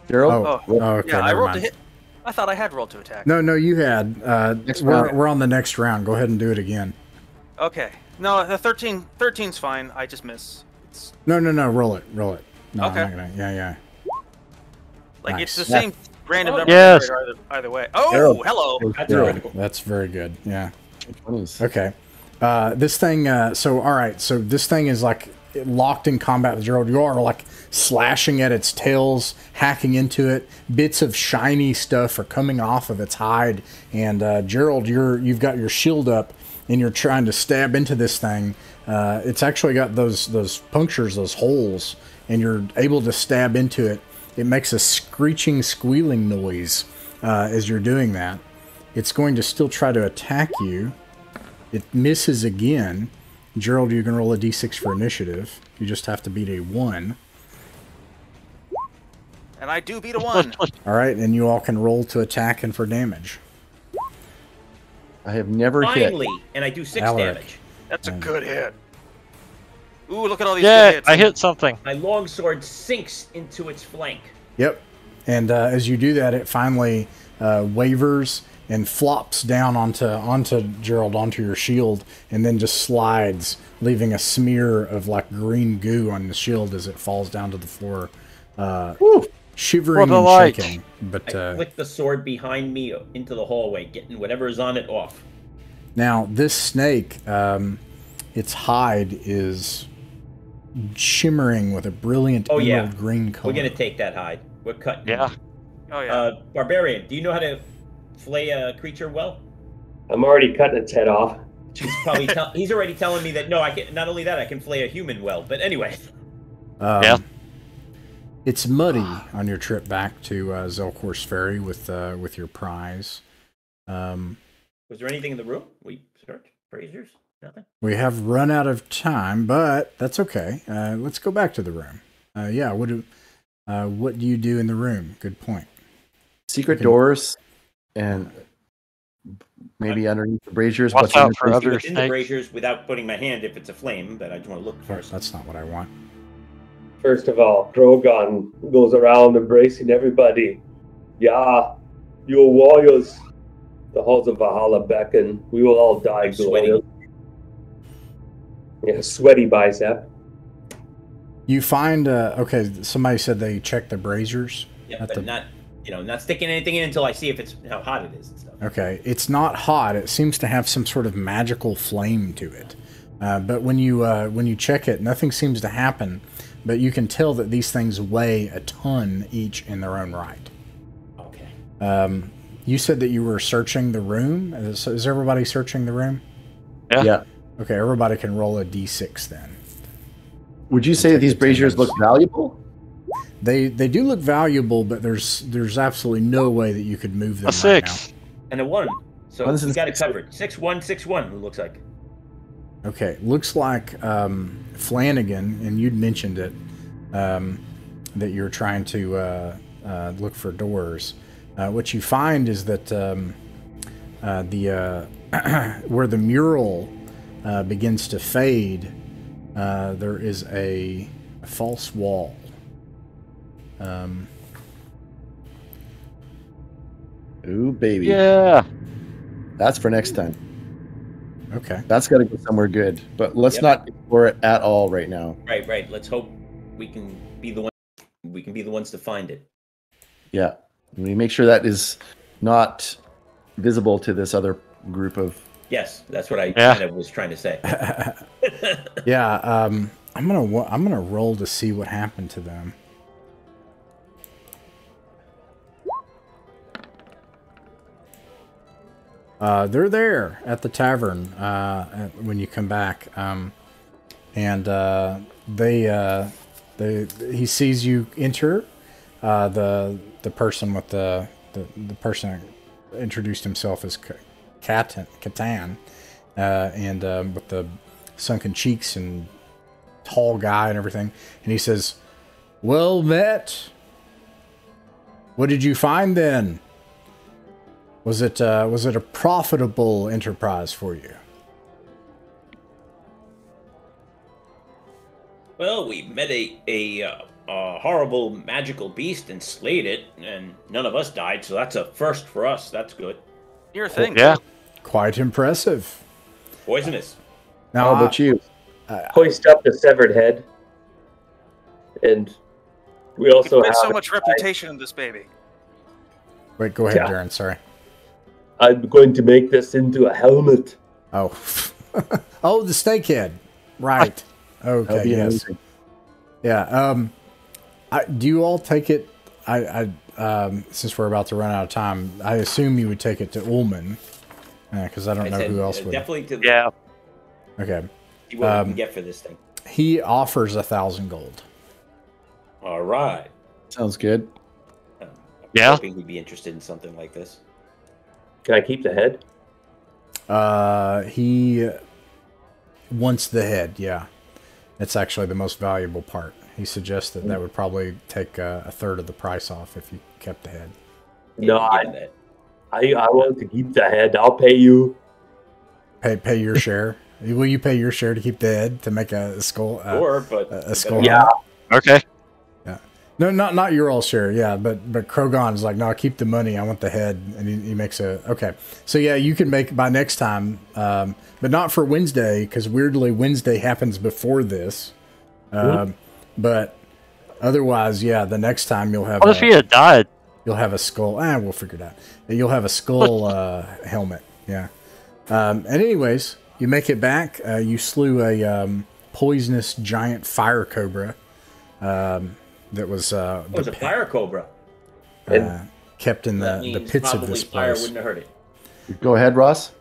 Gerald. Oh, okay, yeah, I never rolled to mind. hit. I thought I had rolled to attack. No, you had. Next We're round. on the next round. Go ahead and do it again. Okay. No, the 13's fine. I just miss. It's No, roll it. No, Okay. I'm not gonna. Yeah. like Nice. it's the same random number Yes. generator either way. Oh, Gerald. hello. That's Yeah, critical. that's very good. Yeah. 20s. Okay. This thing. So all right. So this thing is like locked in combat with Gerald. You are like slashing at its tails, hacking into it. Bits of shiny stuff are coming off of its hide. And Gerald, you've got your shield up, and you're trying to stab into this thing. It's actually got those punctures, those holes, and you're able to stab into it. It makes a screeching, squealing noise as you're doing that. It's going to still try to attack you. It misses again. Gerald, you can roll a d6 for initiative. You just have to beat a 1. And I do beat a 1. All right, and you all can roll to attack and for damage. I have never Finally, hit. and I do 6 Alaric. damage. That's a good hit. Ooh, look at all these good Yeah, hits. I hit something. My longsword sinks into its flank. Yep. And as you do that, it finally wavers and flops down onto Gerald, onto your shield, and then just slides, leaving a smear of like green goo on the shield as it falls down to the floor, shivering What a and light. shaking. But I flick the sword behind me into the hallway, getting whatever is on it off. now this snake, its hide is shimmering with a brilliant emerald green color. We're gonna take that hide. We're cutting. Yeah. Oh yeah. Barbarian, do you know how to flay a creature well? I'm already cutting its head off. He's probably he's already telling me that no, I can. Not only that, I can flay a human well. But anyway. Yeah. It's muddy on your trip back to Zelkor's Ferry with your prize. Was there anything in the room? We searched braziers. Nothing. We have run out of time, but that's okay. Let's go back to the room. Yeah. What do you do in the room? Good point. Secret doors, and maybe underneath the braziers. Watch out for other within the snakes. braziers without putting my hand if it's a flame, but I just want to look first. That's not what I want. First of all, Krogan goes around embracing everybody. Yeah, you warriors. The halls of Valhalla beckon. We will all die I'm sweaty. Yeah, sweaty bicep. You find okay. Somebody said they checked the braziers. Yeah, but not sticking anything in until I see if it's how hot it is and stuff. Okay, it's not hot. It seems to have some sort of magical flame to it. But when you check it, nothing seems to happen. But you can tell that these things weigh a ton each in their own right. Okay. You said that you were searching the room. Is everybody searching the room? Yeah. Okay, everybody can roll a d6 then. Would you say that these braziers look valuable? They do look valuable, but there's absolutely no way that you could move them A 6. And a 1. So One's we in got it 6. covered. 6-1, 6-1. It looks like. Okay, looks like Flanagan, and you'd mentioned it, that you're trying to look for doors. What you find is that where the mural begins to fade, there is a false wall. Ooh, baby. Yeah. That's for next time. Okay. That's got to go somewhere good. But let's not explore it at all right now. Right. Let's hope we can be the one. We can be the ones to find it. Yeah. We make sure that is not visible to this other group of. Yes, that's what I kind of was trying to say. Yeah. I'm gonna roll to see what happened to them. They're there at the tavern when you come back, and he sees you enter. The person with the person introduced himself as Catan, and with the sunken cheeks and tall guy and everything, and he says, "Well met. What did you find then? Was it a profitable enterprise for you?" Well, we met a horrible magical beast and slayed it, and none of us died, so that's a first for us. That's good. Your thing. Yeah. Quite impressive. Poisonous. Now, How about you? Hoist up the severed head. And we also We've have so much reputation in this baby. Wait, go ahead, Yeah. Darren. Sorry. I'm going to make this into a helmet. Oh, oh, the snake head. Right. That'll Okay. be Yes. amazing. Yeah. Do you all take it? Since we're about to run out of time, I assume you would take it to Ullman, because I don't know who else would. Definitely to Yeah. Okay. see what we can get for this thing. He offers 1,000 gold. All right. Sounds good. I'm Yeah. hoping he'd be interested in something like this. Can I keep the head? He wants the head. Yeah, it's actually the most valuable part. He suggests that would probably take a third of the price off if you kept the head. No, Yeah, give him that. I want to keep the head. I'll pay you. Pay your share. Will you pay your share to keep the head to make a skull? Sure, but a skull. Yeah. Okay. Yeah. No, not your all share. Yeah, but Krogon is like, no, keep the money. I want the head, and he makes a okay. So yeah, you can make by next time, but not for Wednesday because weirdly Wednesday happens before this. But otherwise, yeah, the next time you'll have. What if he had died? You'll have a skull. We'll figure it out. You'll have a skull helmet. Yeah. And anyways, you make it back. You slew a poisonous giant fire cobra that was it was a fire cobra. kept in That the means pits of probably this fire place. wouldn't have hurt it. Go ahead, Ross.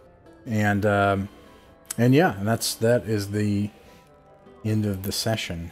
And yeah, and that is the end of the session.